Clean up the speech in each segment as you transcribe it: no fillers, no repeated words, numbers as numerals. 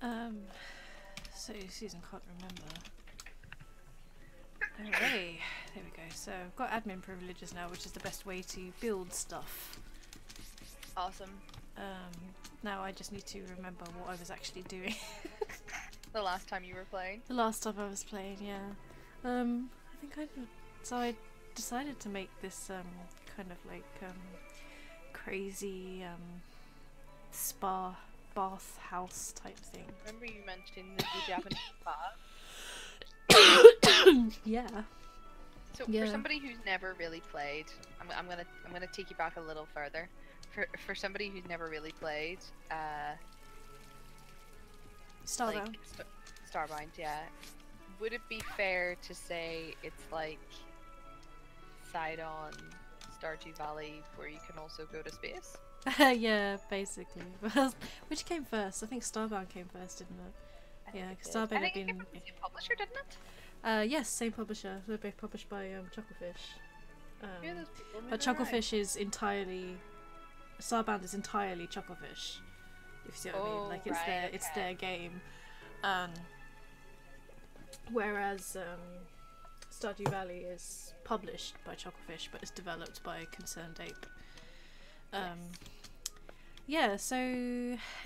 So Susan can't remember. Hooray! There we go. So I've got admin privileges now, which is the best way to build stuff. Awesome. Now I just need to remember what I was actually doing. The last time you were playing? The last time I was playing, yeah. I think so I decided to make this kind of like crazy spa bath house type thing. Remember you mentioned the Japanese spa? Yeah. So Yeah. for somebody who's never really played, I'm gonna take you back a little further. For somebody who's never really played, Starbound. like Starbound, yeah. Would it be fair to say it's like side on Stardew Valley where you can also go to space? Yeah, basically. Which came first? I think Starbound came first, didn't it? Yeah, because Starbound I had think it came been. from the same publisher, didn't it? Yes, same publisher. They're both published by Chucklefish. Who are those people But moving around? Chucklefish is entirely. Starbound is entirely Chucklefish. If you see what I mean, like it's their game. Whereas Stardew Valley is published by Chucklefish, but it's developed by Concerned Ape. Yes. Yeah, so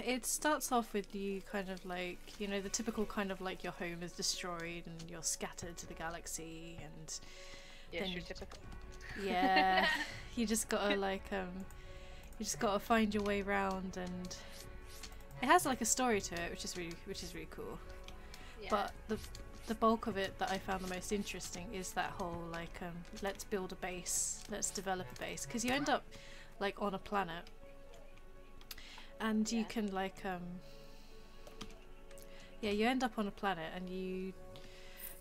it starts off with you kind of like, you know, the typical kind of like your home is destroyed and you're scattered to the galaxy, and Yes, then you're typical. yeah, you just gotta like you just gotta find your way around, and it has like a story to it, which is really cool. Yeah. But the bulk of it that I found the most interesting is that whole like let's build a base, let's develop a base, because you end up like on a planet, and you can like yeah, you end up on a planet and you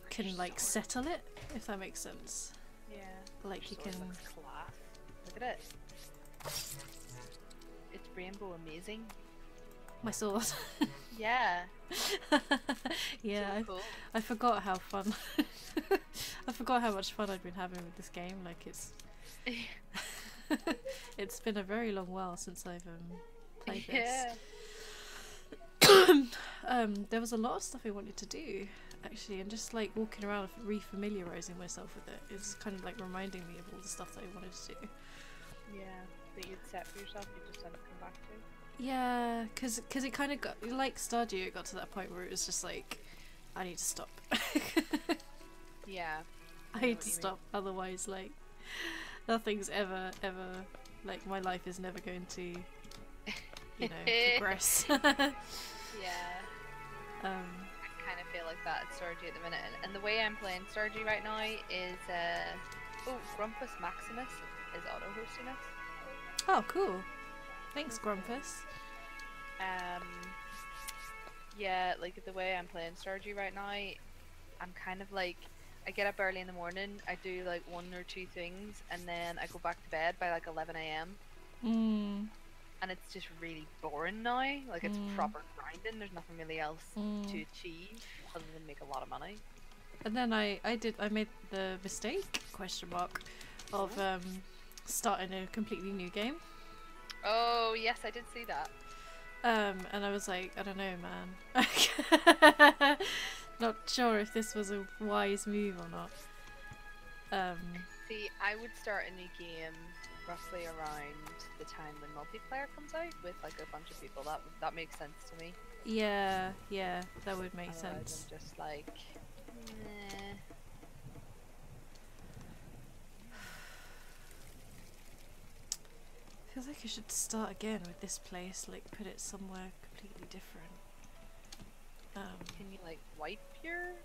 can like settle it, if that makes sense. Yeah. Like you can. Looks class. Look at it. It's rainbow amazing. My sword. Yeah. Yeah, So cool. I forgot how fun. I forgot how much fun I've been having with this game. Like it's been a very long while since I've played this. There was a lot of stuff I wanted to do actually, and just like walking around re-familiarizing myself with it is kind of like reminding me of all the stuff that I wanted to do. Yeah, that you'd set for yourself, you just haven't come back to. Yeah, because it kind of got like Stardew. It got to that point where it was just like, I need to stop. Yeah. I need to stop, otherwise like nothing's ever like my life is never going to, you know, progress. Yeah. I kind of feel like that at Stardew at the minute, and the way I'm playing Stardew right now is oh, Grumpus Maximus is auto-hosting us. Oh, cool. Thanks, Grumpus. Yeah, like the way I'm playing Stardew right now, I'm kind of like, I get up early in the morning, I do like 1 or 2 things, and then I go back to bed by like 11 AM. And it's just really boring now. Like it's proper grinding. There's nothing really else to achieve other than make a lot of money. And then I made the mistake of starting a completely new game. Oh yes, I did see that. And I was like, I don't know, man. Not sure if this was a wise move or not. See, I would start a new game roughly around the time when multiplayer comes out with like a bunch of people. That makes sense to me. Yeah, that would make Otherwise, sense. I'm just like, meh. Feels like I should start again with this place, like put it somewhere completely different. Can you like wipe your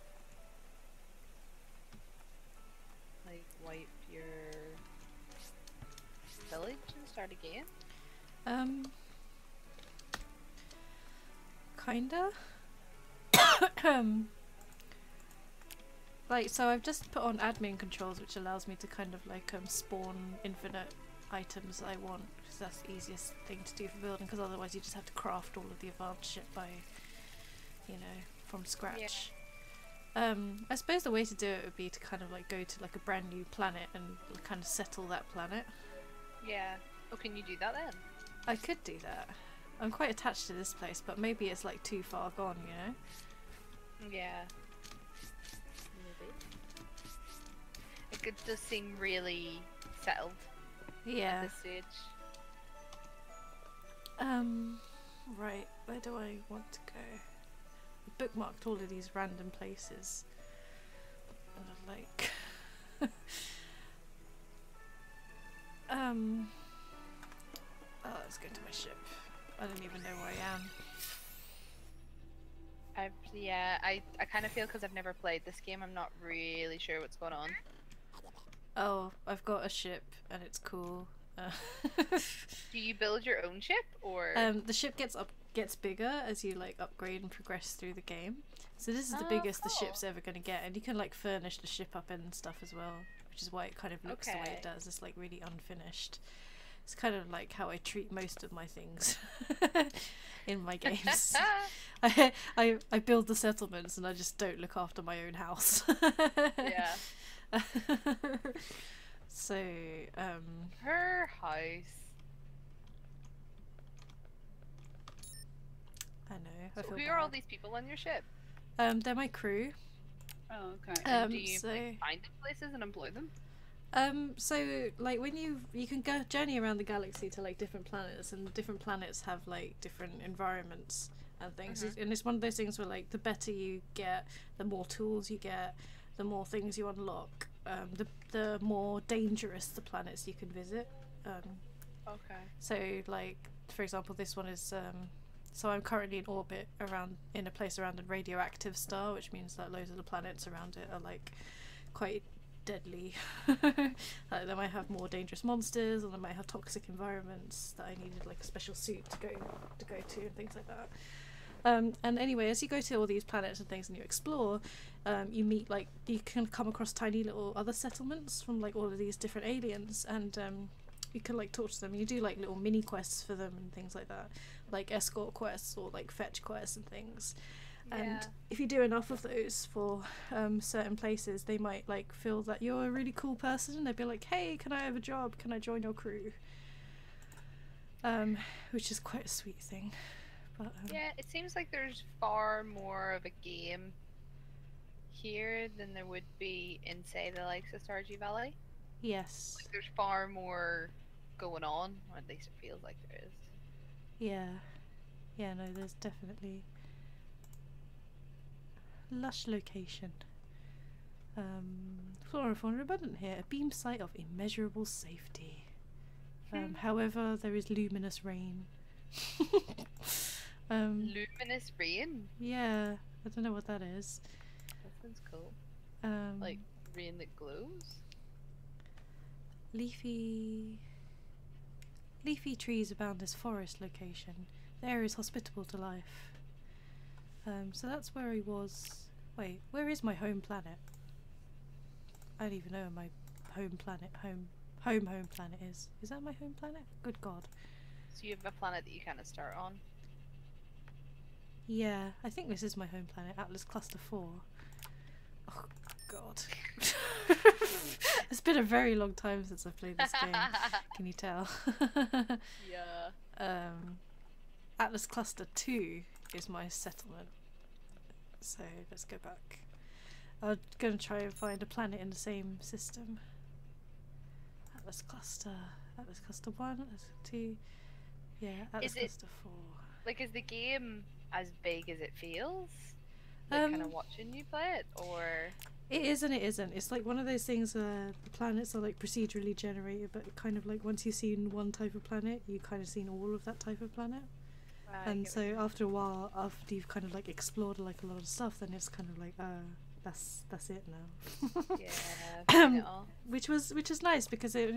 village and start again? Kinda. Like, so I've just put on admin controls, which allows me to kind of like spawn infinite items that I want, because that's the easiest thing to do for building, because otherwise you just have to craft all of the advanced shit by, you know, from scratch. I suppose the way to do it would be to kind of like go to like a brand new planet and kind of settle that planet. Yeah. Oh, can you do that then? I could do that. I'm quite attached to this place, but maybe it's like too far gone, you know? Yeah. Maybe. Like, it does seem really settled at Yeah. this stage. Right, where do I want to go? I bookmarked all of these random places. And I'm like... Oh, let's go to my ship. I don't even know where I am. I kind of feel, because I've never played this game, I'm not really sure what's going on. Oh, I've got a ship and it's cool. Do you build your own ship, or? The ship gets bigger as you like upgrade and progress through the game. So this is the biggest the ship's ever going to get, and you can like furnish the ship up and stuff as well, which is why it kind of looks the way it does. It's like really unfinished. It's kind of like how I treat most of my things in my games. I build the settlements and I just don't look after my own house. Yeah. So, her house. I know. So who are all these people on your ship? They're my crew. Oh, okay. And do you like, find them places and employ them? So like when you can go journey around the galaxy to like different planets, and different planets have like different environments and things. And it's one of those things where like the better you get, the more tools you get, the more things you unlock, the more dangerous the planets you can visit. Okay. So like for example, this one is so I'm currently in orbit in a place around a radioactive star, which means that loads of the planets around it are like quite deadly. Like they might have more dangerous monsters, or they might have toxic environments that I needed like a special suit to go to and things like that. And anyway, as you go to all these planets and things and you explore, you meet like you can come across tiny little other settlements from like all of these different aliens, and you can like talk to them. You do like little mini quests for them and things like that, like escort quests or like fetch quests and things. And if you do enough of those for certain places, they might like feel that you're a really cool person. They'd be like, hey, can I have a job? Can I join your crew? Which is quite a sweet thing. But, yeah, it seems like there's far more of a game here than there would be in, say, the likes of Stardew Valley. Yes. Like, there's far more going on, or at least it feels like there is. Yeah. Yeah, no, there's definitely... lush location. Flora and fauna abundant here. A beam site of immeasurable safety. However, there is luminous rain. Luminous rain? Yeah, I don't know what that is. That sounds cool. Like rain that glows? Leafy trees abound this forest location. The area is hospitable to life. So that's where I was. Wait, where is my home planet? I don't even know where my home planet is. Is that my home planet? Good God. So you have a planet that you kind of start on? Yeah, I think this is my home planet, Atlas Cluster 4. Oh God. It's been a very long time since I've played this game. Can you tell? Yeah. Atlas Cluster 2 is my settlement. So let's go back. I'm going to try and find a planet in the same system. Atlas Cluster 1, Atlas 2. Yeah, Atlas Cluster 4. Like, is the game as big as it feels? Like, kind of watching you play it, or? It is and it isn't. It's like one of those things where the planets are like procedurally generated, but kind of like once you've seen one type of planet, you've kind of seen all of that type of planet. And so after a while, after you've kind of like explored like a lot of stuff, then it's kind of like, that's it now. Yeah. Which is nice because at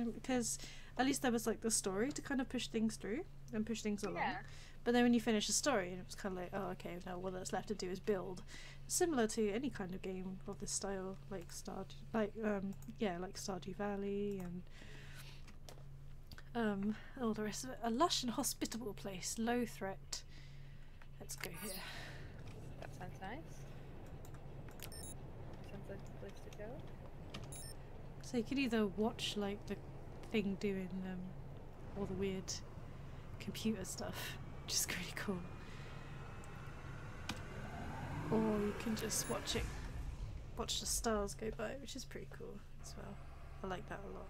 least there was like the story to kind of push things through and push things along. Yeah. But then when you finish the story, it was kind of like, oh, okay, now what that's left to do is build. Similar to any kind of game of this style, like Stardew Valley and all the rest of it. A lush and hospitable place, low threat. Let's go here. That sounds nice. Sounds like the place to go. So you can either watch like the thing doing all the weird computer stuff, which is really cool. Or you can just watch the stars go by, which is pretty cool as well. I like that a lot.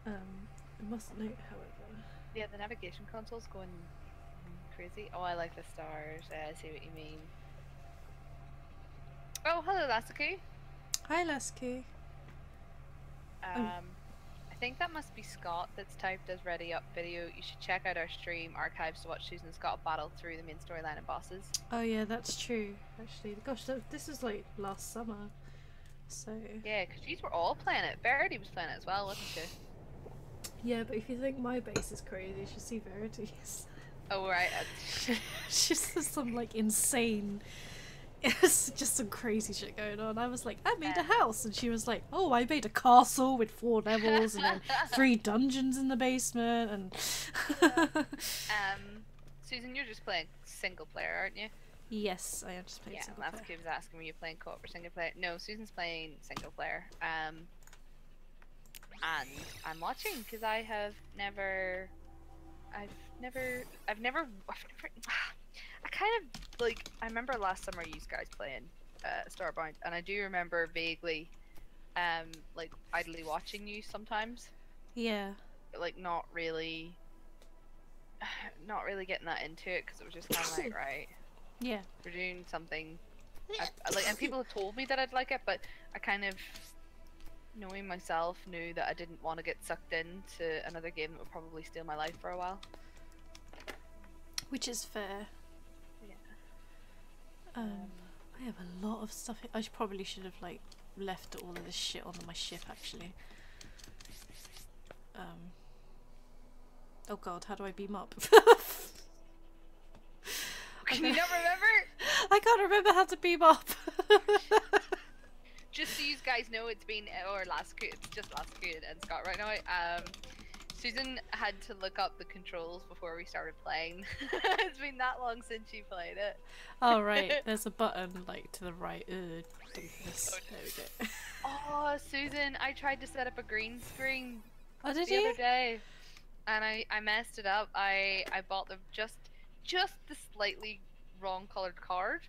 I must note, however. Yeah, the navigation console's going crazy. Oh, I like the stars. I see what you mean. Oh, hello, Lasiku. Hi, Lasky. I think that must be Scott that's typed as ready up video. You should check out our stream archives to watch Susan and Scott battle through the main storyline and bosses. Oh yeah, that's true. Actually, gosh, this was like last summer, so. Yeah, because you were all playing it. Verity was playing it as well, wasn't she? Yeah, but if you think my base is crazy, you should see Verity's. Oh right. She's just some like insane. It's just some crazy shit going on. I was like, I made a house, and she was like, oh, I made a castle with 4 levels and then 3 dungeons in the basement, and. Susan, you're just playing single player, aren't you? Yes, I am just playing single player. Yeah, was asking me, you playing co-op or single player? No, Susan's playing single player. And I'm watching because I kind of like, I remember last summer you guys playing Starbound, and I do remember vaguely like idly watching you sometimes. Yeah. But, like not really getting that into it because it was just kind of like, right, yeah, we're doing something like, and people have told me that I'd like it, but I kind of, knowing myself, knew that I didn't want to get sucked into another game that would probably steal my life for a while. Which is fair. Yeah. I have a lot of stuff. I probably should have like left all of this shit on my ship actually. Oh god, how do I beam up? Can you not remember? I can't remember how to beam up. Just so you guys know, it's been, or it's just Lasku and Scott right now. Susan had to look up the controls before we started playing. It's been that long since she played it. Oh right, there's a button like to the right. Do this. There we go. Oh, Susan, I tried to set up a green screen the other day, and I messed it up. I bought just the slightly wrong colored card.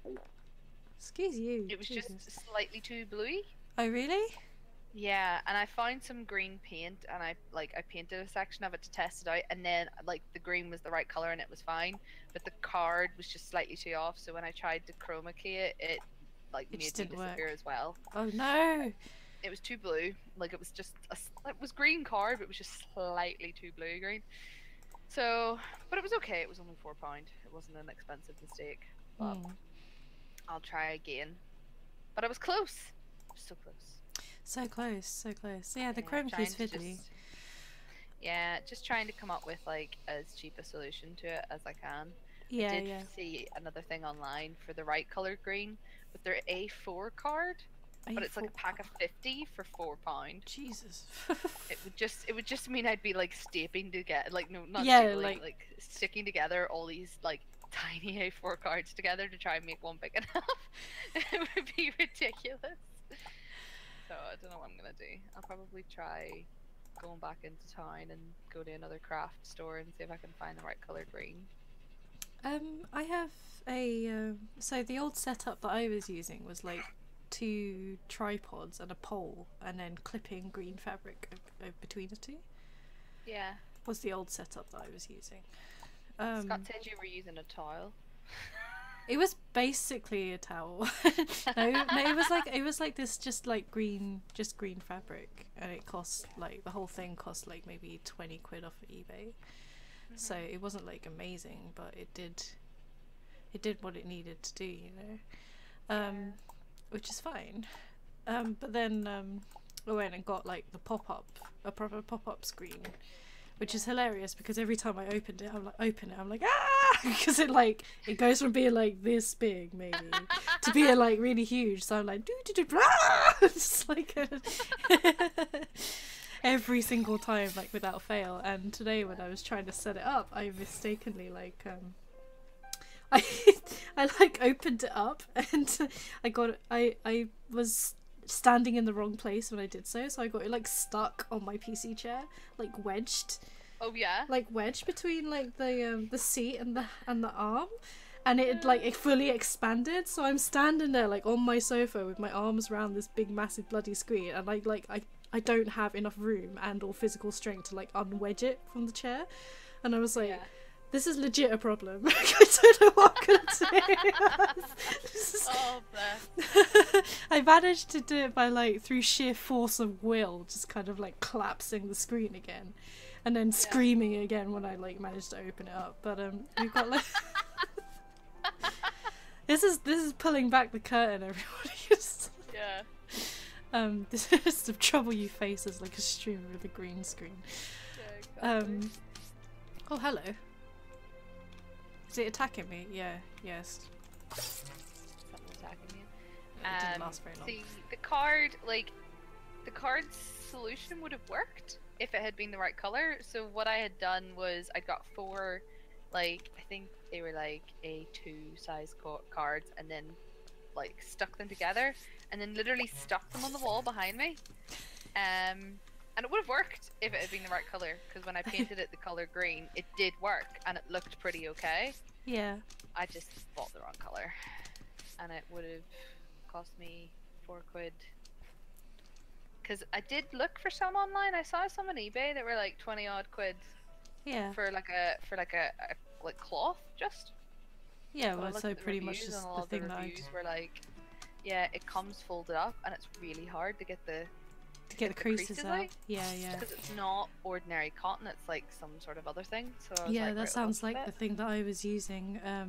Excuse you. It was Jesus. just slightly too bluey. Oh really? Yeah, and I found some green paint, and I painted a section of it to test it out, and then like the green was the right color and it was fine, but the card was just slightly too off. So when I tried to chroma key it, it like made it disappear as well. Oh no! It was too blue. Like it was just it was green card, but it was just slightly too blue green. So, but it was okay. It was only £4. It wasn't an expensive mistake. But I'll try again. But I was close. So close. So close, so close. Yeah, the chrome key's fiddly. Just trying to come up with like as cheap a solution to it as I can. Yeah, I did see another thing online for the right colored green with their A4 card, but it's like a pack of 50 for £4. Jesus. it would just mean I'd be like stapling together, like no, not stapling, like sticking together all these like tiny A4 cards together to try and make one big enough. It would be ridiculous. So I don't know what I'm gonna do. I'll probably try going back into town and go to another craft store and see if I can find the right color green. I have a so the old setup that I was using was like 2 tripods and a pole, and then clipping green fabric between the 2. Yeah. Was the old setup that I was using. Scott said you were using a towel. It was basically a towel. no, it was like this, just green fabric, and it cost like, the whole thing cost like maybe 20 quid off of eBay. So it wasn't like amazing, but it did what it needed to do, you know, which is fine. But then I went and got like a proper pop-up screen, which is hilarious because every time I open it, I'm like ah, because it goes from being like this big maybe to being like really huge. So I'm like it's like every single time, like without fail. And today when I was trying to set it up, I mistakenly like I like opened it up and I was standing in the wrong place when I did so I got it like stuck on my PC chair, like wedged. Oh yeah. like wedged between like the seat and the arm, and it fully expanded. So I'm standing there like on my sofa with my arms around this big massive bloody screen, and I don't have enough room and or physical strength to like unwedge it from the chair, and I was like. Yeah. This is legit a problem. I don't know what I'm gonna do. Oh, bless. I managed to do it by like through sheer force of will, just kind of like collapsing the screen again, and then screaming again when I like managed to open it up. But we've got like this is pulling back the curtain, everybody. Yeah. This is the trouble you face as like a streamer with a green screen. Yeah, exactly. Oh hello. Is it attacking me? Yeah, yes. Something's attacking you. It didn't last very long. The card's solution would have worked if it had been the right color. So what I had done was I got 4, like, I think they were like A2 size cards, and then like stuck them together, and then literally stuck them on the wall behind me. And it would have worked if it had been the right colour, because when I painted it the colour green, it did work, and it looked pretty okay. Yeah. I just bought the wrong colour, and it would have cost me £4. Because I did look for some online. I saw some on eBay that were like 20 odd quid. Yeah. For like a like cloth, just. Yeah, So well, so pretty much just the thing that reviews were like, yeah, it comes folded up, and it's really hard to get the the creases out. out. Yeah, yeah. Because it's not ordinary cotton; it's like some sort of other thing. So I was Yeah, like, that right, sounds well, like the thing that I was using. Yeah.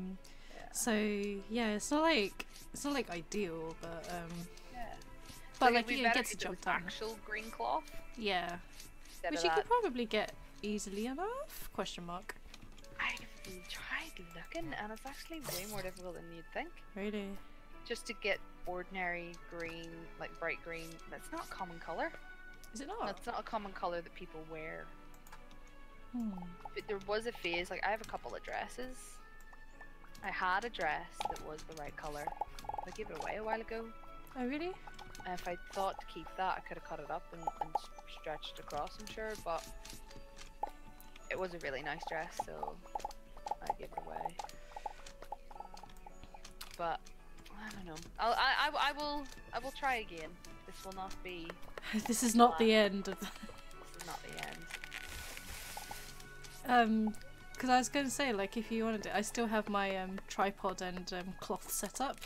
So yeah, it's not like ideal, but Yeah. but Like, like it'd be yeah, it better gets the if it job was done. actual green cloth. Yeah, Instead which of you that. could probably get easily enough? Question mark. I've tried looking, and it's actually way more difficult than you'd think. Really? Just to get ordinary green, like bright green. That's not a common color. Is it not? That's not a common color that people wear. Hmm. But there was a phase, like I have a couple of dresses. I had a dress that was the right color. I gave it away a while ago. Oh really? And if I thought to keep that, I could have cut it up and stretched across, I'm sure. But it was a really nice dress, so I gave it away. But I don't know. I will try again. This will not be. This is not the end of. This is not the end. Because I was going to say, like, if you wanted it, I still have my tripod and cloth set up.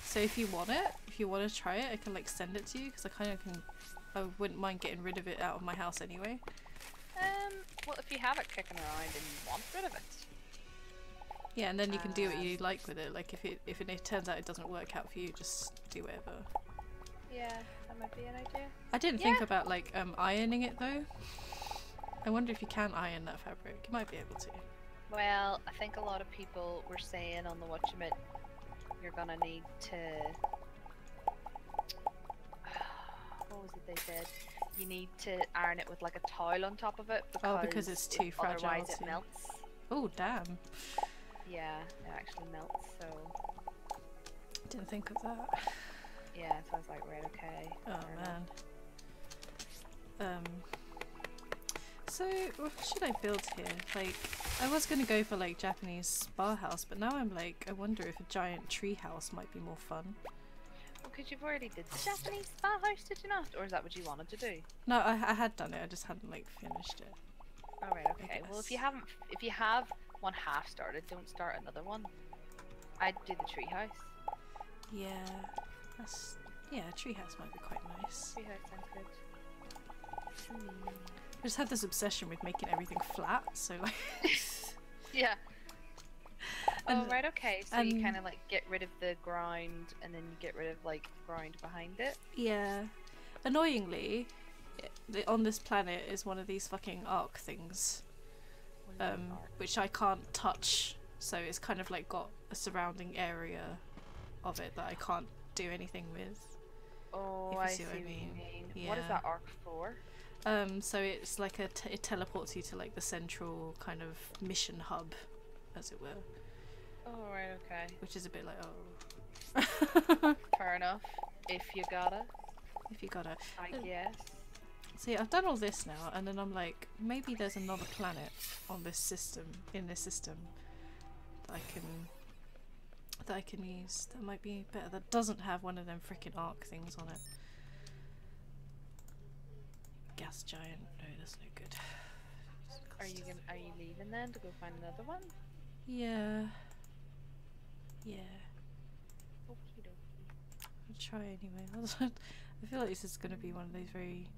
So if you want it, if you want to try it, I can like send it to you, because I kind of can. I wouldn't mind getting rid of it out of my house anyway. Well, if you have it kicking around and you want rid of it. Yeah, and then you can do what you like with it. Like if it turns out it doesn't work out for you, just do whatever. Yeah, that might be an idea. I didn't think about like ironing it though. I wonder if you can iron that fabric. You might be able to. Well, I think a lot of people were saying on the Watchmit, you're gonna need to. What was it they said? You need to iron it with like a towel on top of it because it's too fragile. Otherwise, it melts. Oh damn! Yeah, it actually melts. So. Didn't think of that. Yeah, so I was like, right, okay. Oh man. So what should I build here? Like, I was gonna go for like Japanese spa house, but now I'm like, I wonder if a giant tree house might be more fun. Well, because you've already did the Japanese spa house, did you not? Or is that what you wanted to do? No, I had done it. I just hadn't like finished it. All right, okay. Well, if you have one half started, don't start another one. I'd do the tree house. Yeah, tree house might be quite nice. Tree house sounds good. I just have this obsession with making everything flat, so like. Yeah. And, oh right, okay. So you kind of like get rid of the ground, and then you get rid of like ground behind it. Yeah. Annoyingly, on this planet is one of these fucking arc things, which I can't touch. So it's kind of like got a surrounding area of it that I can't do anything with. Oh, I see what you mean. Yeah. What is that arc for? So it's like it teleports you to like the central kind of mission hub, as it were. Oh right, okay. Which is a bit like Fair enough. If you gotta. If you gotta. I guess. See, I've done all this now, and then I'm like, maybe there's another planet on this system, in this system, that I can use. That might be better. That doesn't have one of them freaking arc things on it. Gas giant. No, that's no good. Are you leaving then to go find another one? Yeah. Yeah. Okie dokie. I'll try anyway. I feel like this is going to be one of those very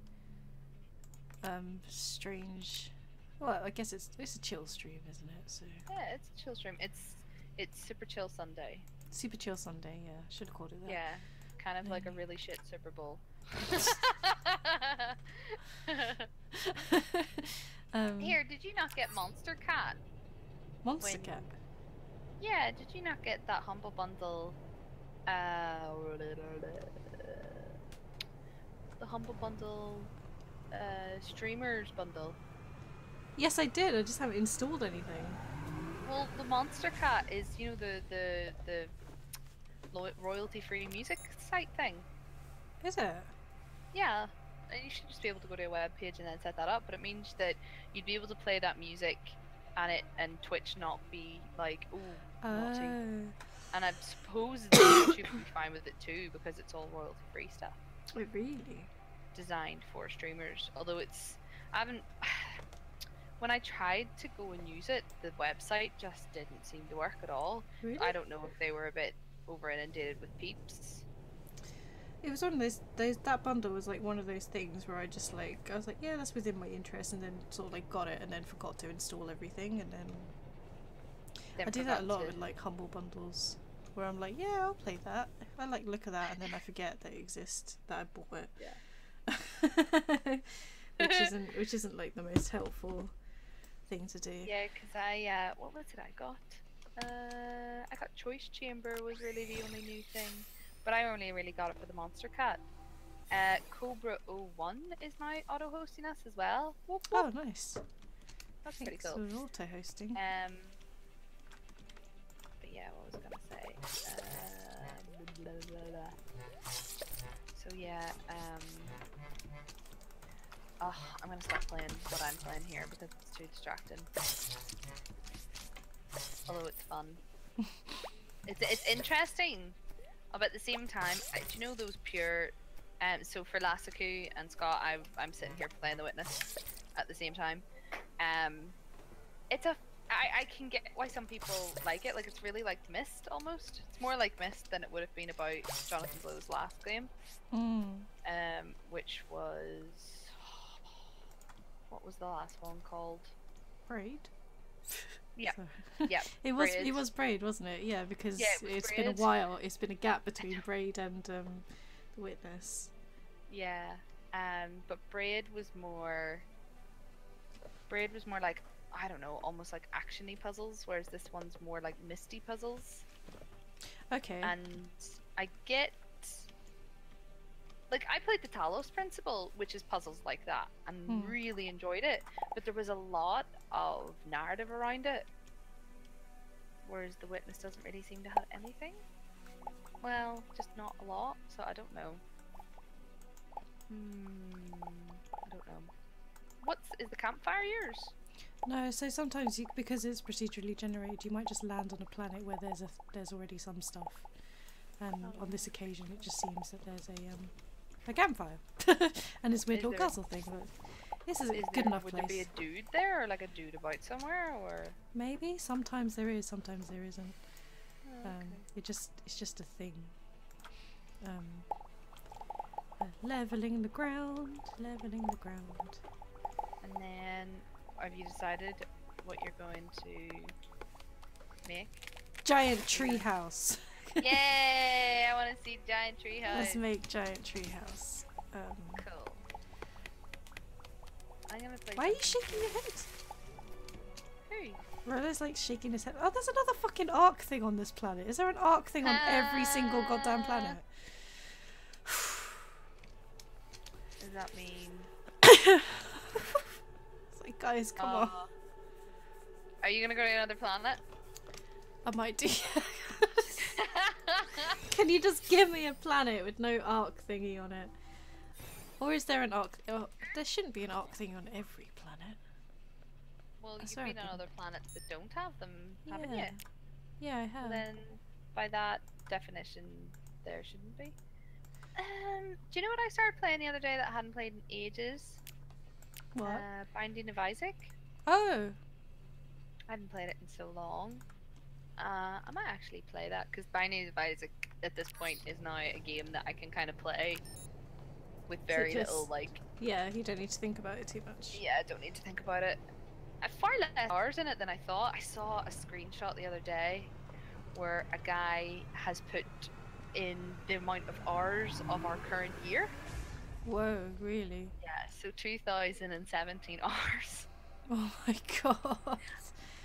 strange. Well, I guess it's a chill stream, isn't it? So Yeah, it's a chill stream. It's super chill Sunday. super chill Sunday. Yeah, should have called it that. Yeah, kind of like a really shit Super Bowl. Here, did you not get Monster Cat? Monster when- Cat. Yeah, did you not get that Humble Bundle? The Humble Bundle, Streamers Bundle. Yes, I did. I just haven't installed anything. Well, the Monster Cat is, you know, the royalty-free music site thing. Is it? Yeah, and you should just be able to go to a web page and then set that up. But it means that you'd be able to play that music, and Twitch not be like, ooh, naughty. And I suppose that YouTube would be fine with it too, because it's all royalty-free stuff. Oh, really? Designed for streamers. Although I haven't. When I tried to go and use it, the website just didn't seem to work at all. Really? I don't know if they were a bit over inundated with peeps. It was one of those. That bundle was like one of those things where I was like, yeah, that's within my interest, and then sort of like got it, and then forgot to install everything, and then I do that a lot with like humble bundles, where I'm like, yeah, I'll play that. I like look at that, and then I forget that it exists, that I bought it. Yeah. which isn't like the most helpful thing to do. Yeah, because what was it I got? I got Choice Chamber was really the only new thing, but I only really got it for the Monster Cat. Cobra 01 is now auto-hosting us as well. Whoop, whoop. Oh, nice. That's Thanks pretty cool. for auto-hosting. But yeah, what was I gonna say? Blah, blah, blah. So yeah, oh, I'm gonna stop playing what I'm playing here because it's too distracting. Although it's fun. It's interesting. But at the same time, do you know those pure so for Lassiku and Scott, I'm sitting here playing The Witness at the same time. I can get why some people like it. Like, it's really like Myst almost. It's more like Myst than it would have been about Jonathan Blow's last game. Which was, what was the last one called? Braid. Yeah. So, Yeah. it was Braid, wasn't it? Yeah, because it's been a while. It's been a gap between Braid and The Witness. Yeah. But Braid was more like, I don't know, almost like actiony puzzles, whereas this one's more like misty puzzles. Okay. And I get, like, I played the Talos Principle, which is puzzles like that, and really enjoyed it, but there was a lot of narrative around it, whereas The Witness doesn't really seem to have anything. Well, just not a lot, so I don't know. I don't know. Is the campfire yours? No, so sometimes because it's procedurally generated, you might just land on a planet where there's already some stuff, and on this occasion it just seems that there's a campfire and this weird little castle thing. But this is a good enough place. Would there be a dude there, or like a dude about somewhere, or maybe sometimes there is, sometimes there isn't. Oh, okay. It's just a thing. Leveling the ground. And then, have you decided what you're going to make? Giant tree house. Yay! I want to see giant tree house. Let's make giant tree house. Cool. I'm gonna play. Why are you shaking your head? Who? Roller's like shaking his head. Oh, there's another fucking arc thing on this planet. Is there an arc thing on every single goddamn planet? Does that mean? It's like, guys, come on. Are you gonna go to another planet? I might do. Can you just give me a planet with no arc thingy on it? Or is there an arc? Oh, there shouldn't be an arc thing on every planet. Well, I you've swear been I've on other planets that don't have them, haven't Yeah. you? Yeah, I So have. then, by that definition, there shouldn't be. Do you know what I started playing the other day that I hadn't played in ages? What? Binding of Isaac. Oh! I haven't played it in so long. I might actually play that because Binding of Isaac at this point is now a game that I can kind of play with very little like. Yeah, you don't need to think about it too much. Yeah, I don't need to think about it. I have far less hours in it than I thought. I saw a screenshot the other day where a guy has put in the amount of hours of our current year. Whoa, really? Yeah, so 2017 hours. Oh my god.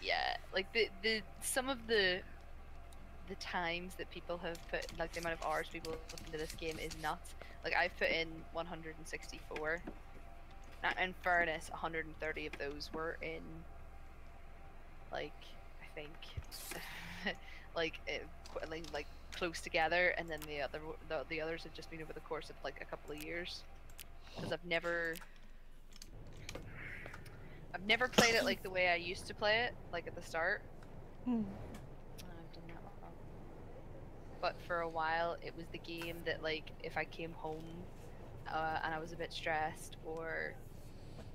Yeah, like the some of the times that people have put, like the amount of hours people have put into this game is nuts. Like I've put in 164. Now, in fairness, 130 of those were in, like, I think, like, like close together, and then the others have just been over the course of like a couple of years. Because I've never played it like the way I used to play it, like at the start. Hmm. I've done that wrong. But for a while, it was the game that, like, if I came home and I was a bit stressed, or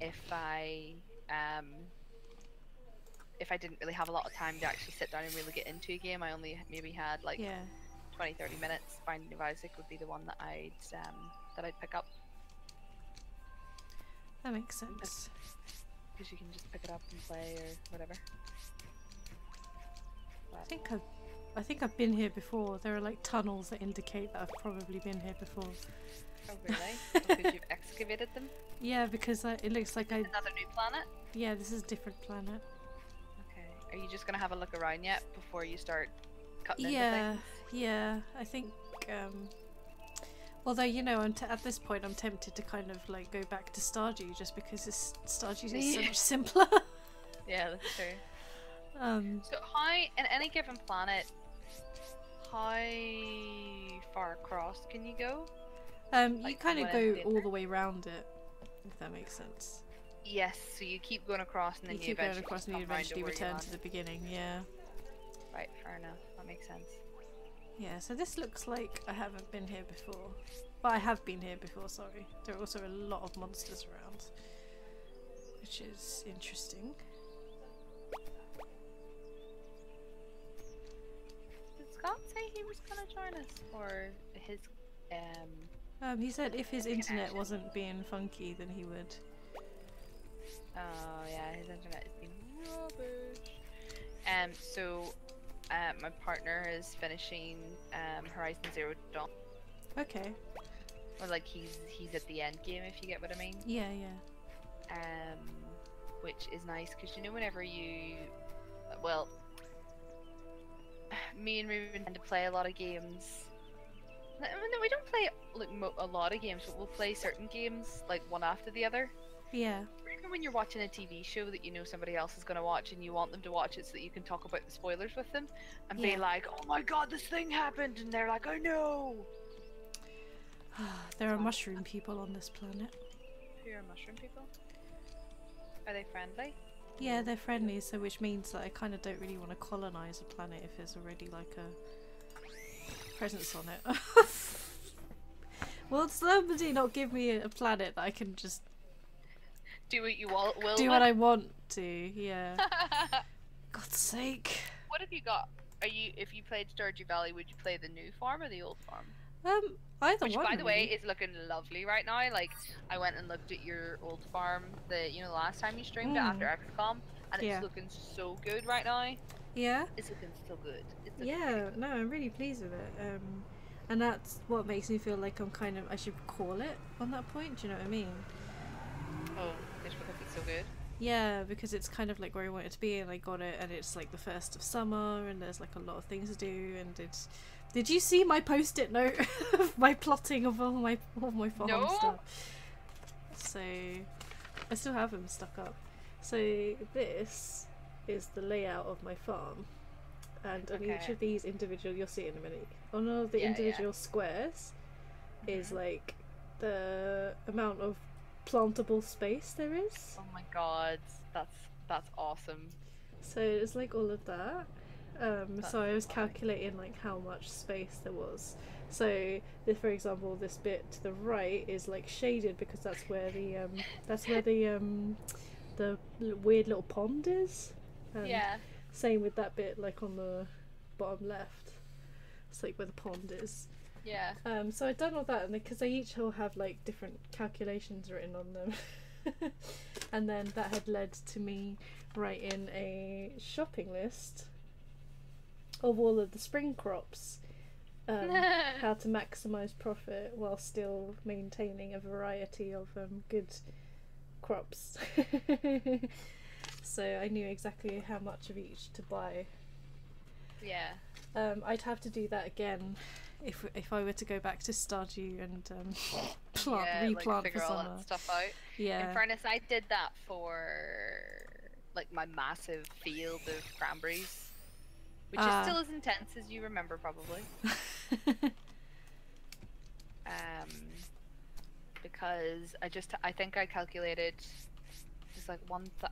if I didn't really have a lot of time to actually sit down and really get into a game, I only maybe had like Yeah. 20-30 minutes. Binding of Isaac would be the one that I'd pick up, That makes sense. because you can just pick it up and play or whatever. But I think I've been here before. There are like tunnels that indicate that I've probably been here before. oh really? Because you've excavated them? Yeah, because it looks like Another new planet? Yeah, this is a different planet. Okay. Are you just gonna have a look around yet before you start cutting into Yeah, things? yeah. I think. Although at this point I'm tempted to kind of like go back to Stardew just because Stardew is so much simpler. Yeah, that's true. So how, in any given planet, how far across can you go? You Like, kind of what go is the all the way around it, if that makes sense. Yes, so you keep going across and then You you keep going eventually across just and you come round eventually where you return to the landed. beginning, yeah. Right, fair enough. That makes sense. Yeah, so this looks like I haven't been here before. But I have been here before, sorry. There are also a lot of monsters around, which is interesting. Did Scott say he was gonna join us, or his He said if his internet connection? wasn't being funky, then he would. Oh yeah, his internet has been rubbish. So my partner is finishing Horizon Zero Dawn. Okay. Or like he's at the end game, if you get what I mean. Yeah, yeah. Which is nice because whenever you, well, me and Ruben tend to play a lot of games. I mean, we don't play like a lot of games, but we'll play certain games like one after the other. Yeah. Or even when you're watching a TV show that somebody else is going to watch and you want them to watch it so that you can talk about the spoilers with them and be Yeah. like, oh my god, this thing happened, and they're like, I know. There are mushroom people on this planet. Who are mushroom people? Are they friendly? Yeah, they're friendly, so which means that I kind of don't really want to colonize a planet if there's already like a presence on it. Will somebody not give me a planet that I can just Do what you will. do what I want to? Yeah. God's sake. What have you got? If you played Stardew Valley, would you play the new farm or the old farm? Either Which, one. by the way, really. is looking lovely right now. Like, I went and looked at your old farm, the last time you streamed it after XCOM, and Yeah. it's looking so good right now. Yeah. It's looking so good. It's looking Yeah. really good. No, I'm really pleased with it. And that's what makes me feel like I should call it on that point. Do you know what I mean? Oh, just because it's so good. Yeah, because it's kind of like where I want it to be, and I got it, and it's like the first of summer, and there's like a lot of things to do, and it's. Did you see my post-it note of my plotting of all my farm No. stuff? So I still have them stuck up. So this is the layout of my farm, and on each Okay. of these individual, you'll see it in a minute. On all of the Yeah, yeah. individual squares is like the amount of plantable space there is. Oh my god, that's awesome. So it's like all of that. That's So I so was funny. calculating like how much space there was. So this, for example, this bit to the right is like shaded because that's where the weird little pond is. And Yeah. same with that bit like on the bottom left. It's like where the pond is. Yeah. So I'd done all that, and because they each all have like different calculations written on them, and then that had led to me writing a shopping list of all of the spring crops, how to maximise profit while still maintaining a variety of good crops. So I knew exactly how much of each to buy. Yeah. I'd have to do that again if I were to go back to Stardew and Yeah, like replant figure for all summer. that stuff out. Yeah. In fairness, I did that for like my massive field of cranberries, which is still as intense as you remember probably. Because I think I calculated just like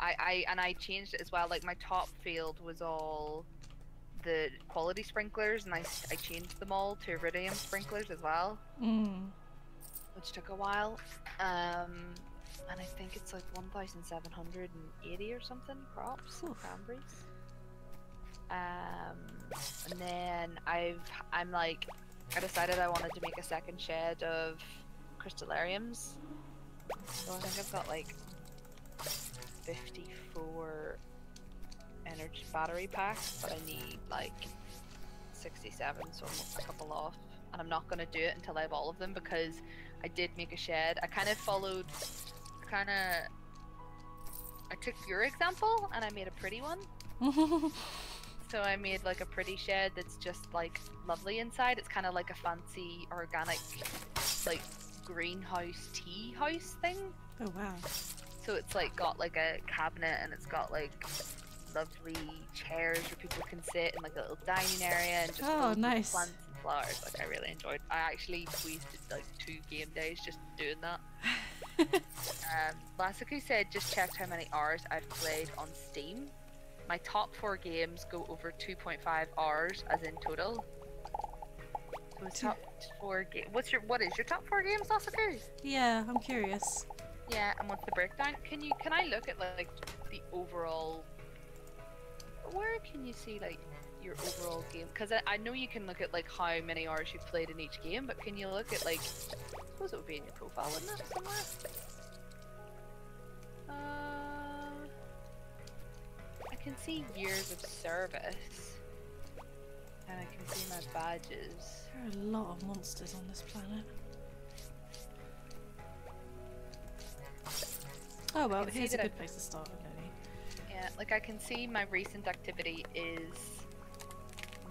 I changed it as well. Like my top field was all the quality sprinklers, and I changed them all to iridium sprinklers as well, which took a while. And I think it's like 1,780 or something crops and cranberries. And then I decided I wanted to make a second shed of crystallariums. So I think I've got like 54 energy battery packs, but I need like 67, so I'm a couple off. And I'm not going to do it until I have all of them, because I did make a shed. I took your example and I made a pretty one. So I made like a pretty shed that's just like lovely inside. It's kind of like a fancy organic like greenhouse tea house thing. Oh wow. So it's like got like a cabinet, and it's got like lovely chairs where people can sit in like a little dining area, and just nice. plants and flowers. Like I really enjoyed. I actually wasted like 2 game days just doing that. Lasiku said just checked how many hours I've played on Steam. My top 4 games go over 2.5 hours as in total. So top 4 games. What is your top 4 games, Lasiku? Yeah, I'm curious. Yeah, and what's the breakdown? Can I look at like the overall? Where can you see like your overall game? Because I know you can look at like how many hours you've played in each game, but can you look at like? I suppose it would be in your profile, wouldn't it, somewhere? I can see years of service, and I can see my badges. There are a lot of monsters on this planet. Oh well, here's a good place to start, really. Yeah, like I can see my recent activity is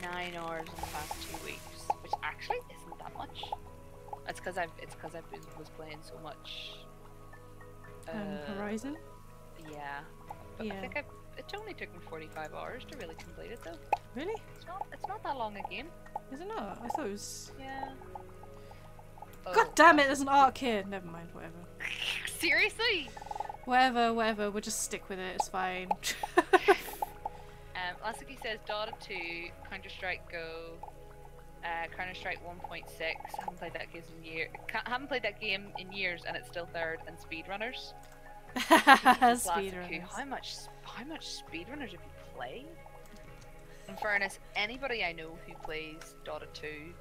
9 hours in the past 2 weeks, which actually isn't that much. It's because I was playing so much. Horizon. Yeah, but I think it only took me 45 hours to really complete it though. Really? It's not that long a game. Is it not? I thought it was. Yeah. God damn it! There's an arc here. Never mind. Whatever. Seriously. Whatever. We'll just stick with it. It's fine. Lasuki says Dota 2, Counter Strike Go, Counter Strike 1.6. Haven't played that game in years, and it's still third. And speedrunners. Speedrunners. How much speedrunners have you played? In fairness, anybody I know who plays Dota 2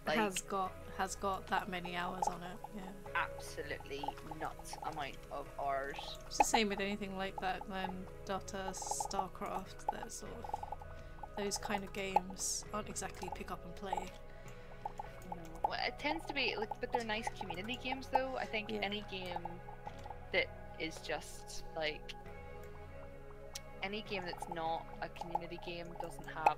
like, has got that many hours on it. Yeah. Absolutely nuts amount of hours. It's the same with anything like that. Dota, StarCraft, that sort of those kind of games aren't exactly pick up and play. No, well, it tends to be like, but they're nice community games though. I think any game that is just like any game that's not a community game doesn't have.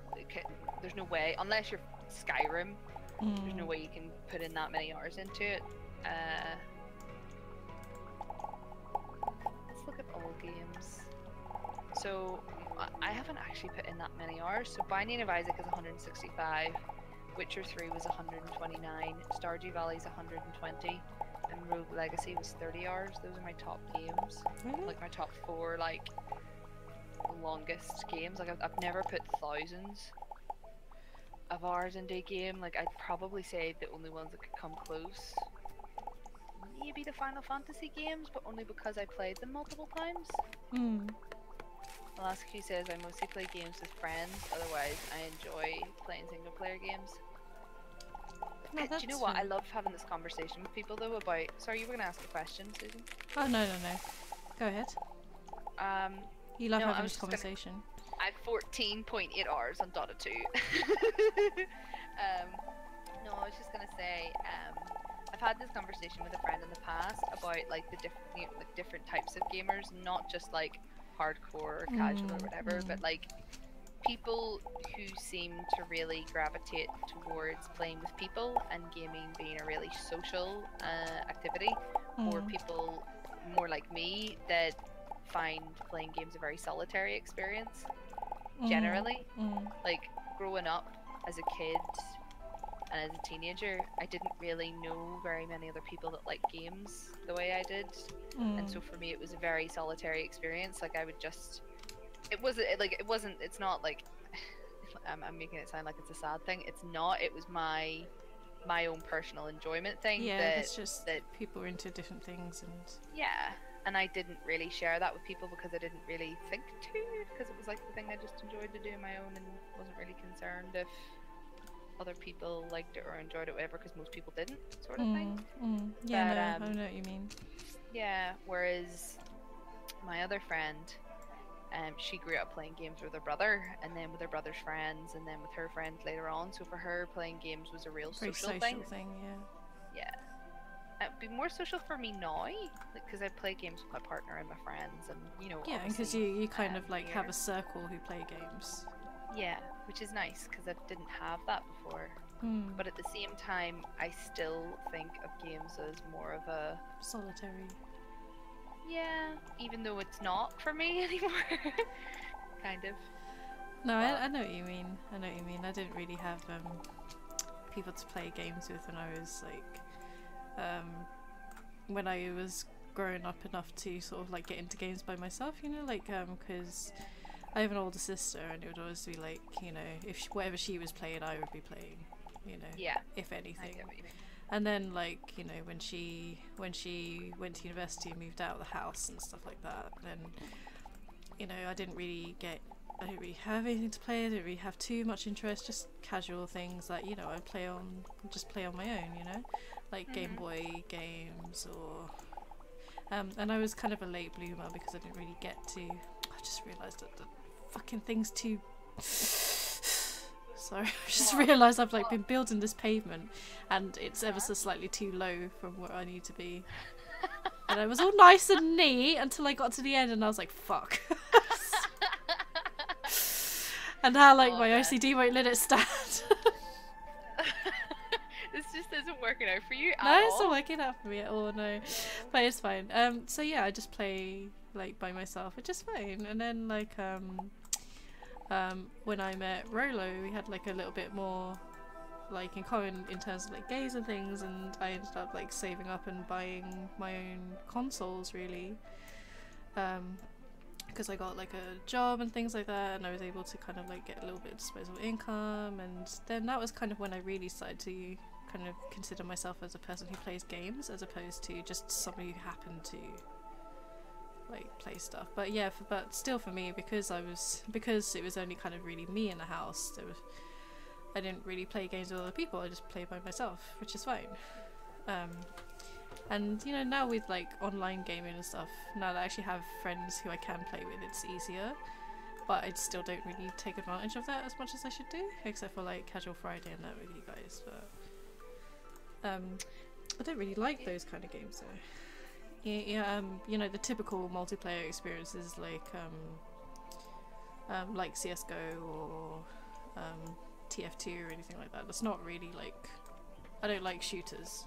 There's no way, unless you're Skyrim. There's no way you can put in that many hours into it. Let's look at all games. So I haven't actually put in that many hours. So Binding of Isaac is 165. Witcher 3 was 129. Stardew Valley is 120. and Rogue Legacy was 30 hours. Those are my top games. Really? Like my top 4 like longest games. Like I've never put thousands of hours into a game. Like I'd probably say the only ones that could come close, maybe the Final Fantasy games, but only because I played them multiple times. Hmm. Alaska says I mostly play games with friends. Otherwise, I enjoy playing single player games. No, Do you know what? I love having this conversation with people though about. Sorry, you were gonna ask a question, Susan. Oh no. Go ahead. You love No, having this conversation. I have 14.8 hours on Dota 2. No, I was just gonna say, I've had this conversation with a friend in the past about like the different types of gamers, not just like hardcore or casual or whatever, but like people who seem to really gravitate towards playing with people and gaming being a really social activity, or people more like me that find playing games a very solitary experience. Generally, like growing up as a kid and as a teenager, I didn't really know very many other people that liked games the way I did, and so for me it was a very solitary experience. Like I would just, it's not like I'm making it sound like it's a sad thing. It's not. It was my own personal enjoyment thing. Yeah, that, it's just that people are into different things, and yeah, and I didn't really share that with people because I didn't really think to, because it was like the thing I just enjoyed to do on my own and wasn't really concerned if other people liked it or enjoyed it, whatever, because most people didn't, sort of thing. Yeah, but, no, I know what you mean. Yeah, whereas my other friend, she grew up playing games with her brother, and then with her brother's friends, and then with her friends later on. So for her, playing games was a real social thing. Yeah. It'd be more social for me now, because I play games with my partner and my friends, and yeah, because you kind of like have a circle who play games. Yeah, which is nice because I didn't have that before. But at the same time, I still think of games as more of a solitary. Yeah, even though it's not for me anymore. Kind of. No, I know what you mean. I didn't really have people to play games with when I was like when I was growing up enough to sort of like get into games by myself, like because I have an older sister, and it would always be like, if whatever she was playing, I would be playing, yeah, if anything. I get what you mean. And then like, when she went to university and moved out of the house and stuff like that, then I didn't really have anything to play. I didn't really have too much interest, just casual things that I'd play on my own, like Game Boy games or and I was kind of a late bloomer because I didn't really get to. I just realised that the fucking thing's too. Sorry, I just realised I've like been building this pavement, and it's ever so slightly too low from where I need to be. And I was all nice and neat until I got to the end, and I was like, "Fuck." And now, like, my OCD won't let it stand. This just isn't working out for you at No, all. it's not working out for me at all, no. But it's fine. So yeah, I just play, like, by myself, which is fine. And then, like, when I met Rolo, we had, like, a little bit more, like, in common in terms of, like, games and things, and I ended up, like, saving up and buying my own consoles, really. Because I got like a job and things like that, and I was able to kind of like get a little bit of disposable income, and then that was kind of when I really started to kind of consider myself as a person who plays games as opposed to just somebody who happened to like play stuff. But yeah, but still for me, because it was only kind of really me in the house, I didn't really play games with other people. I just played by myself, which is fine. And now with like online gaming and stuff, now that I actually have friends who I can play with, it's easier. But I still don't really take advantage of that as much as I should do, except for like Casual Friday and that with you guys. But I don't really like those kind of games though. Yeah, the typical multiplayer experiences like CS:GO or TF2 or anything like that. That's not really like, I don't like shooters.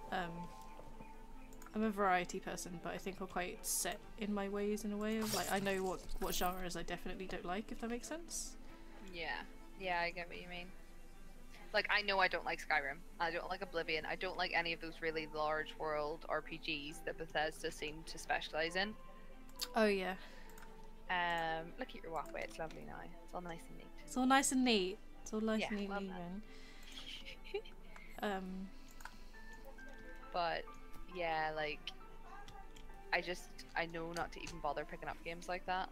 I'm a variety person, but I think I'm quite set in my ways in a way of like I know what genres I definitely don't like, if that makes sense. Yeah, I get what you mean. Like, I know I don't like Skyrim. I don't like Oblivion. I don't like any of those really large world RPGs that Bethesda seem to specialize in. Oh yeah. Look at your walkway. It's lovely now. It's all nice and neat. It's all nice and neat. It's all nice Yeah, and neat well and done. even. But yeah, like I know not to even bother picking up games like that.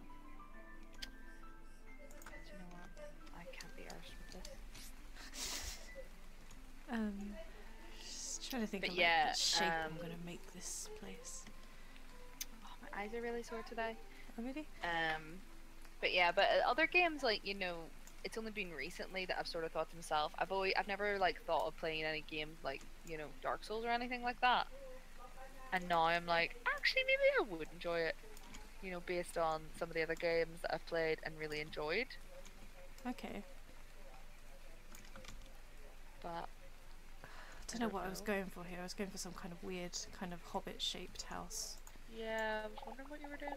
Do you know what? I can't be arsed with this. Just trying to think But of yeah, what shape I'm gonna make this place. Oh, my eyes are really sore today. Oh really? But yeah, but other games, like, you know, it's only been recently that I've sort of thought to myself, I've never like thought of playing any game like, you know, Dark Souls or anything like that. And now I'm like, actually maybe I would enjoy it. You know, based on some of the other games that I've played and really enjoyed. Okay. But I don't know what I was going for here. I was going for some kind of weird, kind of hobbit-shaped house. yeah, I was wondering what you were doing.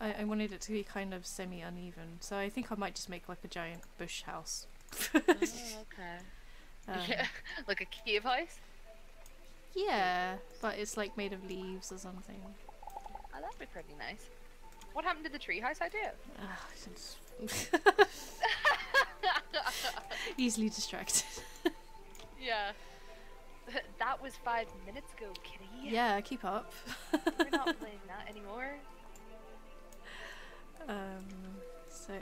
I wanted it to be kind of semi-uneven, so I think I might just make like a giant bush house. Oh, okay. Yeah, like a cave house? Yeah, but it's like made of leaves or something. Oh, that'd be pretty nice. What happened to the treehouse idea? Easily distracted. Yeah. That was 5 minutes ago, kitty. Yeah, keep up. We're not playing that anymore. So...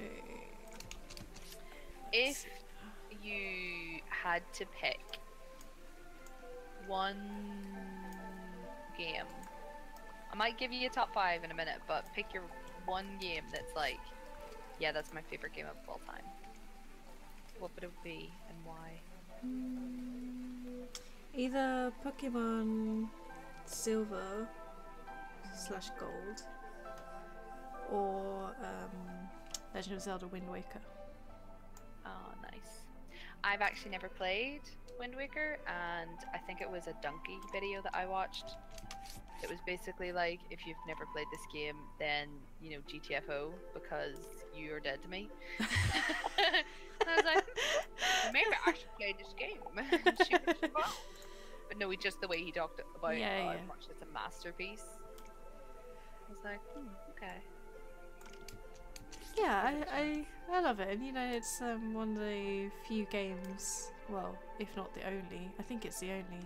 If you had to pick one game, I might give you a top 5 in a minute, but pick your one game that's like, yeah, that's my favorite game of all time. What would it be and why? Either Pokemon Silver / Gold or Legend of Zelda Wind Waker. Oh, nice. I've actually never played Wind Waker, and I think it was a Donkey video that I watched. It was basically like, if you've never played this game, then, you know, GTFO, because you are dead to me. And I was like, maybe I should play this game and see what it's about. But no, just the way he talked about how much it's a masterpiece. I was like, okay. Yeah, I love it, and you know, it's one of the few games, well, if not the only, I think it's the only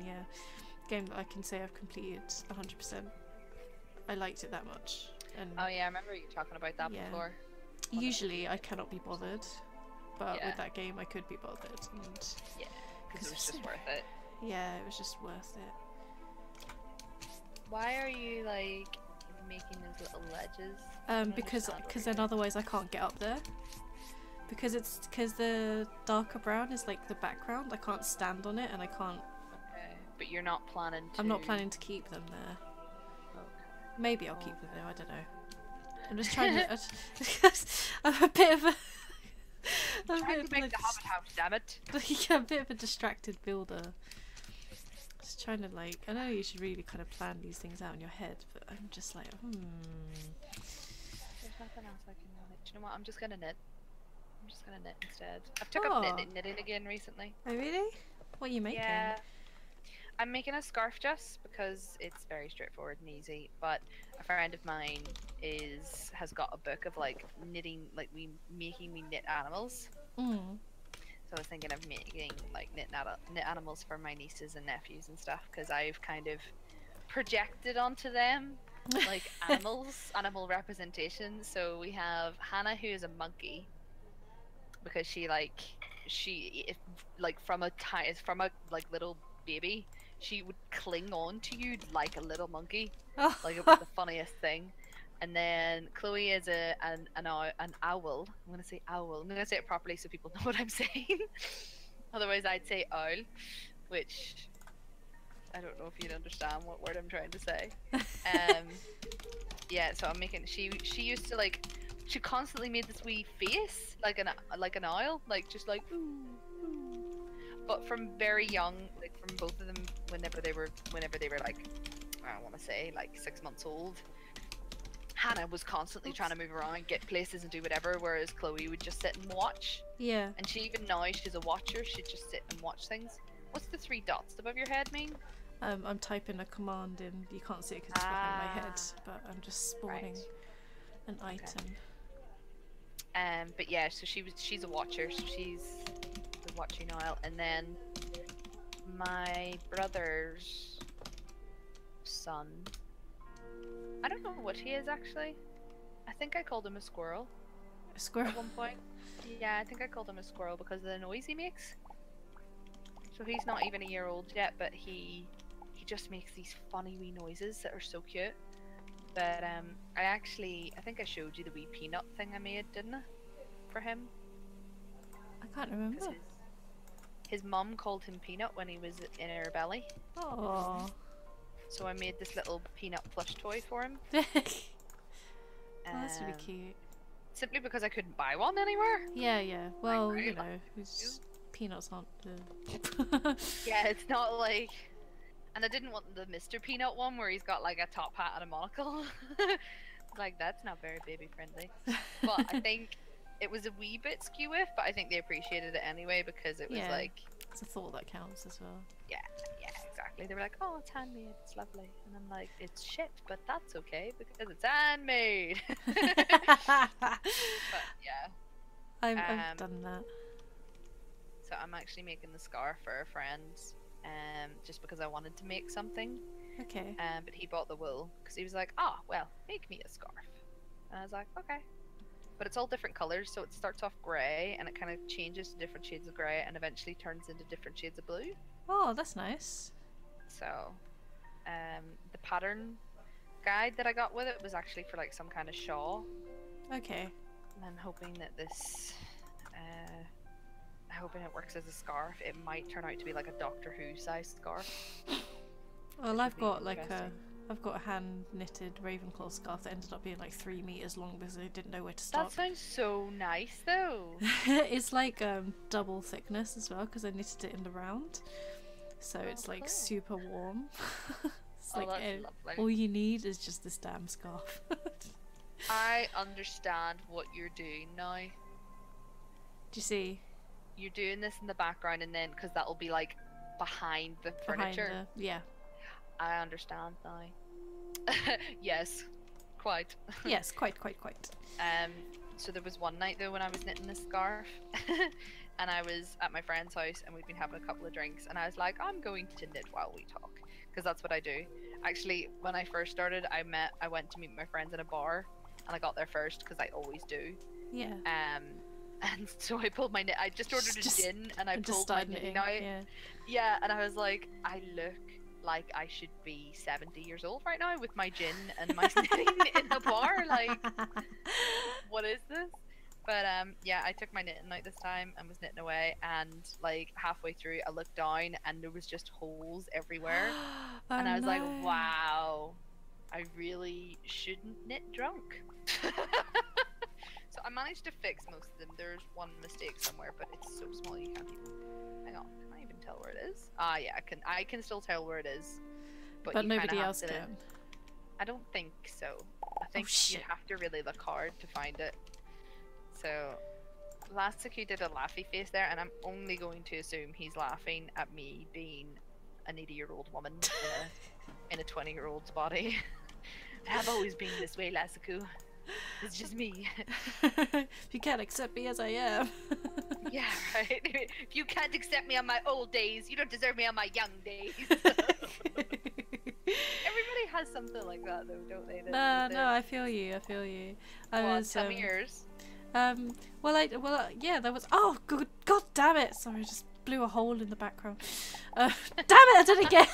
game that I can say I've completed 100%. I liked it that much. And oh yeah, I remember you talking about that before. Usually I cannot be bothered, but Yeah. with that game I could be bothered, and yeah, because it was just worth it. Yeah, it was just worth it. Why are you like making those little ledges? Because then otherwise I can't get up there. Because the darker brown is like the background. I can't stand on it, and I can't. Okay, but you're not planning to. I'm not planning to keep them there. Okay. Maybe I'll keep them there. I don't know. I'm just trying to. I'm a bit of a. I'm trying to make the Hobbit house, damn it. Yeah, a bit of a distracted builder. Just trying to like. I know you should really kind of plan these things out in your head, but I'm just like, There's nothing else I can knit. Do you know what? I'm just gonna knit. I'm just gonna knit instead. I've took up knitting again recently. Oh really? What are you making? Yeah. I'm making a scarf just because it's very straightforward and easy, but a friend of mine has got a book of like knitting, like making me knit animals. So I was thinking of making like knit animals for my nieces and nephews and stuff, because I've kind of projected onto them like animal representation. So we have Hannah, who is a monkey, because she from a like little baby, she would cling on to you like a little monkey. Like, it was the funniest thing. And then Chloe is an owl. I'm gonna say owl. I'm gonna say it properly so people know what I'm saying. Otherwise, I'd say owl, which I don't know if you'd understand what word I'm trying to say. Yeah. So I'm making. She used to like. She constantly made this wee face like an owl, like just like. Ooh, ooh. But from very young, like from both of them, whenever they were like, I want to say like 6 months old. Hannah was constantly trying to move around, get places and do whatever, whereas Chloe would just sit and watch. Yeah. And she, even now she's a watcher, she'd just sit and watch things. What's the 3 dots above your head mean? I'm typing a command in. You can't see it because it's behind my head, but I'm just spawning an item. But yeah, so she's a watcher, so she's the watching aisle. And then my brother's son, I don't know what he is actually. I think I called him a squirrel. A squirrel? At one point. Yeah, I think I called him a squirrel because of the noise he makes. So he's not even a year old yet, but he just makes these funny wee noises that are so cute. But I think I showed you the wee peanut thing I made, didn't I? For him. I can't remember. His mum called him Peanut when he was in her belly. Oh. So I made this little peanut plush toy for him. Oh, that's really cute. Simply because I couldn't buy one anywhere. Yeah, yeah. Well, Like, you know, peanuts aren't the... Yeah, it's not like... And I didn't want the Mr. Peanut one where he's got like a top hat and a monocle. Like, that's not very baby friendly. But I think it was a wee bit skew-iff, but I think they appreciated it anyway because it was like... It's a thought that counts as well. Yeah, exactly. They were like, oh, it's handmade, it's lovely. And I'm like, it's shit, but that's okay because it's handmade. But yeah. I've done that. So I'm actually making the scarf for a friend, just because I wanted to make something. Okay. But he bought the wool because he was like, "Ah, well, make me a scarf." And I was like, "Okay." But it's all different colors, so it starts off grey and it kind of changes to different shades of grey and eventually turns into different shades of blue. Oh, that's nice. So, the pattern guide that I got with it was actually for like some kind of shawl. Okay. And I'm hoping that this, hoping it works as a scarf. It might turn out to be like a Doctor Who sized scarf. Well, I've got like I've got a hand knitted Ravenclaw scarf that ended up being like 3 meters long because I didn't know where to stop. That sounds so nice though. It's like double thickness as well because I knitted it in the round, so it's like super warm. It's like that's lovely. All you need is just this damn scarf. I understand what you're doing now. Do you see? You're doing this in the background, and then because that'll be like behind the furniture. Yeah. I understand now. Yes, quite. Yes, quite. So there was one night though when I was knitting this scarf, and I was at my friend's house, and we'd been having a couple of drinks, and I was like, I'm going to knit while we talk, because that's what I do. Actually, when I first started, I went to meet my friends in a bar, and I got there first because I always do. Yeah. And so I pulled my knit. I just ordered a gin, and I pulled my knitting out. Yeah, and I was like, I look like I should be 70 years old right now with my gin and my knitting in the bar. Like, what is this? But yeah, I took my knitting out this time and was knitting away, and like halfway through, I looked down and there was just holes everywhere, and I was like, wow, I really shouldn't knit drunk. So I managed to fix most of them. There's one mistake somewhere, but it's so small you can't even. Hang on, can I even tell where it is? Ah, yeah, I can still tell where it is. But nobody else can. I don't think so. I think you have to really look hard to find it. So, Lastiku did a laughy face there, and I'm only going to assume he's laughing at me being an 80-year-old woman in a 20-year-old's body. I've always been this way, Lastiku. It's just me. You can't accept me as I am. Yeah, right. If you can't accept me on my old days, you don't deserve me on my young days. Everybody has something like that, though, don't they? No, I feel you. Tell me yours. Yeah, there was. Oh, God damn it! Sorry, I just blew a hole in the background. Damn it! I did it again.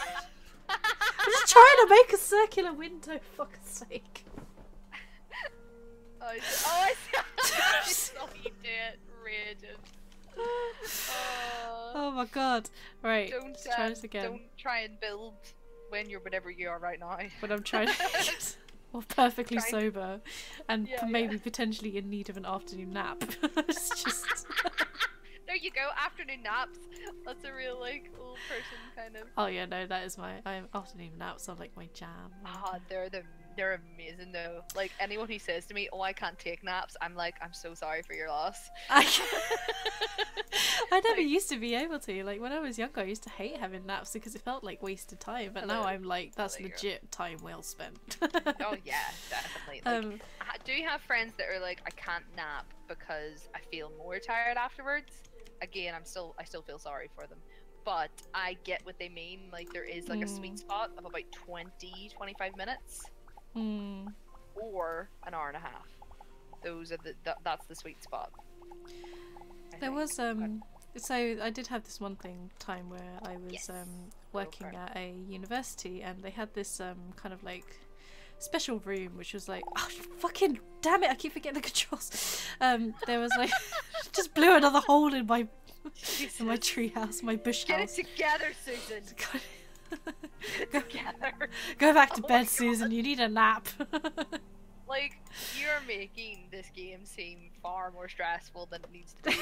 I'm just trying to make a circular window. For fuck's sake. I saw you do it, raging. Oh my god! Right, don't try this again. Don't try and build when you're whatever you are right now. But I'm trying to. Or perfectly sober, and maybe potentially in need of an afternoon nap. It's just. There you go, afternoon naps. That's a real like old person kind of. Oh yeah, no, that is my afternoon naps are like my jam. Ah, they're the They're amazing though. Like anyone who says to me, "Oh, I can't take naps," I'm like, "I'm so sorry for your loss." I never Like, used to be able to. Like when I was younger, I used to hate having naps because it felt like wasted time. But now hello. I'm like, that's There you go. legit time well spent. Oh yeah, definitely. Like, do you have friends that are like, I can't nap because I feel more tired afterwards? Again, I still feel sorry for them, but I get what they mean. Like, there is like a sweet spot of about 20-25 minutes, or an hour and a half. Those are that's the sweet spot. There was so I did have this one time where I was Yes. working at a university, and they had this kind of like special room which was like, oh fucking damn it, I keep forgetting the controls. There was like just blew another hole in my treehouse, my bush Get house. it together, Susan. Get it together. Go back to Oh my bed, God. Susan, you need a nap. Like, you're making this game seem far more stressful than it needs to be.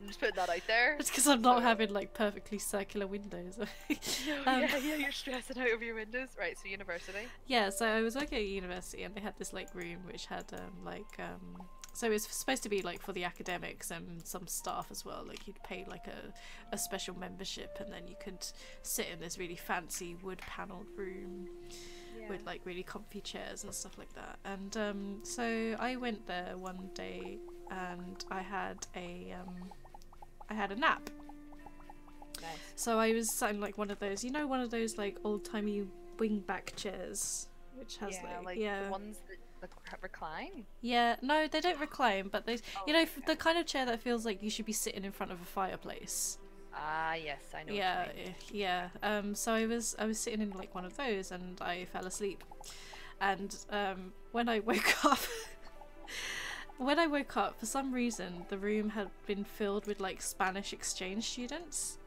I'm just putting that out there. It's because I'm not having like perfectly circular windows. Yeah, you're stressing out over your windows. Right, so university. Yeah, so I was working at university, and they had this like room which had so it was supposed to be like for the academics and some staff as well. Like you'd pay like a special membership, and then you could sit in this really fancy wood panelled room with like really comfy chairs and stuff like that. And so I went there one day, and I had a nap. Nice. So I was sat in like one of those, one of those like old timey wing back chairs, which has the ones that recline. Yeah, no, they don't recline, but they, okay. the kind of chair that feels like you should be sitting in front of a fireplace. Ah, yes, I know. Yeah, what you mean. yeah. So I was sitting in like one of those, and I fell asleep. And when I woke up, for some reason, the room had been filled with like Spanish exchange students.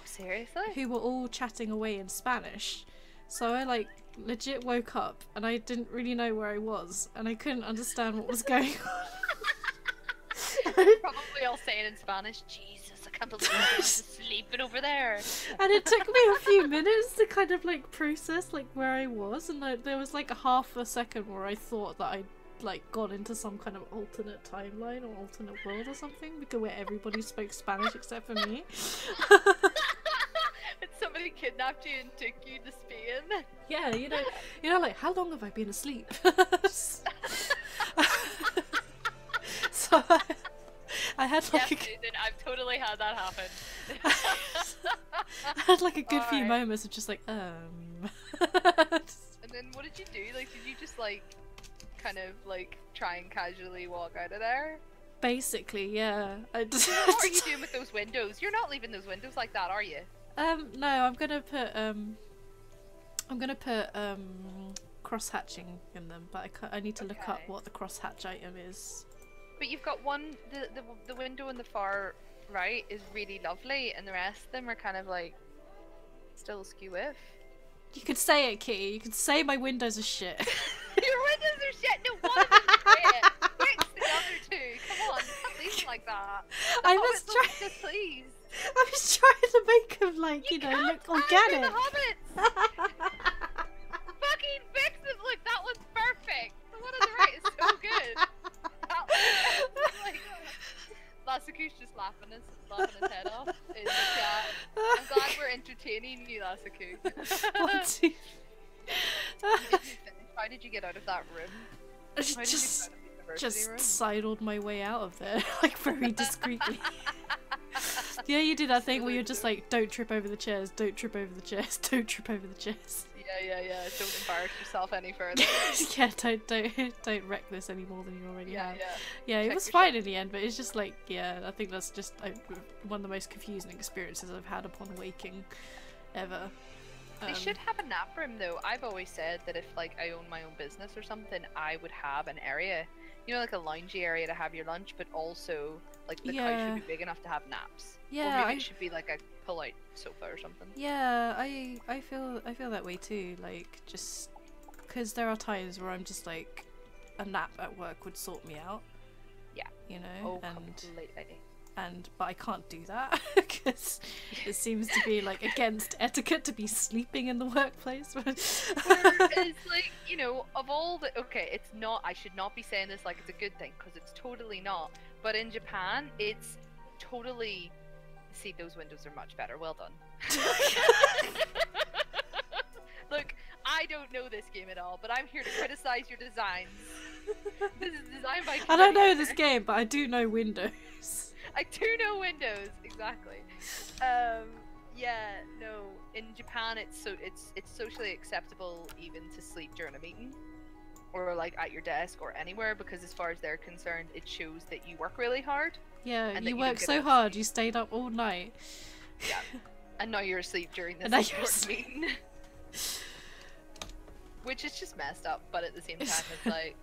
Seriously? Who were all chatting away in Spanish. So I like legit woke up, and I didn't really know where I was, and I couldn't understand what was going on. Probably all saying in Spanish, Jesus, I can't believe I'm just sleeping over there. And it took me a few minutes to kind of like process like where I was, and there was like a half a second where I thought that I'd like gone into some kind of alternate timeline or alternate world or something, because where everybody spoke Spanish except for me. And somebody kidnapped you and took you to Spain. Yeah, like, how long have I been asleep? So I had like Yes, Susan, I've totally had that happen. I had like a good few Alright. moments of just like And then what did you do? Like, did you just like kind of like try and casually walk out of there? basically, yeah. What are you doing with those windows? You're not leaving those windows like that, are you? No, I'm gonna put cross hatching in them, but I need to look up Okay. what the cross hatch item is. But you've got one, the window in the far right is really lovely, and the rest of them are kind of like still skew-iff. You could say it, Kitty. You could say my windows are shit. Your windows are shit. No, one of them's great. Fix the other two. Come on, don't leave them like that. I was trying. Please. I was trying to make them like You look can't The organic. hobbits. Fucking fix them. Look, that one's perfect. The one on the right is so good. That one, like, Lasuku's just laughing his head off in the chat. I'm glad we're entertaining you, Lasuku. One, two. How did you get out of that room? I How did you get just out of the university room? sidled my way out of there, like very discreetly. Yeah, you do that thing where you're just like, don't trip over the chairs, don't trip over the chairs, don't trip over the chairs. Yeah. Don't embarrass yourself any further. Yeah, don't wreck this any more than you already have. Yeah, it Check was your fine shit. in the end, but it's just like, yeah, I think that's just one of the most confusing experiences I've had upon waking ever. They should have a nap room though. I've always said that if like I own my own business or something, I would have an area, like a loungy area to have your lunch, but also like the couch should be big enough to have naps. Yeah, or maybe it should be like a pull-out sofa or something. Yeah, I feel that way too. Like just because there are times where I'm just like, a nap at work would sort me out. Yeah. And Completely. but I can't do that because it seems to be like against etiquette to be sleeping in the workplace. It's like, you know, of all the, okay, it's not, I should not be saying this like it's a good thing, because it's totally not, but in Japan it's totally, see, those windows are much better, well done. Look, I don't know this game at all, but I'm here to criticize your designs. This is designed by I don't know this game, but I do know Windows. I do know Windows, exactly. Yeah, no. In Japan, it's socially acceptable even to sleep during a meeting, or like at your desk or anywhere, because as far as they're concerned, it shows that you work really hard. Yeah, and you that work don't so get hard, you stayed up all night. Yeah, and now you're asleep during this And now you're important meeting, which is just messed up. But at the same time, it's like,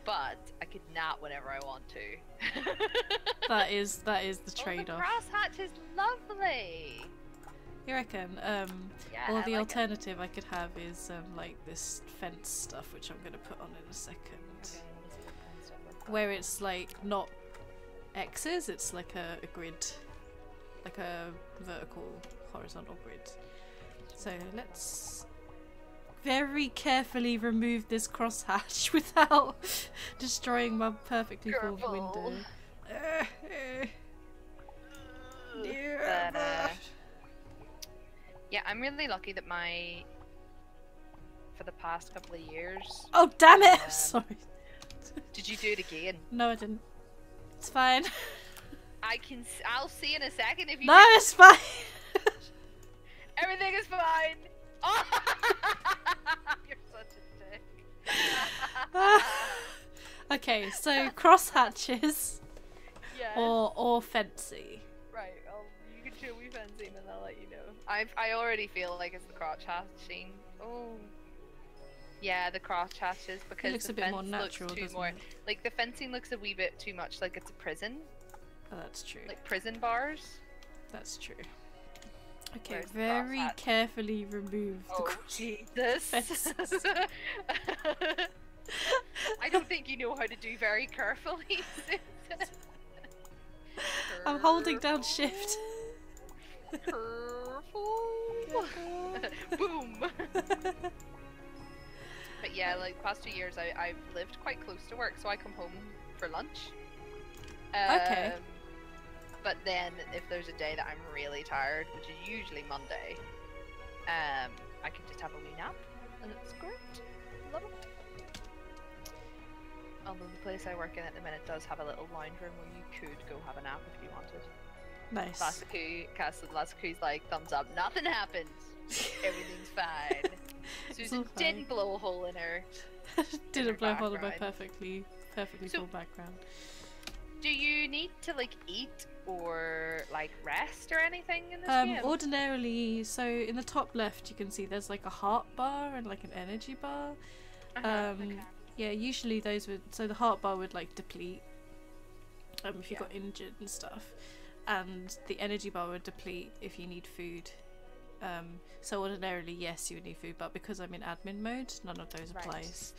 but I could nap whenever I want to. That is the Oh, trade-off. the crosshatch is lovely. You reckon? Yeah, Or I the like alternative I could have is like this fence stuff, which I'm gonna put on in a second. Okay, let me see what kind of stuff I've got. Where it's like not X's, it's like a grid, like a vertical, horizontal grid. So let's very carefully remove this crosshatch without destroying my perfectly formed Careful. window. But, yeah, I'm really lucky that for the past couple of years. Oh damn it! Sorry. Did you do it again? No, I didn't. It's fine. I'll see in a second if you. No, it's fine. Everything is fine. Oh! You're such a dick. Okay, so crosshatches Yes. or fancy. Right. You can show me fencing and I'll let you know. I already feel like it's the crotch hatching. Oh. Yeah, the crotch hatches, because It looks the a bit fence more natural, looks too doesn't more it? like the fencing looks a wee bit too much like it's a prison, Oh, that's true. like prison bars. That's true. Okay, Where's the very crosshatch? carefully remove the Oh cross. Jesus! fences. I don't think you know how to do very carefully. I'm holding down shift. Careful. Boom. But yeah, like past 2 years, I've lived quite close to work, so I come home for lunch. Okay. But then, if there's a day that I'm really tired, which is usually Monday, I can just have a wee nap, and it's great. Love it. Although the place I work in at the minute does have a little lounge room where you could go have a nap if you wanted. Nice. Lasuku's like, thumbs up, nothing happened. Everything's fine. Susan all didn't blow a hole in her. Didn't blow a hole in my background. perfectly So- full background. Do you need to like eat or like rest or anything in this game? Ordinarily, so in the top left you can see there's like a heart bar and like an energy bar. Okay. Yeah, usually those would, so the heart bar would like deplete if you Yeah. got injured and stuff, and the energy bar would deplete if you need food. So ordinarily, yes, you would need food, but because I'm in admin mode, none of those Right. applies.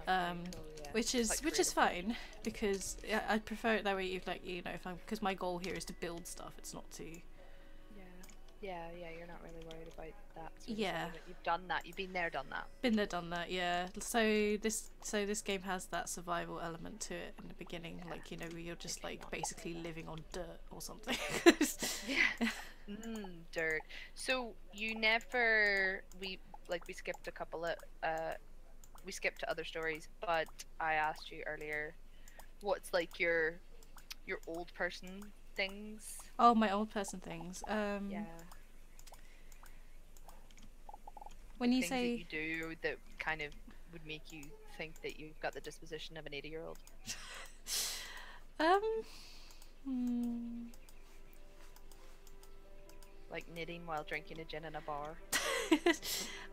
Okay, cool, yeah. Which It's is like which is creative mode. fine, because I prefer it that way. If like, you know, if I'm, because my goal here is to build stuff. It's not to. Yeah, you're not really worried about that. Sort of Yeah. side of it. You've done that. You've been there, done that. Been there, done that. Yeah. So this game has that survival element to it in the beginning. Yeah. Like, you know, where you're just If you like want. basically living on dirt or something. Yeah. Dirt. So you never we skipped a couple of we skipped to other stories, but I asked you earlier, what's like your old person things? Oh, my old person things. Yeah. When you Things say that you do that kind of would make you think that you've got the disposition of an 80-year-old. hmm. Like knitting while drinking a gin in a bar.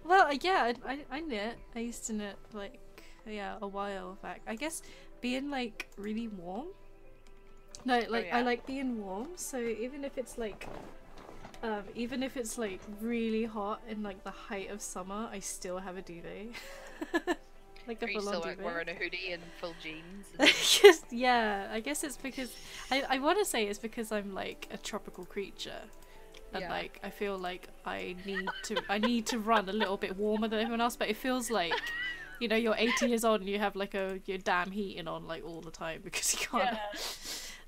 Well, yeah, I knit. I used to knit like, yeah, a while back. I guess being like really warm. No, like yeah. I like being warm. So even if it's like really hot in like the height of summer, I still have a duvet. like Are a you full still on like duvet. wearing a hoodie and full jeans? And... Yeah, I guess it's because I want to say it's because I'm like a tropical creature, and Yeah. like I feel like I need to run a little bit warmer than everyone else, but it feels like, you know, you're 80 years old and you have like your damn heating on like all the time because you can't. Yeah.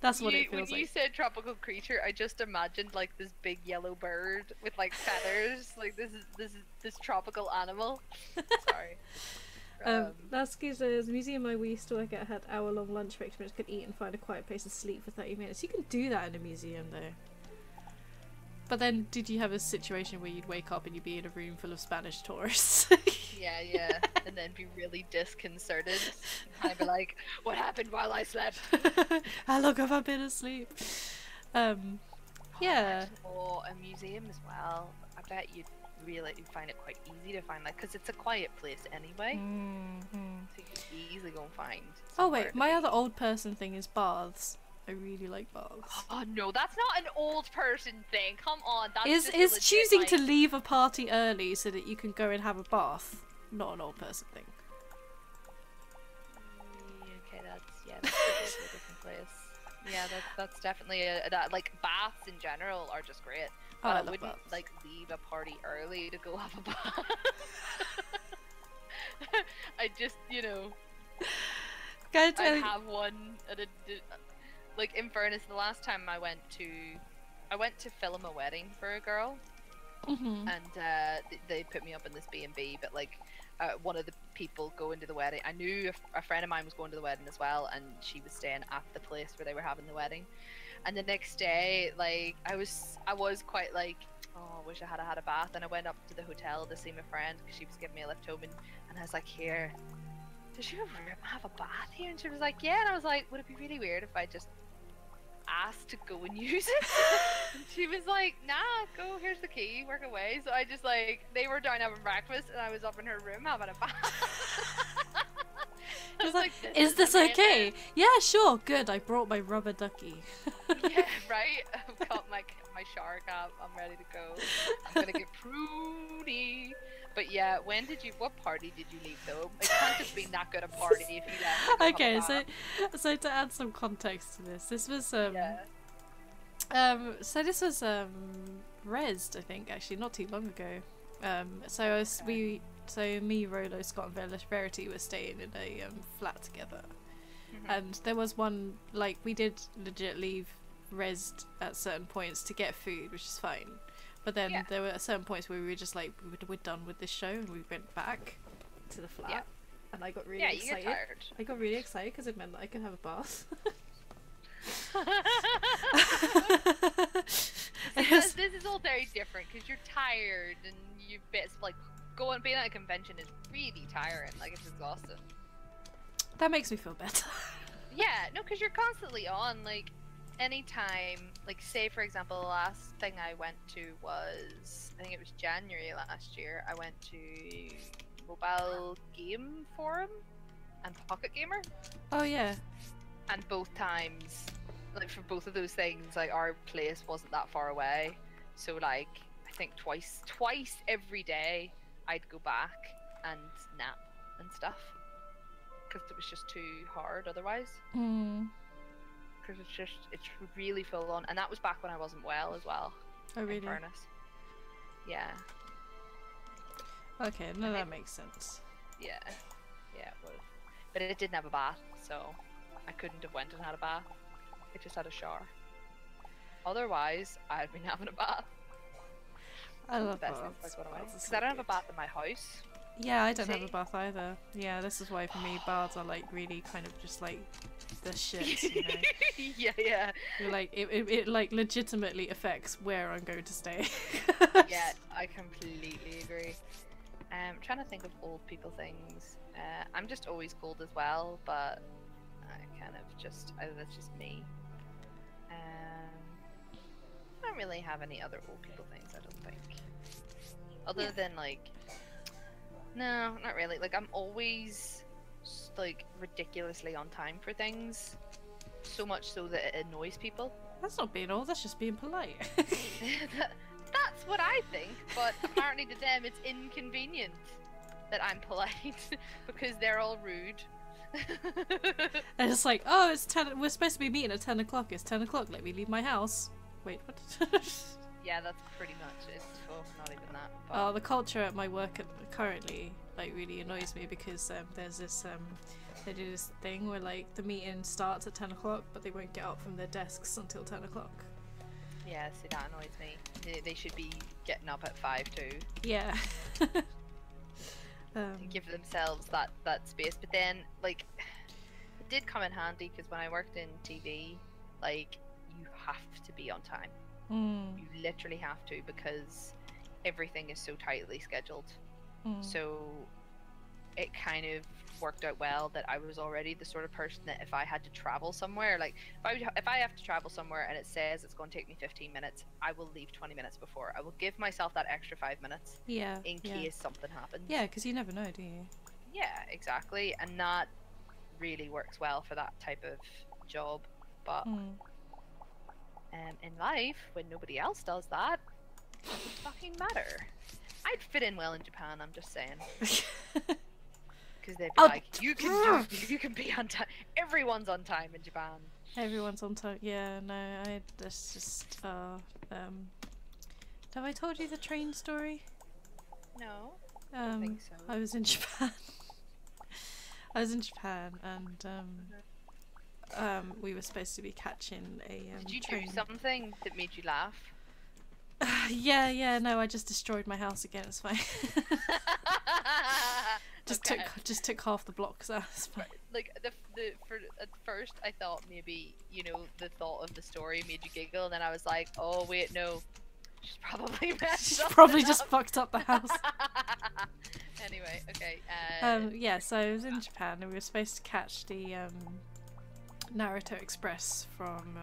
That's what it feels When you like. said tropical creature, I just imagined like this big yellow bird with like feathers. Like this tropical animal. Sorry. Lasky says, museum I used to work at had hour-long lunch breaks, which could eat and find a quiet place to sleep for 30 minutes. You can do that in a museum though. But then, did you have a situation where you'd wake up and you'd be in a room full of Spanish tourists? Yeah, and then be really disconcerted. And I'd be like, "What happened while I slept?" How long have I been asleep? Yeah. Or a museum as well. I bet you'd find it quite easy to find, like, because it's a quiet place anyway. Mm-hmm. So you could easily go and find. Oh wait, my other old person thing is baths. I really like baths. Oh no, that's not an old person thing. Come on, that's Is just a legit, choosing like... to leave a party early so that you can go and have a bath not an old person thing? Okay, that's a different place. Yeah, that's definitely that. Like baths in general are just great. But I wouldn't baths. like leave a party early to go have a bath. I just, you know, I have one at a. Like, in fairness, the last time I went to film a wedding for a girl, Mm-hmm. and they put me up in this B&B, but like one of the people going to the wedding, I knew a friend of mine was going to the wedding as well, and she was staying at the place where they were having the wedding. And the next day, like, I was quite like, oh, I wish I had had a bath. And I went up to the hotel to see my friend because she was giving me a lift home, and I was like, here, does you have a bath here? And she was like, yeah. And I was like, would it be really weird if I just asked to go and use it? And she was like, nah, go, here's the key, work away. So I just, like, they were down having breakfast and I was up in her room having a bath. I was like, is this okay? Yeah, sure, good, I brought my rubber ducky. Yeah, right? I've got my shower cap, I'm ready to go. I'm gonna get pruny. But yeah, what party did you leave though? It can't have been that good a party if you left. Okay, so to add some context to this was so this was Resd, I think, actually not too long ago. So me, Rolo, Scott, and Verity were staying in a flat together, and there was one, like, we did legit leave Resd at certain points to get food, which is fine. But then there were certain points where we were just like, we're done with this show, and we went back to the flat, and I got really excited. You get tired. I got really excited because it meant that I could have a bath. This is all very different because you're tired and you've been like being at a convention is really tiring. Like, it's exhausting. That makes me feel better. Yeah, no, because you're constantly on, like. Anytime, like, say for example, the last thing I went to was, I think it was January last year, I went to Mobile Game Forum and Pocket Gamer. Oh yeah. And both times, like, for both of those things, like, our place wasn't that far away, so like, I think twice every day I'd go back and nap and stuff, because it was just too hard otherwise. Because it's really full on, and that was back when I wasn't well as well. Oh really? In fairness. Yeah. Okay, no, that makes sense. Yeah, it was. But it didn't have a bath, so I couldn't have went and had a bath. It just had a shower. Otherwise, I'd been having a bath. I love baths. Because I don't have a bath in my house. Yeah, I don't have a bath either. Yeah, this is why for me baths are like really kind of just like the shit, you know? Yeah. You're like, it like legitimately affects where I'm going to stay. Yeah, I completely agree. I'm trying to think of old people things. I'm just always cold as well, but I kind of just, that's just me. I don't really have any other old people things, I don't think. Other than like, no, not really. Like, I'm always like ridiculously on time for things, so much so that it annoys people. That's not being old, that's just being polite. That's what I think, but apparently to them it's inconvenient. that I'm polite because they're all rude. And it's like, oh, it's 10. We're supposed to be meeting at 10 o'clock. It's 10 o'clock. Let me leave my house. Wait, what? Yeah, that's pretty much it. Oh, not even that. But... Oh, the culture at my work currently like really annoys me because there's this they do this thing where like the meeting starts at 10 o'clock, but they won't get up from their desks until 10 o'clock. Yeah, see, that annoys me. They should be getting up at 5 too. Yeah. Give themselves that space, but then like it did come in handy because when I worked in TV, like you have to be on time. You literally have to because everything is so tightly scheduled. So it kind of worked out well that I was already the sort of person that if I had to travel somewhere, like if I have to travel somewhere and it says it's going to take me 15 minutes, I will leave 20 minutes before. I will give myself that extra 5 minutes in case something happens. Yeah, because you never know, do you? Yeah, exactly. And that really works well for that type of job. But in life, when nobody else does that, it doesn't fucking matter. I'd fit in well in Japan, I'm just saying. Because they'd be like, you can be on time. Everyone's on time in Japan. Everyone's on time. Yeah, no, that's just have I told you the train story? No. I don't think so. I was in Japan. I was in Japan and we were supposed to be catching a Did you train. do something that made you laugh? Yeah, no, I just destroyed my house again, it's fine. Just took half the blocks out, it's fine. Like at first I thought maybe, you know, the thought of the story made you giggle, and then I was like, oh wait, no. She's probably messed up. Probably just fucked up the house. Anyway, okay. Yeah, so I was in Japan and we were supposed to catch the Naruto Express from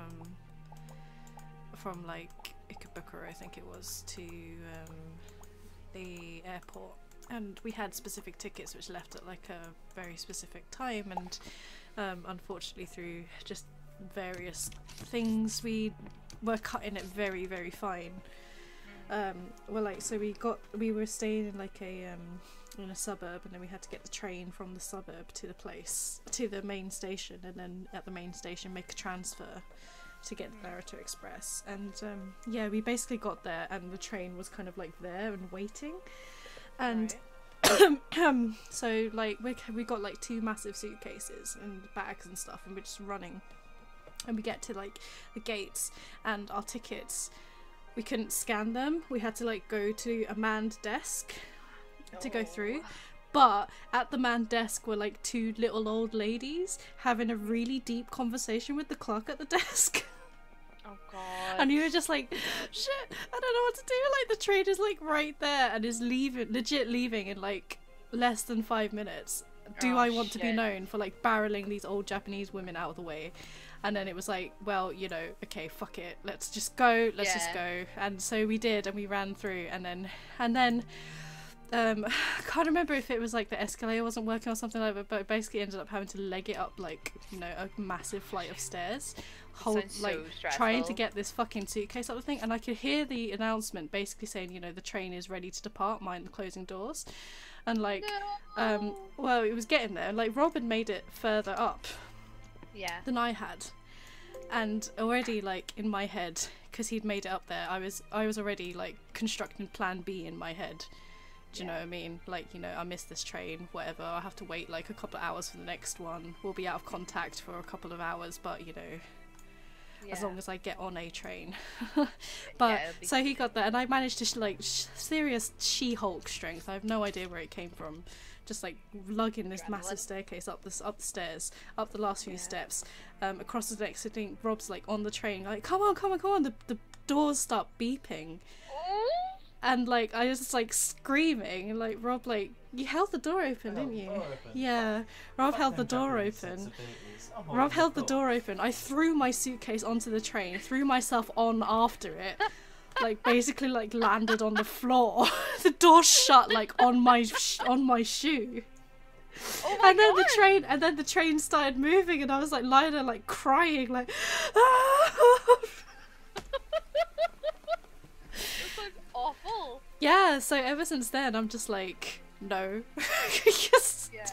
like Ikebukuro, I think it was, to the airport, and we had specific tickets which left at like a very specific time, and unfortunately through just various things we were cutting it very, very fine. We were staying in like in a suburb, and then we had to get the train from the suburb to the main station, and then at the main station make a transfer to get the Naruto Express. And yeah, we basically got there and the train was kind of like there and waiting, and so like we got like 2 massive suitcases and bags and stuff, and we're just running, and we get to like the gates, and our tickets, we couldn't scan them. We had to like go to a manned desk to go through. But at the manned desk were like 2 little old ladies having a really deep conversation with the clerk at the desk. Oh god. And you were just like, shit, I don't know what to do. Like the train is like right there and is legit leaving in like less than 5 minutes. Do I want to be known for like barreling these old Japanese women out of the way? And then it was like, well, you know, okay, fuck it, let's just go, just go. And so we did, and we ran through, and then I can't remember if it was like the escalator wasn't working or something like that, but basically ended up having to leg it up like, you know, a massive flight of stairs, trying to get this fucking suitcase up the thing. And I could hear the announcement basically saying, you know, the train is ready to depart, mind the closing doors. And like, well, it was getting there. Like Rob had made it further up than I had, and already like in my head, because he'd made it up there, I was already like constructing plan B in my head. Do you know what I mean? Like, you know, I missed this train, whatever, I'll have to wait like a couple of hours for the next one, we'll be out of contact for a couple of hours, but you know, as long as I get on a train. But so he got there, and I managed to serious She-Hulk strength, I have no idea where it came from, just like lugging this massive staircase up the stairs, up the last few steps, across the next. I think Rob's like on the train, like come on, the doors start beeping, and like I was just like screaming, and like Rob, like, you held the door open, didn't you? Yeah, Rob held the door open. Rob held the door open. I threw my suitcase onto the train, threw myself on after it, like basically like landed on the floor. The door shut like on my shoe. Oh my God. And then the train started moving, and I was like lying there like crying, like This was awful. Yeah, so ever since then I'm just like, no. Because Yeah.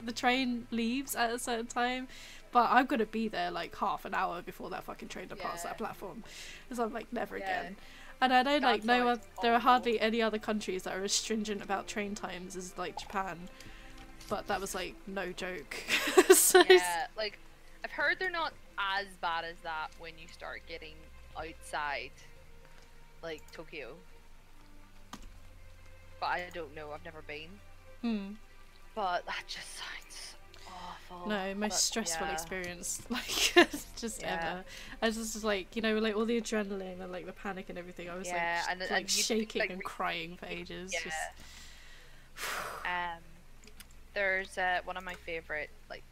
the train leaves at a certain time, but I'm gonna be there like half an hour before that fucking train departs that platform, because I'm like never again. And I know like there are hardly any other countries that are as stringent about train times as like Japan, but that was like no joke. So yeah, like I've heard they're not as bad as that when you start getting outside like Tokyo. But I don't know, I've never been. But that just sounds awful. No, most But, stressful yeah. experience like just ever. I was just like, you know, like all the adrenaline and like the panic and everything. I was like shaking like, and crying for ages. Yeah. Just... There's one of my favorite like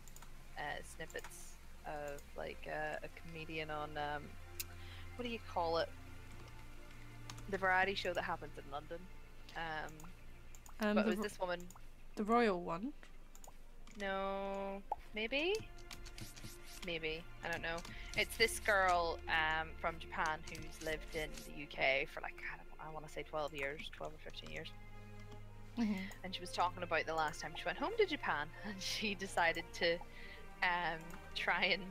snippets of like a comedian on what do you call it? The variety show that happens in London. But it was this woman. The royal one? No, maybe, I don't know. It's this girl from Japan who's lived in the UK for like I want to say 12 years, 12 or 15 years. And she was talking about the last time she went home to Japan, and she decided to try and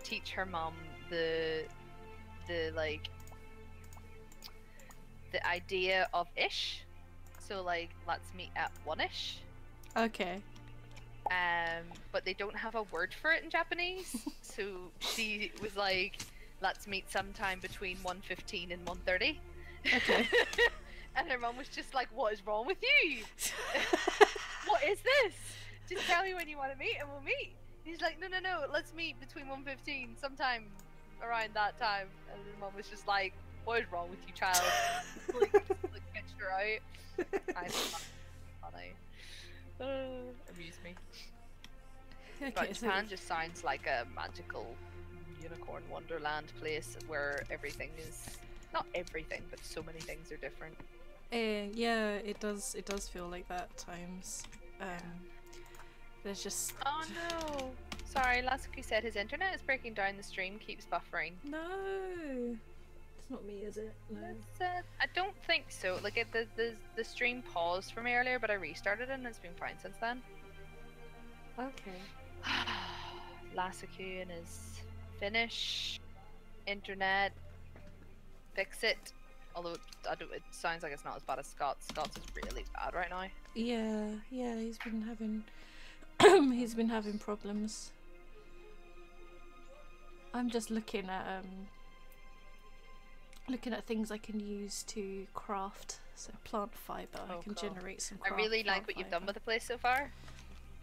teach her mom the like the idea of ish. So like, let's meet at 1ish. Okay. But they don't have a word for it in Japanese. So she was like, let's meet sometime between 1:15 and 1:30. Okay. And her mum was just like, what is wrong with you? What is this? Just tell me when you want to meet and we'll meet. He's like, no, let's meet between 1:15, sometime around that time. And the mum was just like, what is wrong with you, child? Like, pitched her out. I thought that was funny. Amuse me. Okay, But Japan just sounds like a magical unicorn wonderland place where everything is, not everything, but so many things are different. Yeah, it does feel like that at times. There's just... Oh no! Sorry, Lasuke said his internet is breaking down, the stream keeps buffering. No! It's not me, is it? No. I don't think so. Like, the stream paused for me earlier, but I restarted it and it's been fine since then. Okay. Lasuke and his Finnish internet, fix it. Although it sounds like it's not as bad as Scott's. Scott's is really bad right now. Yeah, he's been having problems. I'm just looking at things I can use to craft. So plant fiber. Oh, I can cool. generate some. I really like what you've done with the place so far.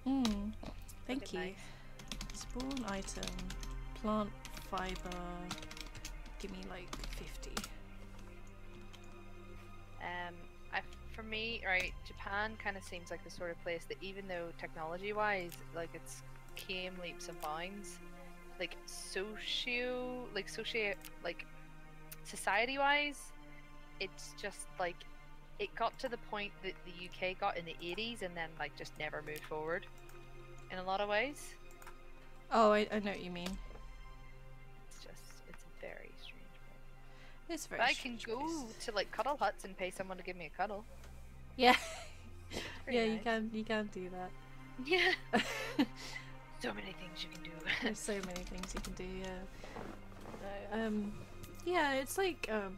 Thank you. Nice. Spawn item, plant fiber. Give me like 50. For me, right, Japan kind of seems like the sort of place that, even though technology-wise, like, it's came leaps and bounds, like society-wise, it's just like it got to the point that the UK got in the 80s and then like just never moved forward in a lot of ways. Oh, I know what you mean. It's a very strange place. It's very. But I can go to like cuddle huts and pay someone to give me a cuddle. Yeah. Yeah, nice. you can do that. Yeah. So many things you can do. There's so many things you can do. Yeah. Yeah, it's like a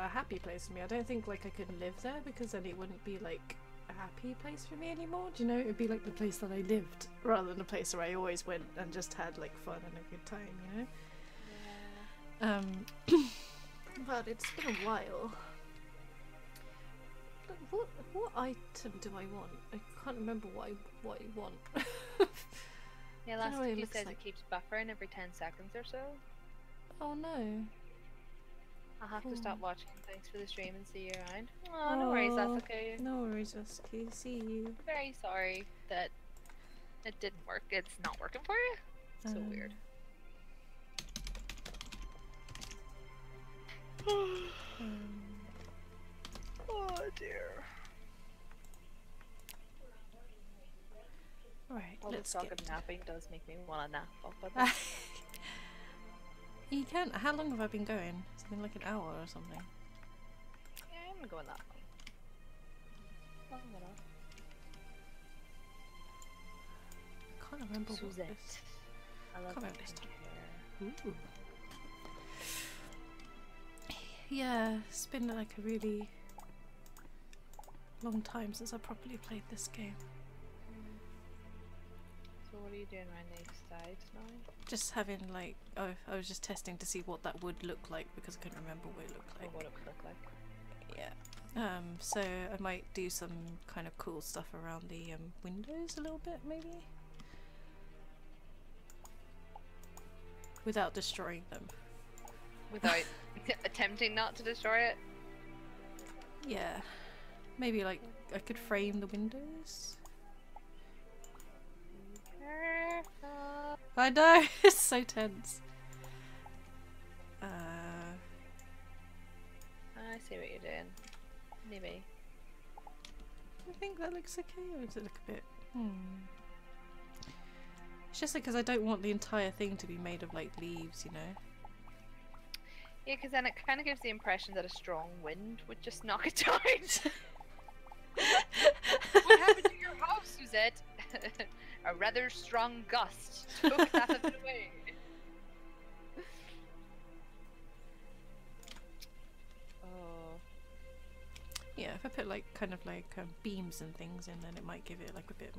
happy place for me. I don't think like I could live there, because then it wouldn't be like a happy place for me anymore. Do you know? It'd be like the place that I lived, rather than a place where I always went and just had like fun and a good time. You know. But it's been a while. What item do I want? I can't remember what I want. Yeah, last week you said it keeps buffering every 10 seconds or so. Oh no. I'll have to stop watching. Thanks for the stream and see you around. Oh, no worries, that's okay. No worries, that's okay. See you. Very sorry that it didn't work. It's not working for you? So weird. Oh dear. Right, all let's the talk get... of napping does make me want to nap off of it. You can. How long have I been going? It's been like an hour or something. Yeah, I'm going that long. Long enough. can't remember what Suzette. this. I love Can't the remember this pink hair. Ooh. Yeah, it's been like a really long time since I properly played this game. So what are you doing around these sides now? Just having like, oh, I was just testing to see what that would look like because I couldn't remember what it looked Or like. what it would look like. Yeah. So I might do some kind of cool stuff around the windows a little bit, maybe? Without destroying them. Without attempting not to destroy it? Yeah. Maybe like I could frame the windows. Careful. I know, it's so tense. I see what you're doing. Maybe. I think that looks okay, or does it look a bit... It's just because I don't want the entire thing to be made of like leaves, you know? Yeah, because then it kind of gives the impression that a strong wind would just knock it down. What happened to your house, Suzette? A rather strong gust took that of it away. Oh. Yeah, if I put like kind of like beams and things in, then it might give it like a bit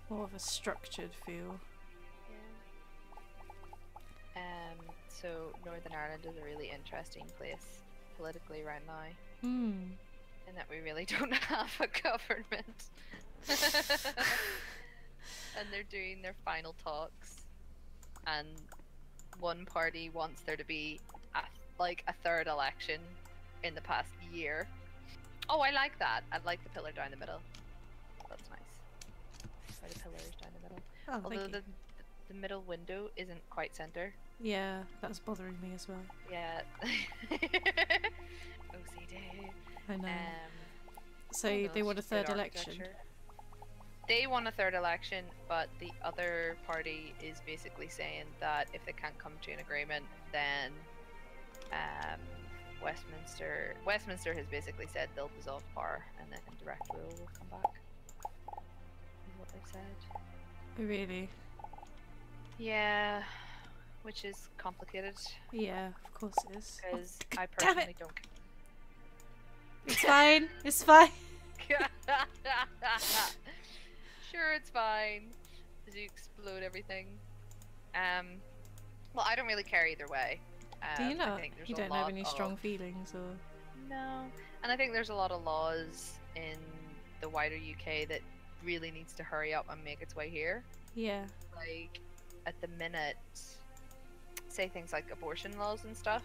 more of a structured feel. Yeah. So Northern Ireland is a really interesting place politically right now, in that we really don't have a government. And they're doing their final talks, and one party wants there to be a third election in the past year. Oh, I like that. I like the pillar down the middle. That's nice. Or the pillars down the middle. Oh, Although thank you. the middle window isn't quite center. Yeah, that's bothering me as well. Yeah. OCD. I know. So Oh, they no, want a it's good third election. architecture. They want a third election, but the other party is basically saying that if they can't come to an agreement, then Westminster has basically said they'll dissolve power, and then direct rule will come back. Is what they've said. Oh, really? Yeah, which is complicated Yeah, of course it is. Oh, because I damn personally it! don't. It's fine. It's fine. Sure, it's fine. Did you explode everything? Well, I don't really care either way. Do you I not? think there's You a don't lot have any strong of- feelings, or? No, and I think there's a lot of laws in the wider UK that really needs to hurry up and make its way here. Yeah. Like, at the minute, say things like abortion laws and stuff,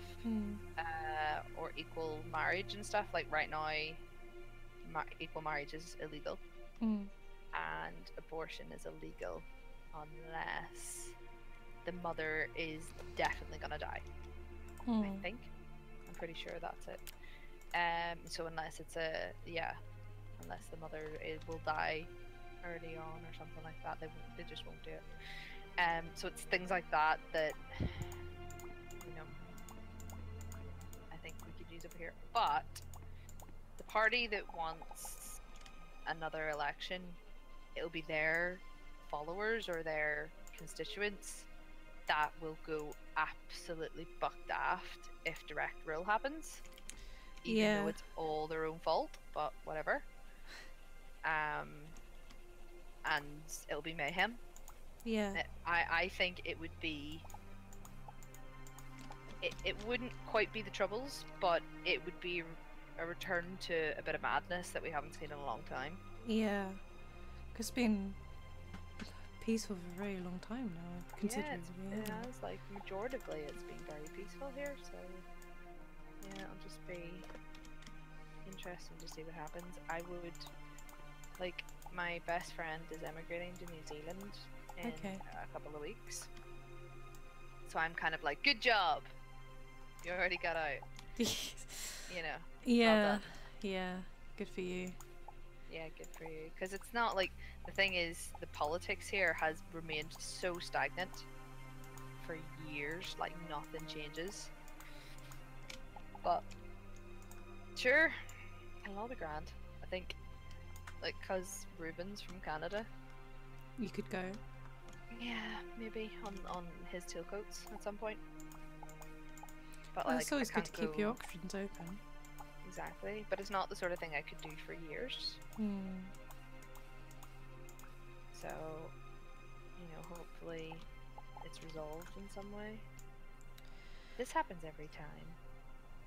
or equal marriage and stuff. Like right now, equal marriage is illegal, and abortion is illegal unless the mother is definitely gonna die. I think. I'm pretty sure that's it. So unless it's unless the mother will die early on or something like that, they just won't do it. So it's things like that that I think we could use over here. But the party that wants another election, it'll be their followers or their constituents that will go absolutely buck daft if direct rule happens, even though it's all their own fault, but whatever. And it'll be mayhem. Yeah. I think it would be. It wouldn't quite be the Troubles, but it would be a return to a bit of madness that we haven't seen in a long time. Yeah. Because it's been peaceful for a very long time now, considering. Yeah, it has. Like, majoritively, it's been very peaceful here, so yeah, it'll just be interesting to see what happens. I would, like, my best friend is emigrating to New Zealand in a couple of weeks, so I'm kind of like, good job, you already got out. You know. Yeah. Well done. Yeah. Good for you. Yeah, good for you. Because it's not like, the thing is, the politics here has remained so stagnant for years, like nothing changes. But sure, it'll all be grand. I think, like, cause Ruben's from Canada, You could go. Yeah, maybe on his tailcoats at some point. But Well, like, it's always I good can't to keep go your options open. exactly. But it's not the sort of thing I could do for years. Hmm. So, hopefully it's resolved in some way. This happens every time.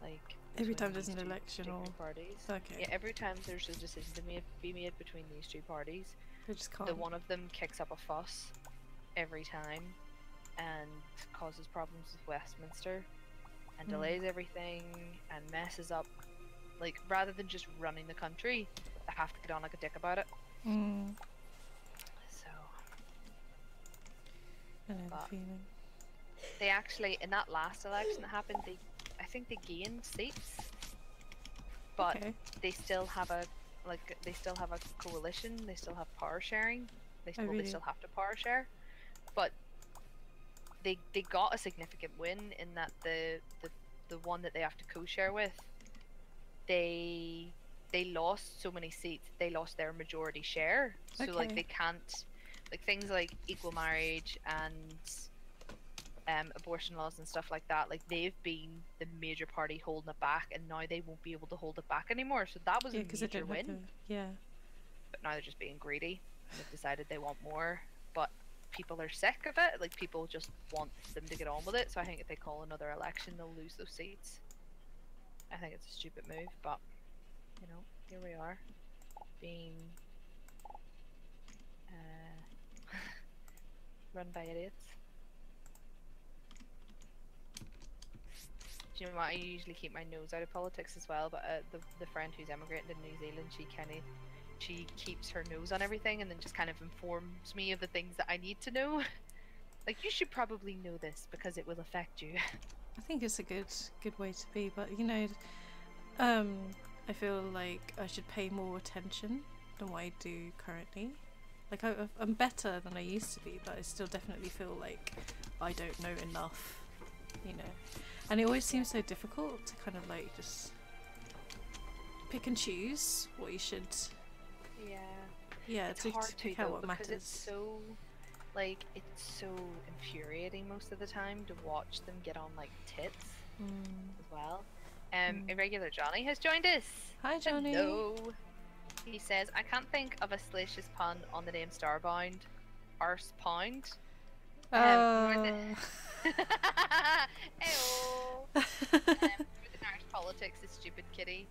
Like Every between time there's these an two election or... particular parties. Okay. Yeah, every time there's a decision to be made between these two parties, They just can't. the one of them kicks up a fuss every time and causes problems with Westminster and delays everything and messes up. Like, rather than just running the country, they have to get on like a dick about it. Mm. So I know But- the feeling. they actually, in that last election that happened, I think they gained seats, but Okay. they still have a coalition. They still have power sharing. They really? still have to power share, but they got a significant win in that the one that they have to co-share with, they lost so many seats. They lost their majority share, so like Okay. they can't, like, things like equal marriage and abortion laws and stuff like that, like, they've been the major party holding it back, and now they won't be able to hold it back anymore. So that was Yeah, a because they major don't win. have the... Yeah. But now they're just being greedy and they've decided they want more. But people are sick of it. Like, people just want them to get on with it. So I think if they call another election, they'll lose those seats. I think it's a stupid move, but here we are, being run by idiots. Do you know what? I usually keep my nose out of politics as well, but the friend who's emigrating to New Zealand, she keeps her nose on everything and then just kind of informs me of the things that I need to know. Like, you should probably know this because it will affect you. I think it's a good way to be, but I feel like I should pay more attention than what I do currently. Like, I'm better than I used to be, but I still definitely feel like I don't know enough, And it always seems so difficult to kind of like just pick and choose what you should. Yeah, It's to hard to pick out though, what because matters. it's so infuriating most of the time to watch them get on like tits as well. Irregular Johnny has joined us. Hi, Johnny. Hello. He says, I can't think of a salacious pun on the name Starbound. Arse pound. Ew. Northern Irish politics is stupid, kitty.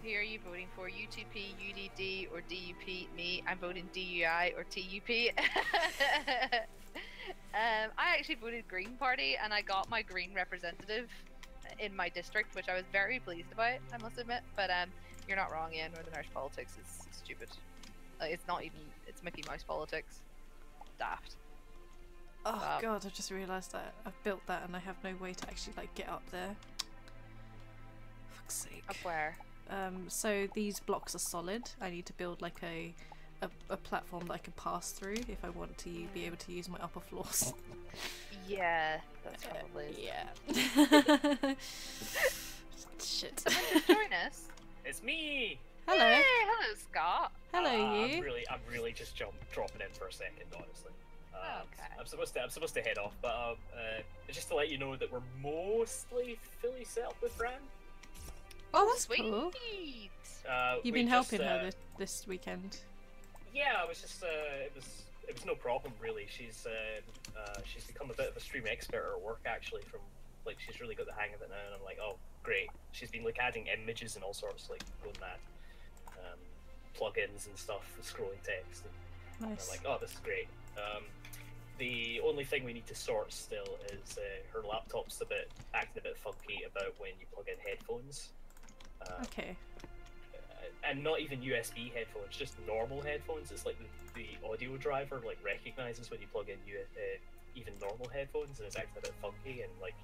Who are you voting for? UTP, UDD, or DUP? Me, I'm voting DUI or TUP. I actually voted Green Party, and I got my Green representative in my district, which I was very pleased about, I must admit. But you're not wrong, yeah, Northern Irish politics is stupid. It's not even, it's Mickey Mouse politics. Daft. Oh god, I've just realised that I've built that and I have no way to actually like get up there. Fuck's sake. Up where? So these blocks are solid. I need to build like a platform that I can pass through if I want to be able to use my upper floors. Yeah, that's probably yeah. Shit. Someone just join us. It's me. Hello. Hey, hello, Scott. Hello, you. I'm really just dropping in for a second, honestly. Okay. I'm supposed to head off, but just to let you know that we're mostly fully set up with Fran. Oh, that's Sweet. cool. You've We been helping just, her this weekend. Yeah, I was just it was no problem really. She's become a bit of a stream expert at her work actually. From like she's really got the hang of it now, and I'm like, oh great. She's been like adding images and all sorts, like going mad, plugins and stuff, scrolling text. And Nice. I'm like, oh, this is great. The only thing we need to sort still is her laptop's acting a bit funky about when you plug in headphones. Okay. And not even USB headphones, just normal headphones. It's like the audio driver like recognizes when you plug in even normal headphones, and it's acting a bit funky. And like,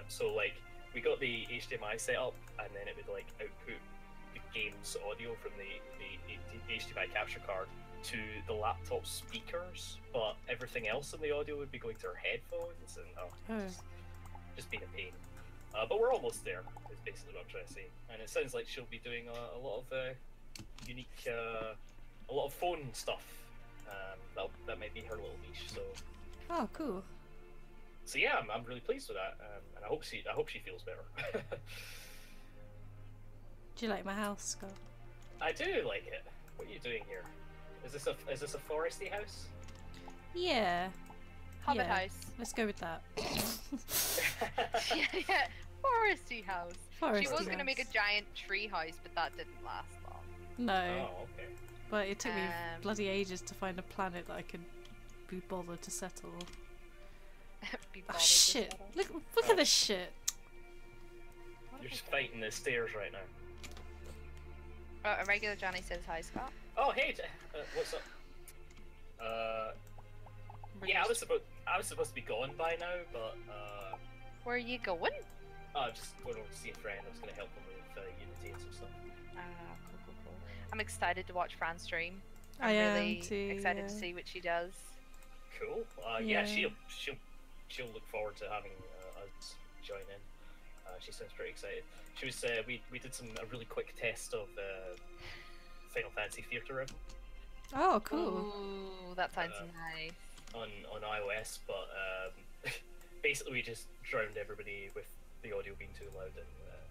so like we got the HDMI set up, and then it would like output the game's audio from the HDMI capture card to the laptop speakers, but everything else in the audio would be going to her headphones, and just being a pain. But we're almost there, is basically what I'm trying to say. And it sounds like she'll be doing a lot of unique, a lot of phone stuff That might be her little niche. Oh, cool. So yeah, I'm really pleased with that, and I hope she feels better. Do you like my house, Scott? I do like it. What are you doing here? Is this a foresty house? Yeah. Hobbit Yeah. house. Let's go with that. Yeah. Foresty house. Foresty She was gonna make a house. giant tree house, but that didn't last long. No, Oh, okay. but it took me Um, bloody ages to find a planet that I could be bothered to settle. Be Oh bothered to shit! settle. Look at this shit. What You're have just I done? fighting the stairs right now. A regular Johnny says hi, Scott. Oh hey, what's up? Yeah, I was supposed to be gone by now, but Where are you going? I'm just going over to see a friend. I was going to help him with Unity and some stuff. Cool. I'm excited to watch Fran stream. I I'm am really too, excited to yeah. see what she does. Cool. Yeah, Yeah. she'll look forward to having us join in. She sounds pretty excited. She was we did a really quick test of Final Fantasy Theatre Rhythm Oh, cool. Ooh, that sounds nice. on iOS, but basically we just drowned everybody with the audio being too loud, and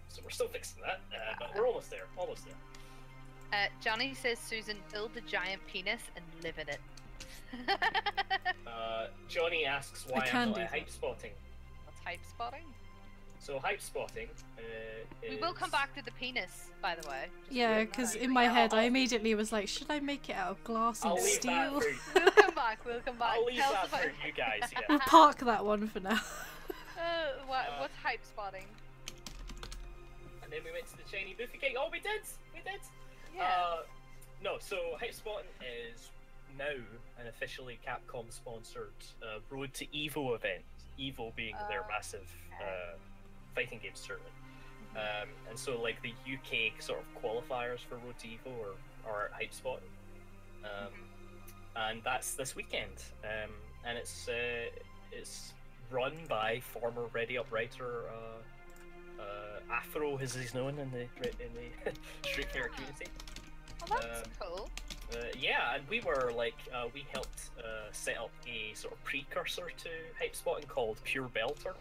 so we're still fixing that. But we're almost there. Almost there. Johnny says, Susan, build a giant penis and live in it. Johnny asks why can I'm not do at that. hype spotting. That's hype spotting. So hype spotting. We will come back to the penis, by the way. Just Yeah, so because you know. in my head I immediately was like, should I make it out of glass and I'll leave steel? that for We'll come back. We'll come back. I'll leave Tell that us about for you guys. Yeah. We'll park that one for now. What's hype spotting? And then we went to the Chinese Buffet Cake. Oh, we did. Yeah. No, so hype spotting is now an officially Capcom sponsored Road to Evo event. Evo being their massive fighting games tournament. And so like the UK sort of qualifiers for Road to Evo are hype spotting. And that's this weekend. And it's run by former Ready Up writer Afro, as he's known in the Street Fighter community. Well, that's cool. Yeah, and we were like, we helped set up a sort of precursor to hype spotting called Pure Belter.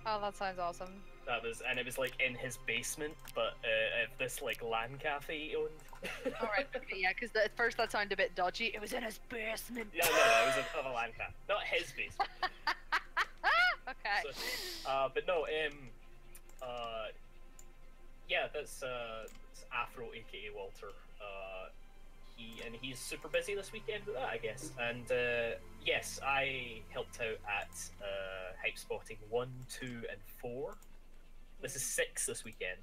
Oh, that sounds awesome. It was like in his basement, but at this like LAN cafe he owned. Alright, okay, yeah, because at first that sounded a bit dodgy. It was in his basement. No, it was of a LAN cafe, not his basement. Okay. So, but no, yeah, that's Afro, aka Walter. He's super busy this weekend with that, I guess. And yes, I helped out at hype spotting 1, 2, and 4. This is 6 this weekend.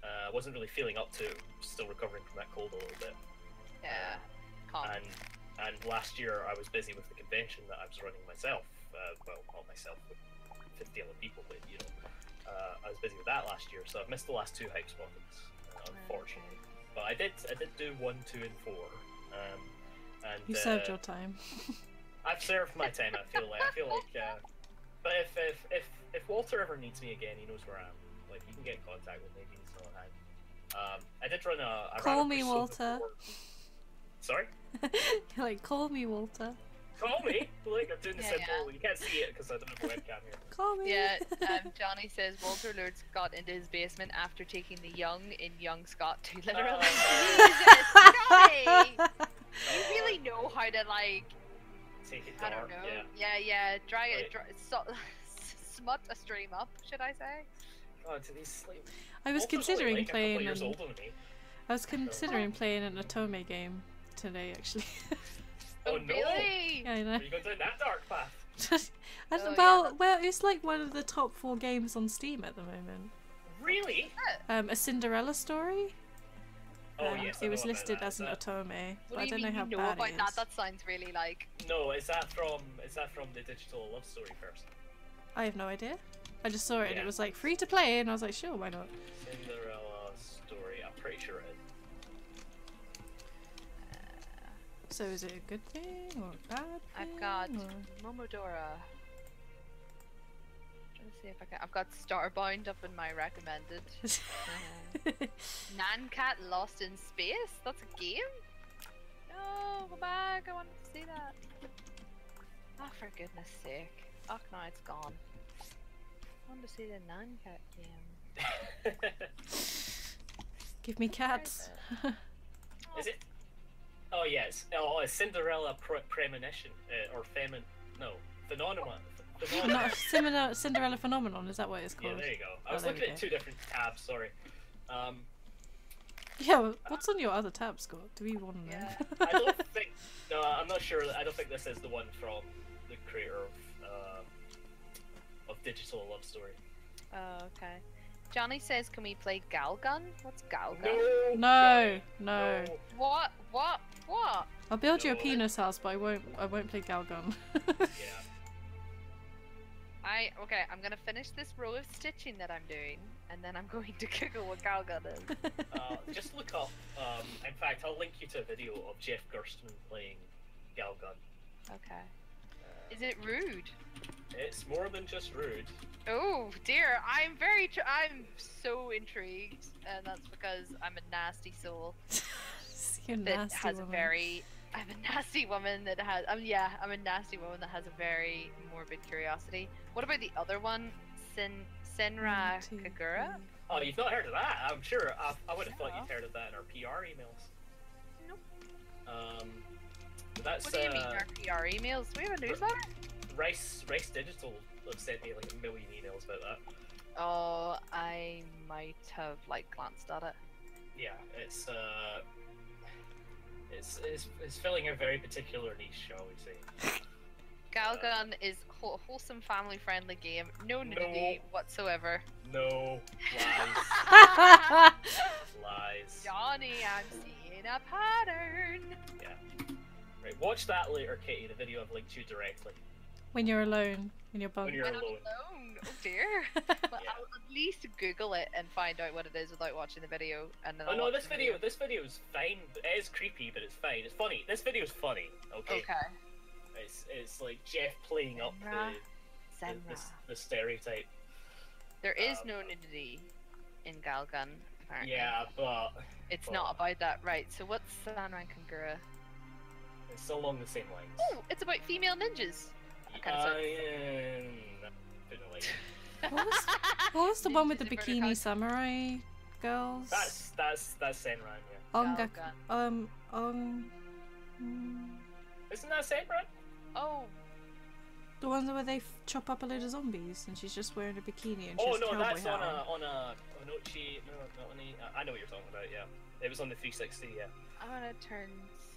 I wasn't really feeling up to it. Still recovering from that cold a little bit. Yeah. Calm. And last year I was busy with the convention that I was running myself. Well, not myself, but 50 other people. But you know, I was busy with that last year, so I've missed the last 2 hype spottings, unfortunately. But I did do 1, 2, and 4. And You served your time. I've served my time. I feel like. But if Walter ever needs me again, he knows where I am. Like, he can get in contact with me. He's still on hand. I did run a. Call me, Walter. Sorry. Like, call me, Walter. Call me. Like, I'm doing the Yeah, simple. You can't see it because I don't have a webcam here. Call me. Yeah, Johnny says Walter Lurds got into his basement after taking the young in Young Scott too literally. Jesus, Johnny! You really know how to, like, Take it I dark. don't know. Yeah. Yeah, drag it, Right. smut a stream up, should I say? God, he's like. I was Walter's only, considering like, a couple playing years an, older than me. I was considering playing an Otome game today, actually. Oh no! Yeah, I know. Are you going down that dark path? I don't, Oh, yeah, well, it's like one of the top 4 games on Steam at the moment. Really? A Cinderella Story. Oh yes. I It know was about listed that. as an Otome, but What I do don't you know mean how you know bad about it that? is. That sounds really like. No, is that from the digital love story first? I have no idea. I just saw it and Yeah. it was like free to play, and I was like, sure, why not? Cinderella story. I'm pretty sure it is. So is it a good thing or a bad thing? I've got or- Momodora. Trying to see if I can. I've got Starbound up in my recommended. Nancat Lost in Space. That's a game. No, go back. I wanted to see that. Oh, for goodness sake. Oh, no, it's gone. I wanted to see the non-cat game. Give me cats. Is it? Oh yes. Oh, it's Cinderella premonition or phenomenon. Not Cinderella phenomenon. Is that what it's called? Yeah, there you go. I Oh, was there looking we at go. 2 different tabs. Sorry. Yeah. Well, what's on your other tab, Scott? Do we want to know? Yeah. I don't think. No, I'm not sure. I don't think this is the one from the creator of Digital Love Story. Oh, okay. Johnny says, can we play Galgun? What's Galgun? No, Johnny, no. What? I'll build you a No. penis house, but I won't play Galgun. Yeah. Okay, I'm gonna finish this row of stitching that I'm doing, and then I'm going to Google what Galgun is. Just look up. In fact, I'll link you to a video of Jeff Gerstmann playing Galgun. Okay. Is it rude? It's more than just rude. Oh dear, I'm so intrigued, and that's because I'm a nasty soul You're that nasty has woman. a very. I'm a nasty woman that has. I'm a nasty woman that has a very morbid curiosity. What about the other one, Senra 1, 2, Kagura? 3. Oh, you've not heard of that? I'm sure. I would have thought No. you'd heard of that in our PR emails. Nope. That's What do you mean, our PR emails? We have a newsletter? Rice Digital have sent me like a million emails about that. Oh, I might have glanced at it. Yeah, it's filling a very particular niche, shall we say? Galgun is a wholesome, family-friendly game. No nudity whatsoever. No lies. Johnny, I'm seeing a pattern. Yeah. Right, watch that later, Katie. The video I've linked to you directly. When you're alone in your bunk. When you're When I'm alone. alone. Oh dear. Well, Yeah. I'll at least Google it and find out what it is without watching the video, and then Oh I'll no, watch this the video is fine. It is creepy, but it's fine. It's funny. This video is funny. Okay. Okay. It's like Jeff playing up Senra. the Senra. the stereotype. There is no nudity in Galgun, apparently. Yeah, but It's but not about that, right? So what's Sanran Kangura? it's along the same lines. Oh, it's about female ninjas. That kind of sucks. Didn't like it. What was the one with the Ninjas bikini inverted samurai girls? That's Senran, yeah. Onga. Galgun. Isn't that Senran? Oh, The ones where they chop up a load of zombies and she's just wearing a bikini and she Oh has no, cowboy that's hat on a Onochi. No, not on a. I know what you're talking about. Yeah, it was on the 360. Yeah. I'm gonna turn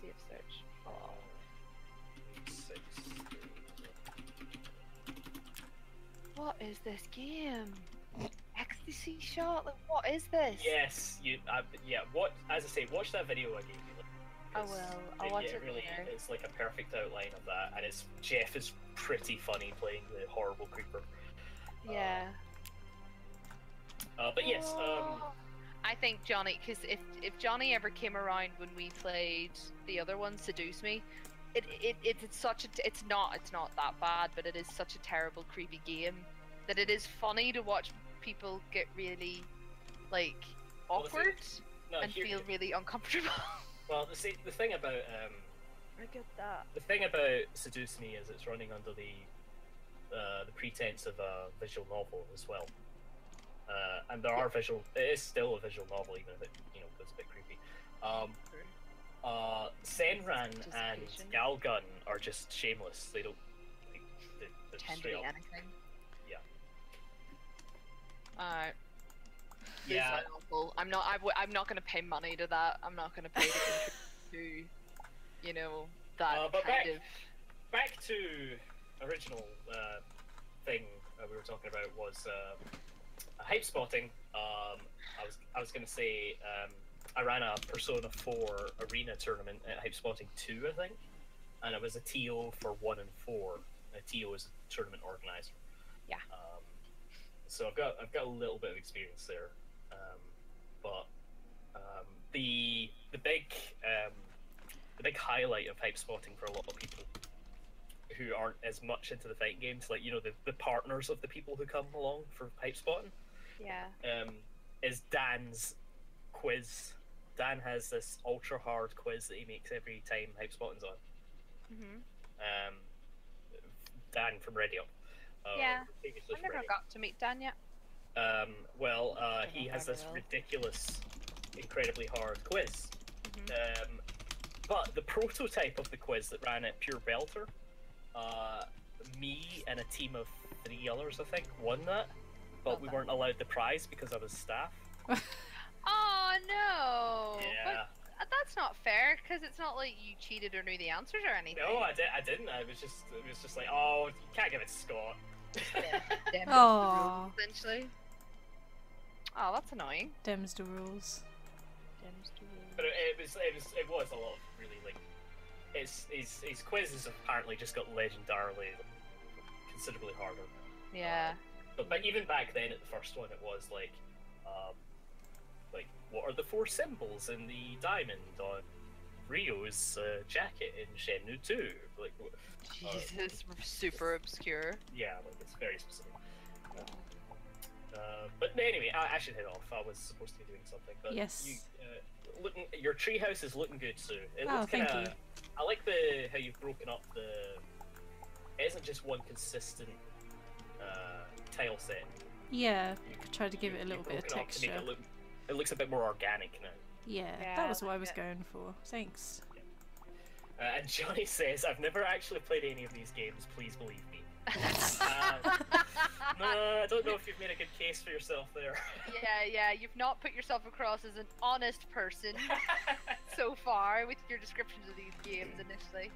safe search. Oh. 360. What is this game? Ecstasy shot? Like, what is this? Yes, you. Yeah. What? As I say, watch that video I gave you. I because will. I'll watch it really, later. it's like a perfect outline of that, and it's Jeff is pretty funny playing the horrible creeper. Yeah. But yes. I think Johnny, because if Johnny ever came around when we played the other one, Seduce Me, it's such a it's not that bad, but it is such a terrible, creepy game that it is funny to watch people get really Well, the thing- awkward No, and feel really uncomfortable. Well, the thing about I get that. the thing about Seduce Me is it's running under the pretense of a visual novel as well, and there are visual. It is still a visual novel, even if it goes a bit creepy. Senran and Participation. Galgun are just shameless. They don't. They're Pretend to straight be up. anything. Yeah. Alright. Yeah. This is awful. I'm not gonna pay money to that. I'm not gonna pay to contribute to, that But kind of. back to original thing we were talking about was hype spotting. I was gonna say I ran a Persona 4 arena tournament at Hype Spotting 2, I think, and it was a TO for 1 and 4. A TO is a tournament organizer. Yeah. So I've got a little bit of experience there, but the big highlight of hype spotting for a lot of people who aren't as much into the fighting games, like the partners of the people who come along for hype spotting, Yeah. is Dan's quiz Dan has this ultra hard quiz that he makes every time Hype Spotting's on. Mhm. Um, Dan from Radio. Yeah. Previously I've from never Radio. got to meet Dan yet. Well, Don't know he if has I this will. ridiculous, incredibly hard quiz. Mhm. But the prototype of the quiz that ran at Pure Belter, me and a team of 3 others, I think, won that. But Well we done. weren't allowed the prize because I was staff. Oh no! Yeah. But that's not fair because it's not like you cheated or knew the answers or anything. No, I didn't. It was just like, oh, you can't give it to Scott. Them Aw. essentially. Oh, that's annoying. Dems the rules. But it was a lot of really like his quizzes have apparently just got legendarily considerably harder. Yeah. But even back then at the first one, it was like what are the 4 symbols in the diamond on Rio's jacket in Shenmue 2? Like, Jesus, super obscure. yeah, like it's very specific. But anyway, I should head off. I was supposed to be doing something, but Yes. your treehouse is looking good, Sue. It Oh, looks thank kinda, you. I like how you've broken up the. It isn't just one consistent tile set. Yeah, try to give it a little You've bit of broken up to make texture. it looks a bit more organic now. Yeah, Yeah, that was what I like was it. going for. Thanks. And Johnny says, "I've never actually played any of these games. Please believe me." No, I don't know if you've made a good case for yourself there. Yeah, you've not put yourself across as an honest person so far with your descriptions of these games initially.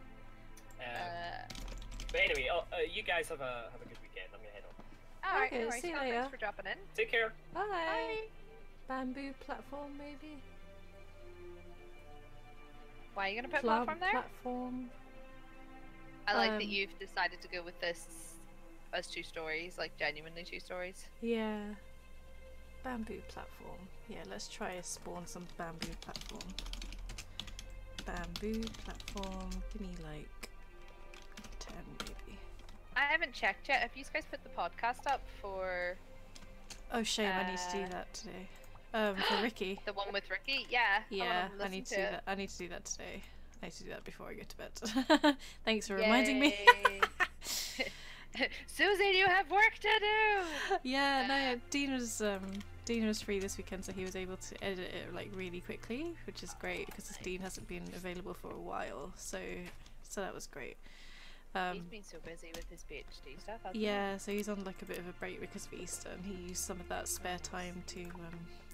But anyway, you guys have a good weekend. I'm gonna head on. Alright, Okay, no worries. see you Well, later. thanks for dropping in. Take care. Bye. Bye. Bamboo platform, maybe? Why are you gonna put a Plant platform there? platform. I like that Um, you've decided to go with this as 2 stories, like genuinely 2 stories. Yeah. Bamboo platform. Yeah, let's try to spawn some bamboo platform. Bamboo platform. Give me like 10 maybe. I haven't checked yet. Have you guys put the podcast up for Oh shame, I need to do that today. For Ricky. the one with Ricky? Yeah. Yeah, I I need to do that. I need to do that today. I need to do that before I go to bed. Thanks for Yay. reminding me. Susie, you have work to do. Yeah, no, Dean was free this weekend, so he was able to edit it like really quickly, which is great because Dean hasn't been available for a while. So that was great. He's been so busy with his PhD stuff. Hasn't Yeah, so he's on like a bit of a break because of Easter, and he used some of that spare time to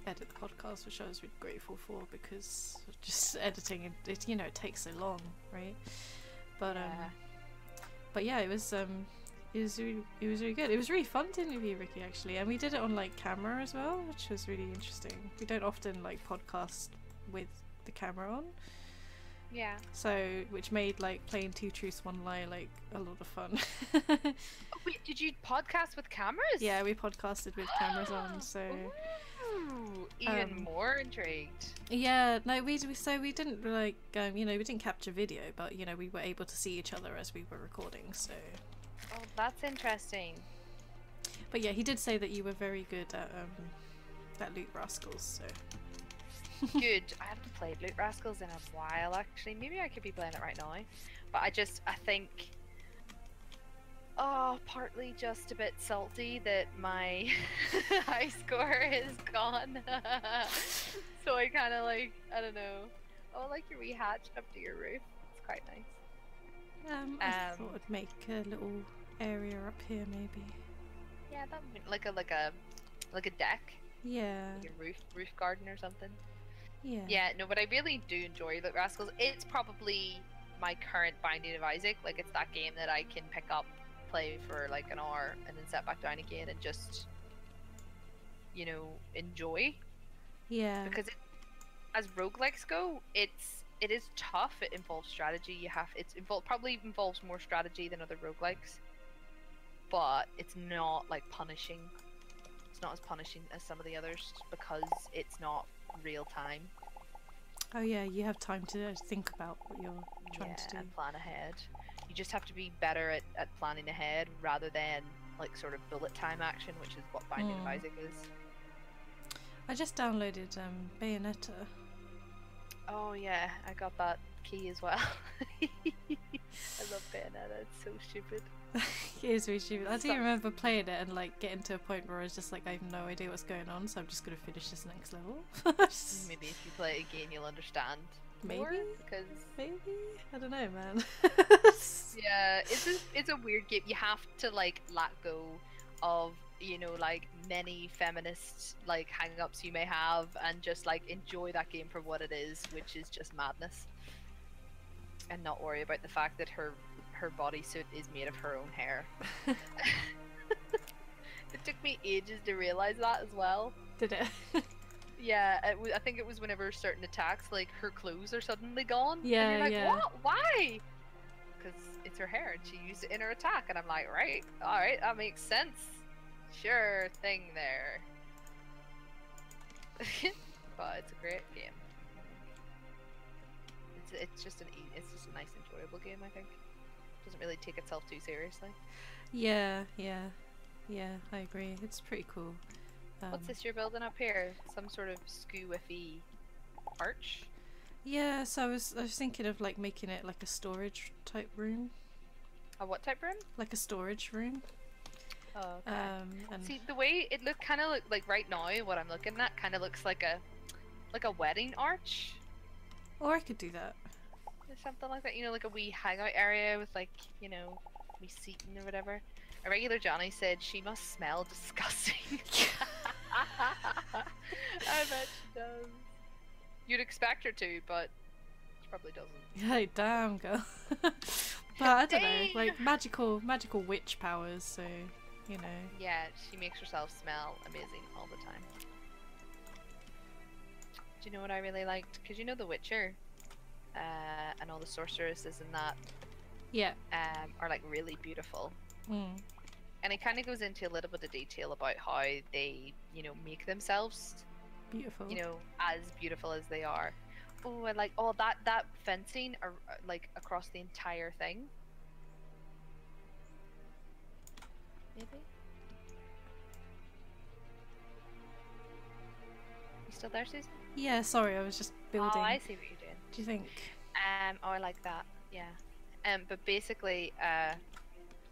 edit the podcast, which I was really grateful for because just editing it you know, it takes so long, right? But Yeah. but yeah, it was really good. It was really fun to interview Ricky actually, and we did it on like camera as well, which was really interesting. We don't often like podcast with the camera on. Yeah. So, which made like playing 2 Truths 1 Lie like a lot of fun. Oh, wait, did you podcast with cameras? Yeah, we podcasted with cameras on, so Ooh, even more intrigued. yeah, no, we didn't like you know, we didn't capture video, but you know, we were able to see each other as we were recording. So, Oh, that's interesting. but yeah, he did say that you were very good at Loot Rascals. So Good. I haven't played Loot Rascals in a while, actually. Maybe I could be playing it right now. But I think... Oh, partly just a bit salty that my high score is gone. So I kind of like, I don't know. Oh, like your rehatched up to your roof. It's quite nice. I thought I'd make a little area up here, maybe. Yeah, that would be like a deck, Yeah, like a roof garden or something. yeah. Yeah, no, but I really do enjoy Loot Rascals. It's probably my current Binding of Isaac. Like, it's that game that I can pick up, play for like an hour, and then set back down again and just, you know, enjoy. Yeah. Because as roguelikes go, it is tough. It involves strategy. Probably involves more strategy than other roguelikes. But it's not like punishing. It's not as punishing as some of the others because it's not real time. Oh yeah, you have time to think about what you're trying to do. And plan ahead. You just have to be better at planning ahead rather than like sort of bullet time action, which is what Binding of Isaac is. I just downloaded Bayonetta. Oh yeah, I got that key as well. I love Bayonetta. It's so stupid. It is really stupid. I do Some- remember playing it and like getting to a point where I was just like, I have no idea what's going on, so I'm just gonna finish this next level. Maybe if you play it again, you'll understand. Maybe? More, because Maybe? I don't know, man. yeah, it's a weird game. You have to like let go of like many feminist like hang-ups you may have, and just like enjoy that game for what it is, which is just madness, and not worry about the fact that her bodysuit is made of her own hair. It took me ages to realize that as well. Did it? Yeah, I think it was whenever certain attacks, like her clothes are suddenly gone. Yeah, and you're like, yeah. what? Why? Because it's her hair and she used it in her attack, and I'm like, right, all right, that makes sense. Sure thing there. But it's a great game. It's just it's just a nice, enjoyable game. I think doesn't really take itself too seriously. Yeah, I agree. It's pretty cool. What's this you're building up here? Some sort of skew-whiffy arch? Yeah, so I was thinking of like making it like a storage type room. A what type room? Like a storage room. Oh, okay. And See, the way it kind of look like right now, what I'm looking at kind of looks like a wedding arch or I could do that. or something like that. Like a wee hangout area with like wee seating or whatever. A regular Johnny said she must smell disgusting. I bet she does. You'd expect her to, but she probably doesn't. Hey, damn girl. But I don't know, Dang. like magical witch powers. So Yeah, she makes herself smell amazing all the time. Do you know what I really liked? Because The Witcher, and all the sorceresses and that, Yeah. are like really beautiful. Mm. And it kind of goes into a little bit of detail about how they, make themselves, Beautiful. as beautiful as they are. Oh, I like that fencing, like across the entire thing. Maybe. You still there, Susan? Yeah, sorry, I was just building. Oh, I see what you're doing. Do you think? Oh, I like that. Yeah. But basically,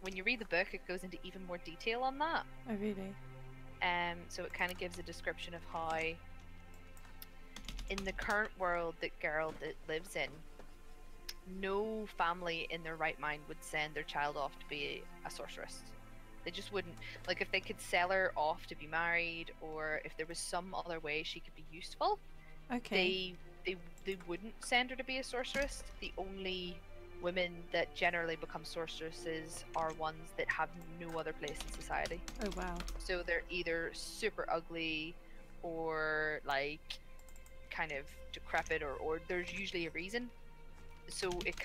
when you read the book, it goes into even more detail on that. Oh, really? So it kind of gives a description of how, in the current world that Geralt lives in, no family in their right mind would send their child off to be a sorceress. They just wouldn't. Like, if they could sell her off to be married, or if there was some other way she could be useful, Okay. they wouldn't send her to be a sorceress. The only women that generally become sorceresses are ones that have no other place in society. Oh, wow. So they're either super ugly, or like kind of decrepit, or there's usually a reason. So it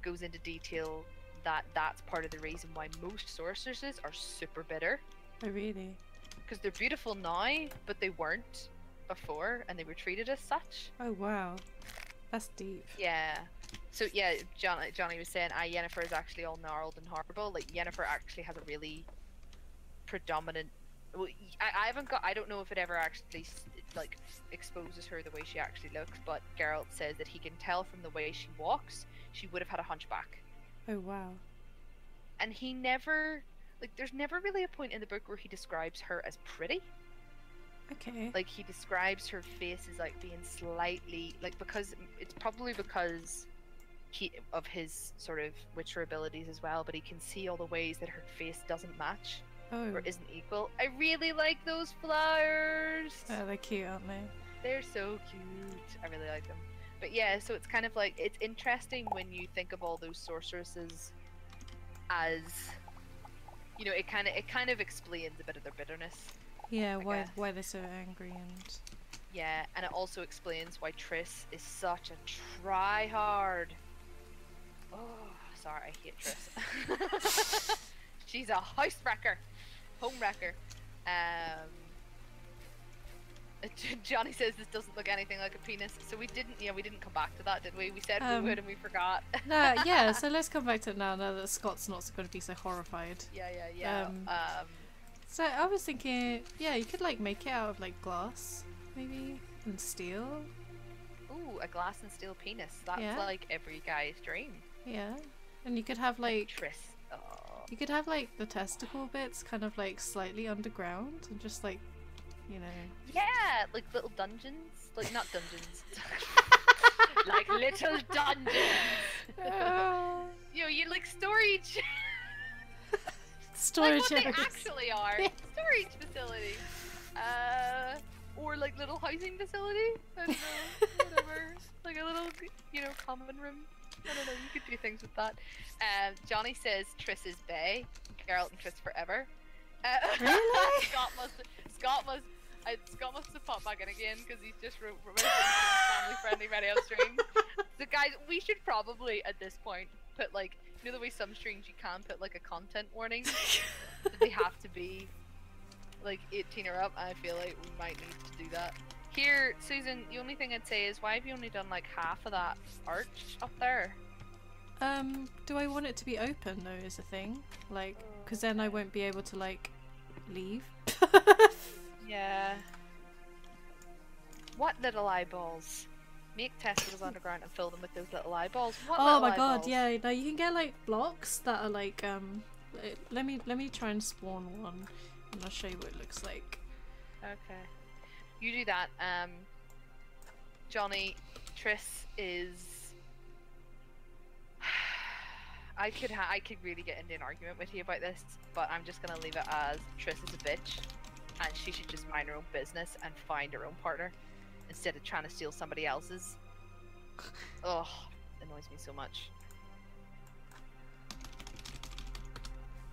goes into detail that that's part of the reason why most sorceresses are super bitter, Oh, really? because they're beautiful now, but they weren't before, and they were treated as such. Oh, wow. That's deep. Yeah. So yeah, Johnny was saying, Yennefer is actually all gnarled and horrible. Like, Yennefer actually has a really predominant. Well, I don't know if it ever actually like exposes her the way she actually looks, but Geralt says that he can tell from the way she walks, she would have had a hunchback. Oh, wow. And he never, like, there's never really a point in the book where he describes her as pretty. Okay. Like, he describes her face as like being slightly, like, because it's probably because of his sort of witcher abilities as well, but he can see all the ways that her face doesn't match Oh. or isn't equal. I really like those flowers. Oh, they're cute, aren't they? They're so cute. I really like them. But yeah, so it's kind of like, it's interesting when you think of all those sorceresses as, it kind of explains a bit of their bitterness. Yeah, I why guess. they're so angry and... Yeah, and it also explains why Triss is such a try-hard. Oh, sorry, I hate Triss. She's a housewrecker, homewrecker. Johnny says this doesn't look anything like a penis, so we didn't come back to that, did we? We said we would and we forgot. No, yeah, so let's come back to it now that Scott's not going to be so horrified. Yeah. So I was thinking, yeah, you could like make it out of like glass, maybe, and steel. Ooh, a glass and steel penis. That's Yeah. like every guy's dream. Yeah. And you could have like Tris. Oh. you could have like the testicle bits kind of like slightly underground and just like, you know. Yeah, like little dungeons. Like not dungeons. Like little dungeons. You like storage. Storage like what they areas. actually are. Storage facility. Or like little housing facility. I don't know. Whatever. Like a little, common room. I don't know. You could do things with that. Johnny says Triss is bae. Geralt and Triss forever. Really? Scott must have popped back in again because he's just family friendly radio stream. So guys, we should probably at this point put like, the way some streams you can put like a content warning. They have to be like 18 or up. I feel like we might need to do that. Here, Susan, the only thing I'd say is why have you only done like half of that arch up there? Do I want it to be open though is a thing? Like, because then I won't be able to like leave. Yeah. What little eyeballs? Make testicles underground and fill them with those little eyeballs. What Oh little my eyeballs? god, yeah. Now you can get like blocks that are like let me try and spawn one and I'll show you what it looks like. Okay. You do that. Johnny, Triss is I could really get into an argument with you about this, but I'm just gonna leave it as Triss is a bitch and she should just mind her own business and find her own partner instead of trying to steal somebody else's. Oh, it annoys me so much.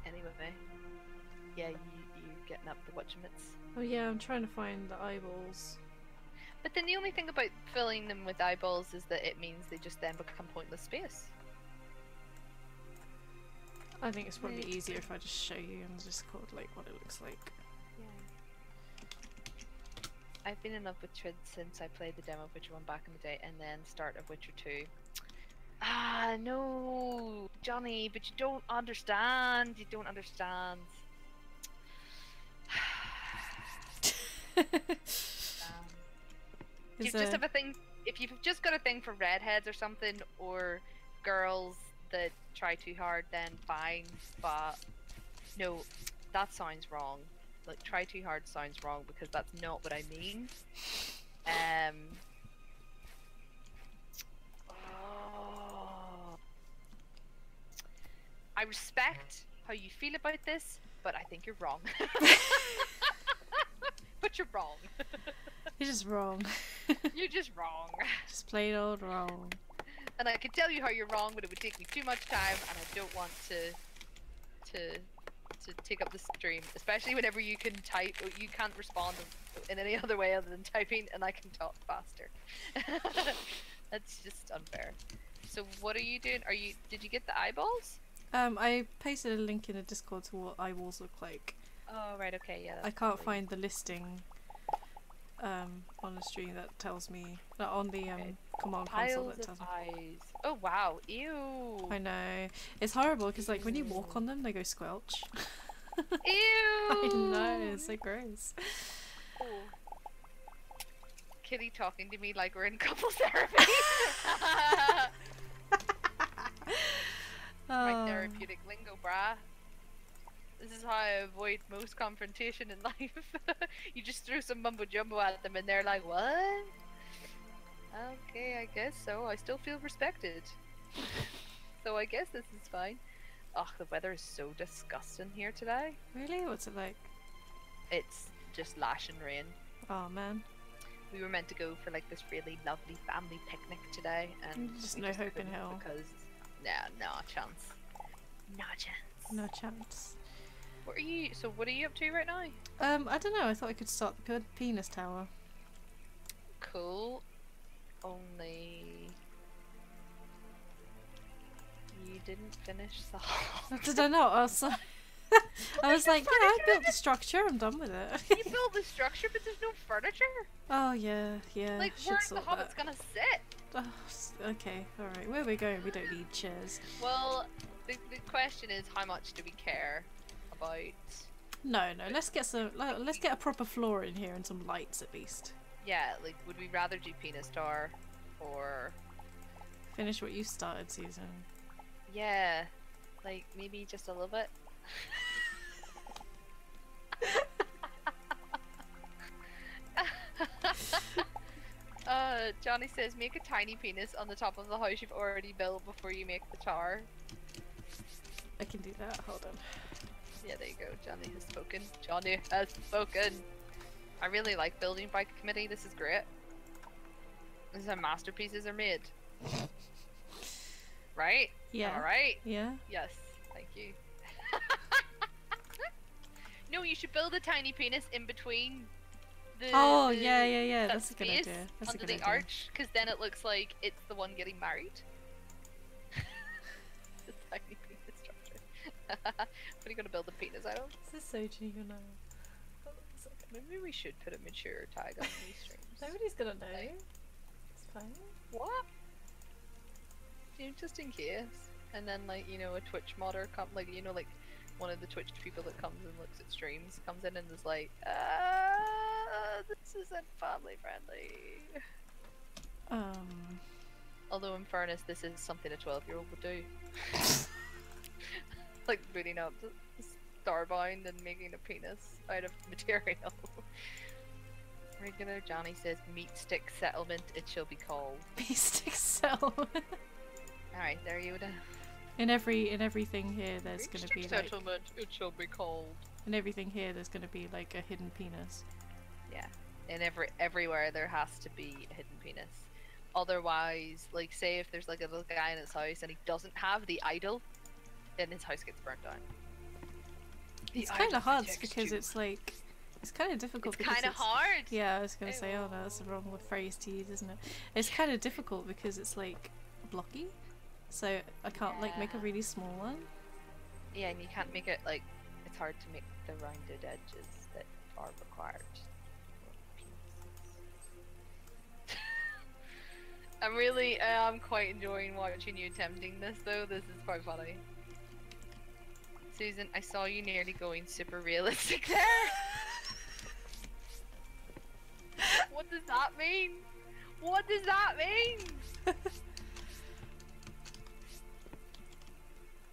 Anyway, yeah, you're getting up the whatchamits. Oh yeah, I'm trying to find the eyeballs. But then the only thing about filling them with eyeballs is that it means they just then become pointless space. I think it's probably easier if I just show you on Discord like what it looks like. Yeah. I've been in love with Trid since I played the demo of Witcher 1 back in the day and then start of Witcher 2. Ah, no, Johnny, but you don't understand. You don't understand. You just have a thing. If you've just got a thing for redheads or something, or girls that try too hard, then fine. But no, that sounds wrong. Like try too hard sounds wrong because that's not what I mean. Oh. I respect how you feel about this, but I think you're wrong. But you're wrong. You're just wrong. You're just wrong. Just plain old wrong. And I can tell you how you're wrong, but it would take me too much time, and I don't want to take up the stream, especially whenever you can type. You can't respond in any other way other than typing, and I can talk faster. That's just unfair. So what are you doing? Did you get the eyeballs? I pasted a link in the Discord to what eyeballs look like. Oh right, okay, yeah. I can't find the listing on the stream that tells me on the command console that tells me. Eyes. Oh wow, ew. I know, it's horrible because like when you walk on them they go squelch. Ew. I know, it's so gross. Oh. Kitty talking to me like we're in couples therapy. Right, therapeutic lingo, brah. This is how I avoid most confrontation in life. You just throw some mumbo jumbo at them and they're like, what? Okay, I guess so. I still feel respected. So I guess this is fine. Ugh, the weather is so disgusting here today. Really? What's it like? It's just lashing rain. Oh man. We were meant to go for like this really lovely family picnic today, and Just we no hope in couldn't hell. because no chance. No chance. No chance. What are you up to right now? I don't know. I thought I could start the penis tower. Cool. Only you didn't finish the whole. Did I not? I was like, yeah, I built the structure. I'm done with it. You built the structure, but there's no furniture. Oh yeah. Like, should where's the sort hobbit's that. gonna sit? Oh, okay, all right. Where are we going? We don't need chairs. Well, the question is, how much do we care about? No. Let's get a proper floor in here and some lights at least. Yeah, like, would we rather do penis tower or Finish what you started, Susan. yeah, like maybe just a little bit. Johnny says make a tiny penis on the top of the house you've already built before you make the tower. I can do that. Hold on. Yeah, there you go. Johnny has spoken. Johnny has spoken. I really like building by committee. This is great. This is how masterpieces are made. Right? Yeah. Alright? Yeah. Yes. Thank you. No, you should build a tiny penis in between the. Oh, the, yeah. that That's a good space idea. That's a under good the idea. arch, because then it looks like it's the one getting married. The tiny penis structure. What are you gonna build a penis out of? This is so juvenile. Hold on a second. Maybe we should put a mature tag on these streams. Nobody's gonna know. It's fine. What? You know, just in case. And then, like, you know, a Twitch modder like, you know, like one of the Twitch people that comes and looks at streams comes in and is like, this isn't family friendly. Although in fairness, this is something a 12-year-old would do. Like booting up Starbound and making a penis out of material. Regular Johnny says meat stick settlement it shall be called. Beastic cell. Alright, there you go. In everything here, there's gonna be like. Settlement it shall be called. In everything here, there's gonna be like a hidden penis. Yeah. And everywhere there has to be a hidden penis. Otherwise, like say if there's like a little guy in his house and he doesn't have the idol, then his house gets burnt down. It's kind of hard because it's like. It's kind of difficult. It's kind of hard. Yeah, I was gonna say, oh no, that's the wrong phrase to use, isn't it? It's kind of difficult because it's like blocky, so I can't like make a really small one. Yeah, and you can't make it like it's hard to make the rounded edges that are required. I'm quite enjoying watching you attempting this though. This is quite funny. Susan, I saw you nearly going super realistic there. What does that mean? What does that mean?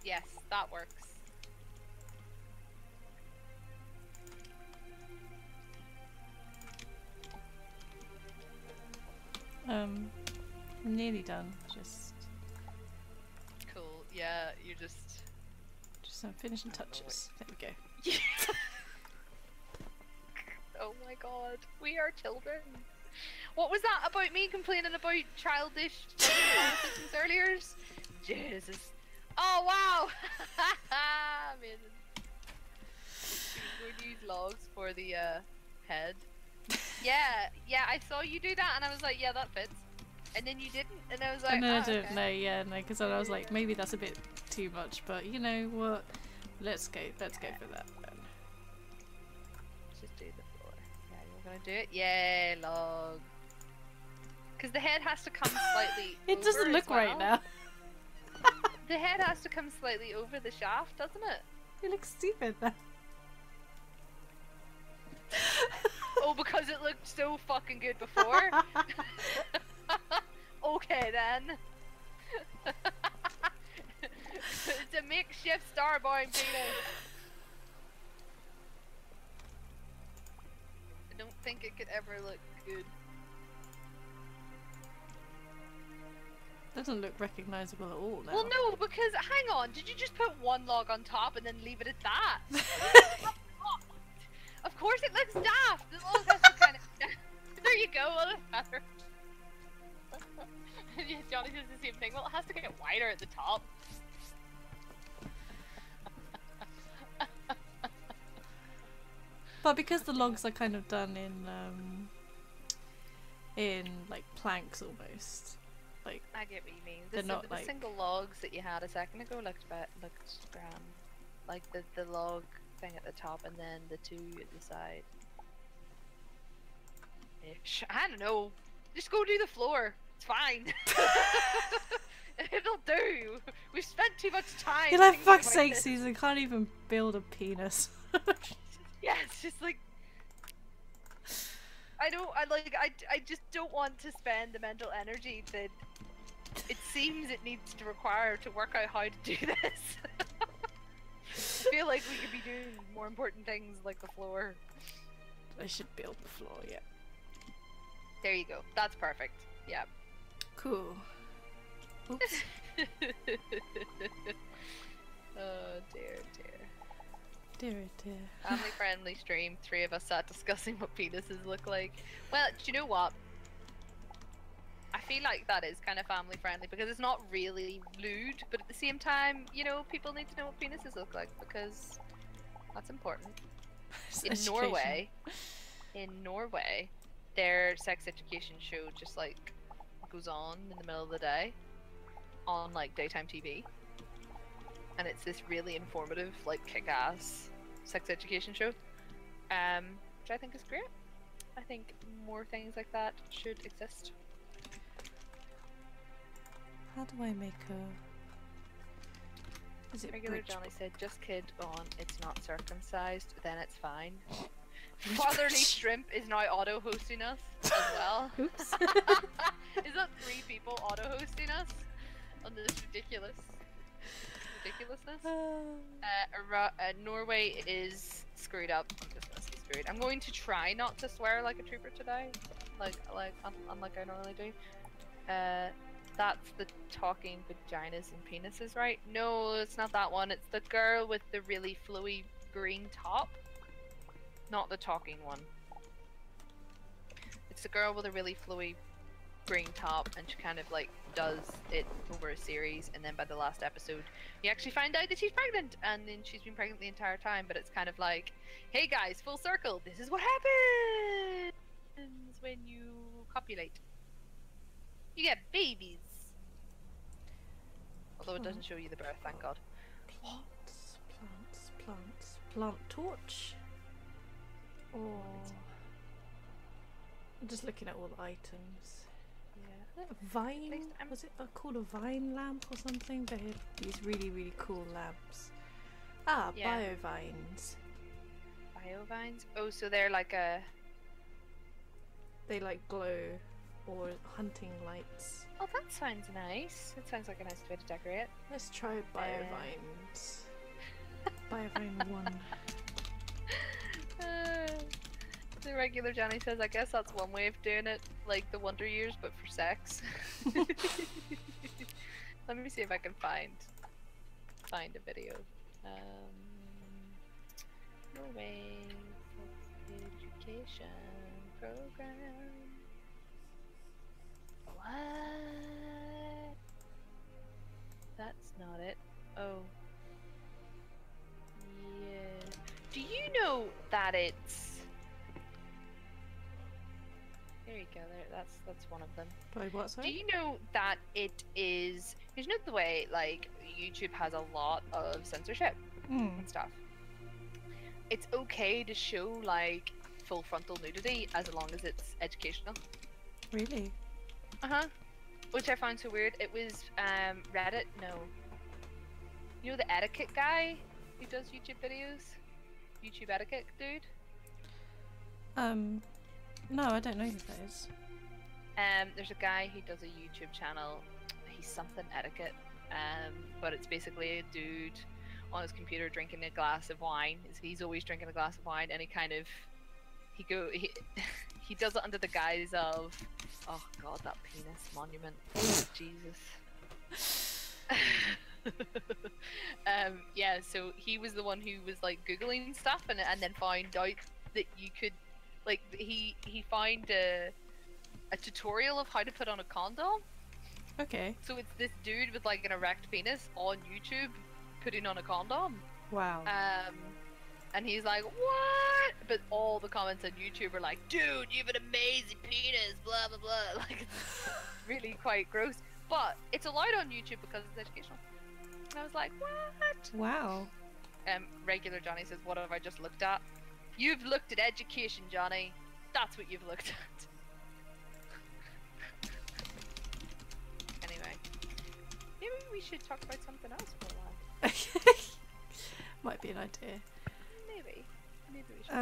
Yes, that works. I'm nearly done. Just Cool. Yeah, you just some finishing touches. There we go. Oh my god, we are children. What was that about me complaining about childish politicians earlier? Jesus. Oh wow! Amazing. We're going to use logs for the head. Yeah, I saw you do that and I was like, yeah, that fits. And then you didn't, and I was like, and then I oh, didn't okay. know, yeah, no, because I was like, maybe that's a bit too much, but you know what? Let's go for that then. Just do the floor. Yeah, you're gonna do it? Yeah, log. Because the head has to come slightly It doesn't over look as well. right now. The head has to come slightly over the shaft, doesn't it? It looks stupid now. Oh, because it looked so fucking good before? Okay then. It's a makeshift Starbound penis. I don't think it could ever look good. Doesn't look recognizable at all now. Well, no, because hang on, did you just put one log on top and then leave it at that? Of course it looks daft. The log has to kind of. There you go. What a feather. Yeah, Johnny says the same thing. Well, it has to get wider at the top. But because the logs are kind of done in like planks almost, like I get what you mean. They're not the like- single logs that you had a second ago looked grand. Like the log thing at the top and then the two at the side. Ish. I don't know. Just go do the floor. It's fine. It'll do. We've spent too much time. you're like, thinking fuck's about sake, this. Susan, can't even build a penis. Yeah, it's just like. I just don't want to spend the mental energy that it seems it needs to require to work out how to do this. I feel like we could be doing more important things like the floor. I should build the floor, yeah. There you go. That's perfect. Yeah. Cool. Oops. Oh dear, dear. Dear, dear. Family friendly stream. 3 of us sat discussing what penises look like. Well, do you know what? I feel like that is kind of family friendly because it's not really lewd, but at the same time, you know, people need to know what penises look like because that's important. In Norway, their sex education show just like goes on in the middle of the day on like daytime TV, and it's this really informative, like kick-ass sex education show, which I think is great. I think more things like that should exist. How do I make a... Is it Regular bridge? Johnny said, just kid on, it's not circumcised, then it's fine. Fatherly Shrimp is now auto-hosting us as well. Oops. Is that 3 people auto-hosting us on this ridiculousness? Norway is screwed up. I'm just gonna say screwed. I'm going to try not to swear like a trooper today, unlike I normally do. That's the talking vaginas and penises, right? No, it's not that one. It's the girl with the really flowy green top. Not the talking one. It's the girl with a really flowy green top, and she kind of like does it over a series, and then by the last episode you actually find out that she's pregnant, and then she's been pregnant the entire time, but it's kind of like, hey guys, full circle, this is what happens when you copulate. You get babies. Although it doesn't show you the birth, thank god. Plants. Plant torch. Oh. I'm just looking at all the items. Yeah. Vine? Was it called a vine lamp or something? They had these really, really cool lamps. Ah, Yeah. biovines. Biovines? Oh, so they're like a... They like glow, or hunting lights. Oh, that sounds nice. That sounds like a nice way to decorate. Let's try biovines. Biovine 1. The regular Johnny says, I guess that's one way of doing it, like the Wonder Years, but for sex. Let me see if I can find a video. Norway education program. What? That's not it. Oh. Yeah. Do you know that it's... There you go, that's one of them. By what, sorry? Do you know that it is... You know the way, like, YouTube has a lot of censorship and stuff? It's okay to show, like, full frontal nudity as long as it's educational. Really? Uh-huh. Which I found so weird. It was, Reddit? No. You know the etiquette guy who does YouTube videos? YouTube etiquette dude? No, I don't know who that is. There's a guy who does a YouTube channel. He's something etiquette. But it's basically a dude on his computer drinking a glass of wine. He's always drinking a glass of wine, and he does it under the guise of, oh god, that penis monument. Jesus. Yeah, so he was the one who was like googling stuff, and then found out that you could, like, he found a tutorial of how to put on a condom. Okay. So it's this dude with like an erect penis on YouTube putting on a condom. Wow. And he's like, what? But all the comments on YouTube are like, dude, you have an amazing penis, blah blah blah. Like, it's really quite gross. But it's allowed on YouTube because it's educational. And I was like, what? Wow. Regular Johnny says, what have I just looked at? You've looked at education, Johnny. That's what you've looked at. Anyway, maybe we should talk about something else for a while. Might be an idea. Maybe we should.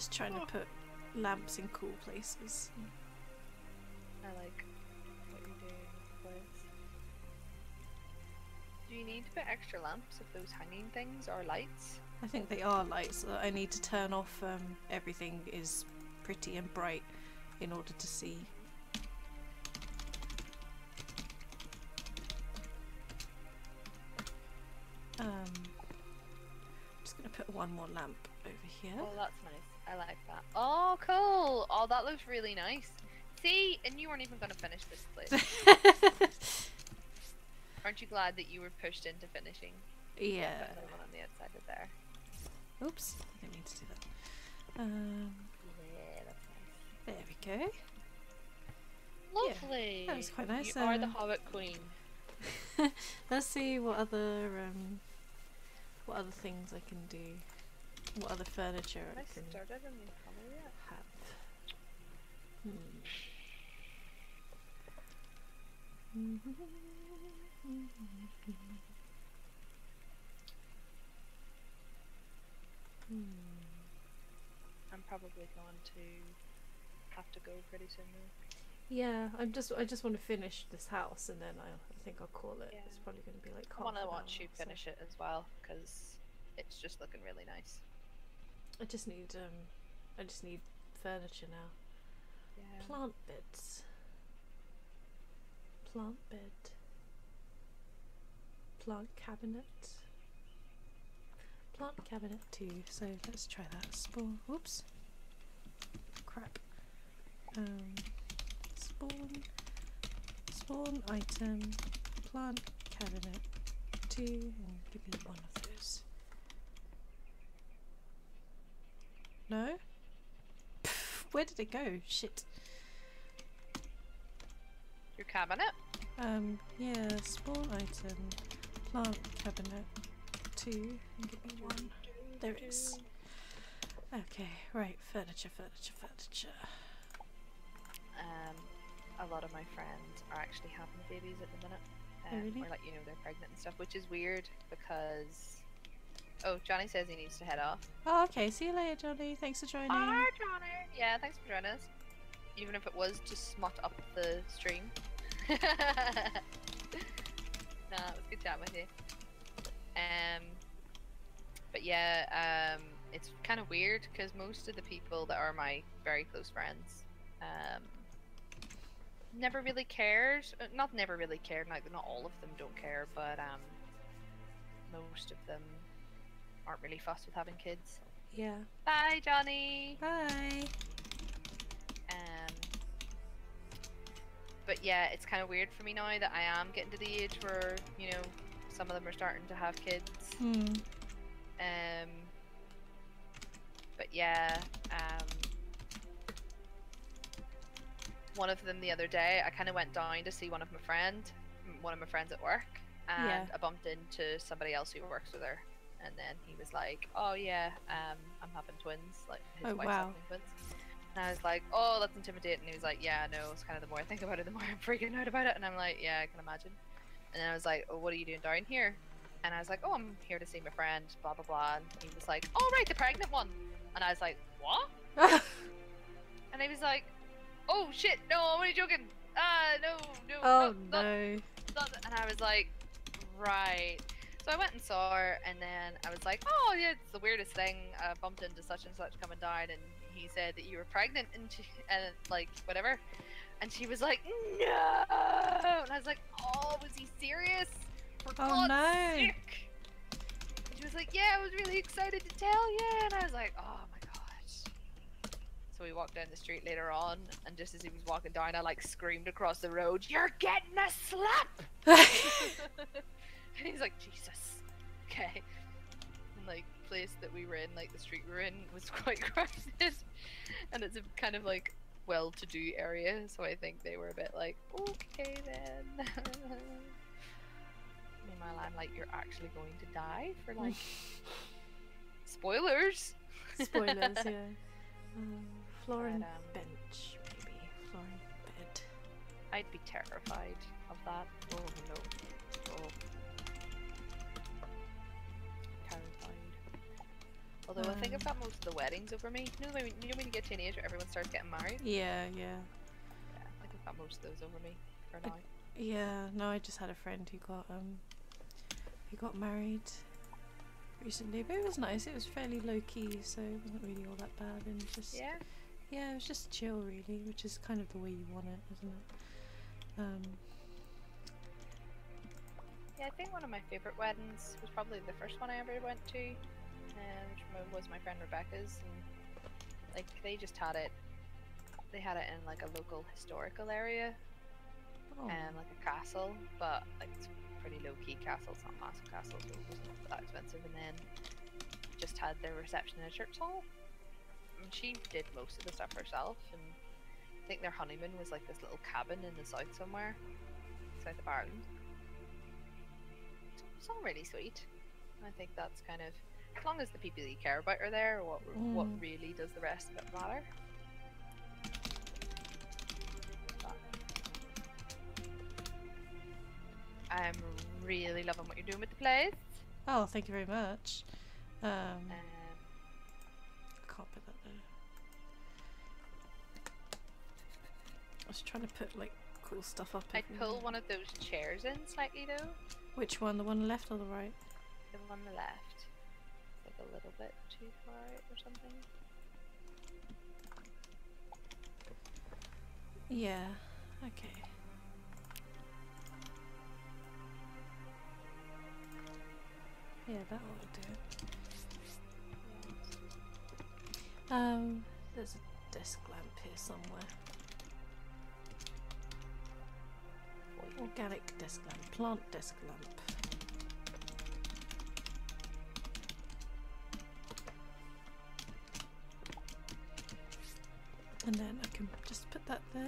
just trying to put lamps in cool places. I like what you're doing with this. Do you need to put extra lamps of those hanging things or lights? I think they are lights. I need to turn off everything is pretty and bright in order to see. Just gonna put one more lamp over here. Oh, that's nice. I like that. Oh, cool. Oh, that looks really nice. See, and you weren't even going to finish this place. Aren't you glad that you were pushed into finishing? Yeah. Put another one on the outside of there. Oops, I didn't mean to do that. Yeah, that's nice. There we go. Lovely. That was quite nice. You are the Hobbit Queen. Let's see what other things I can do. What other furniture Have I I can started in the color yet? have. I'm probably going to have to go pretty soon though. Yeah, I just want to finish this house and then I think I'll call it. Yeah. It's probably going to be like I half want to an watch hour you or so. finish it as well because it's just looking really nice. I just need furniture now. Yeah. Plant beds. Plant bed. Plant cabinet. Plant cabinet too. So let's try that. Spawn. Whoops. Crap. Spawn item. Plant cabinet 2 and give me one of those. No? Pff, where did it go? Shit. Your cabinet? Yeah, spawn item, plant cabinet 2, and give me 1. There it is. Okay, right, furniture. A lot of my friends are actually having babies at the minute. Oh, really? Or like, they're pregnant and stuff, which is weird because... Oh, Johnny says he needs to head off. Oh, okay, see you later, Johnny. Thanks for joining. Hi, Johnny! Yeah, thanks for joining us. Even if it was to smut up the stream. Nah, it was good chatting with you. But yeah, it's kind of weird because most of the people that are my very close friends, never really cared. Not never really cared. Like not all of them don't care, but most of them aren't really fussed with having kids. Yeah. Bye, Johnny. Bye. But yeah, it's kind of weird for me now that I am getting to the age where some of them are starting to have kids. But yeah, one of them the other day, I kind of went down to see one of my friends at work, and Yeah. I bumped into somebody else who works with her, and then he was like, "Oh yeah, I'm having twins." Like his Oh, wife's wow. having twins. And I was like, "Oh, that's intimidating." And he was like, "Yeah, no, it's kind of the more I think about it, the more I'm freaking out about it." And I'm like, "Yeah, I can imagine." And then I was like, "Oh, what are you doing down here?" And I was like, "Oh, I'm here to see my friend, blah blah blah." And he was like, "Oh right, the pregnant one." And I was like, "What?" And he was like, "Oh shit, no, I'm only joking. No, Oh not, no. and I was like, "Right." So I went and saw her, and then I was like, "Oh yeah, it's the weirdest thing. I bumped into such and such coming down, and he said that you were pregnant, and like whatever." And she was like, "No," and I was like, "Oh, was he serious? For Oh, God's no. sake!" And she was like, "Yeah, I was really excited to tell you," and I was like, "Oh my gosh." So we walked down the street later on, and just as he was walking down, I like screamed across the road, "You're getting a slap!" And he's like, "Jesus, okay." And like place that we were in, like the street we were in, was quite crowded, and it's a kind of like well-to-do area, so I think they were a bit like, "Okay then." Meanwhile, I'm like, "You're actually going to die for like spoilers." Spoilers, yeah. Flooring But, bench, maybe. Flooring bed. I'd be terrified of that. Oh no. Oh. Terrified. Although I think I've got most of the weddings over me. You know when you get to an age where everyone starts getting married? Yeah. Yeah, I think I've got most of those over me for now. Yeah. No, I just had a friend who got married recently, but it was nice. It was fairly low key, so it wasn't really all that bad, and just Yeah. yeah, it was just chill, really, which is kind of the way you want it, isn't it? Yeah, I think one of my favourite weddings was probably the first one I ever went to, which was my friend Rebecca's, and like they just had it. They had it in like a local historical area, Oh. like a castle, but like it's a pretty low key castle. It's not a massive castle, so it wasn't that expensive. And then just had the reception in a church hall. And she did most of the stuff herself, and I think their honeymoon was like this little cabin in the south somewhere, south of Ireland. It's all really sweet. I think that's kind of, as long as the people you care about are there, what really does the rest of it matter? But I'm really loving what you're doing with the place. Oh, thank you very much. I can't put that there. I was trying to put like cool stuff up. I'd pull one of those chairs in slightly though. Which one? The one on the left or the right? The one on the left. It's like a little bit too far out or something. Yeah. Okay. Yeah, that ought to do it. There's a desk lamp here somewhere. Organic desk lamp, plant desk lamp. And then I can just put that there,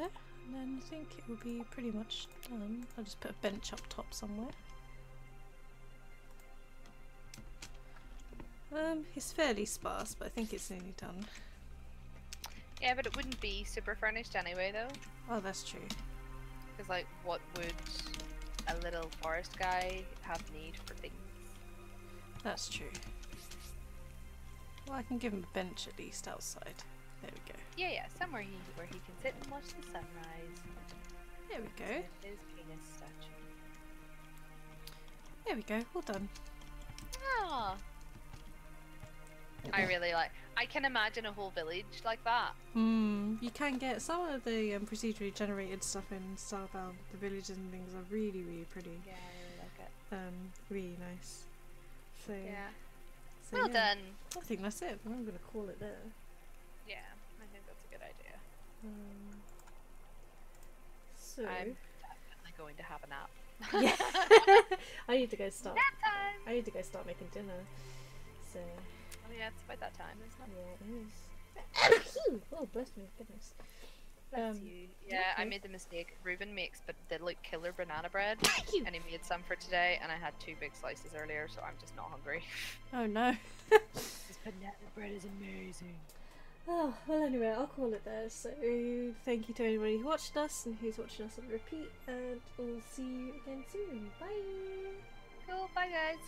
and then I think it will be pretty much done. I'll just put a bench up top somewhere. It's fairly sparse, but I think it's nearly done. Yeah, but it wouldn't be super furnished anyway though. Oh, that's true. Because like, what would a little forest guy have need for things? That's true. Well, I can give him a bench at least outside. There we go. Yeah, somewhere where he can sit and watch the sunrise. There we go. With his penis statue. There we go. All done. Ah. I really like. I can imagine a whole village like that. You can get some of the procedurally generated stuff in Starbound. The villages and things are really, really pretty. Yeah, I really like it. Really nice. So Yeah. So Well yeah, done. I think that's it. I'm gonna call it there. Yeah, I think that's a good idea. So I'm definitely going to have a nap. yeah, I need to go start. Nap time. I need to go start making dinner. So Oh yeah, it's about that time, isn't it? yeah, it is. Oh, bless me, goodness. Bless you. Yeah, I okay. made the mistake. Ruben makes the like killer banana bread, Thank you. and he made some for today, and I had 2 big slices earlier, so I'm just not hungry. Oh no. This banana bread is amazing. Oh, well anyway, I'll call it there. So thank you to everybody who watched us and who's watching us on repeat, and we'll see you again soon. Bye! Cool, bye guys.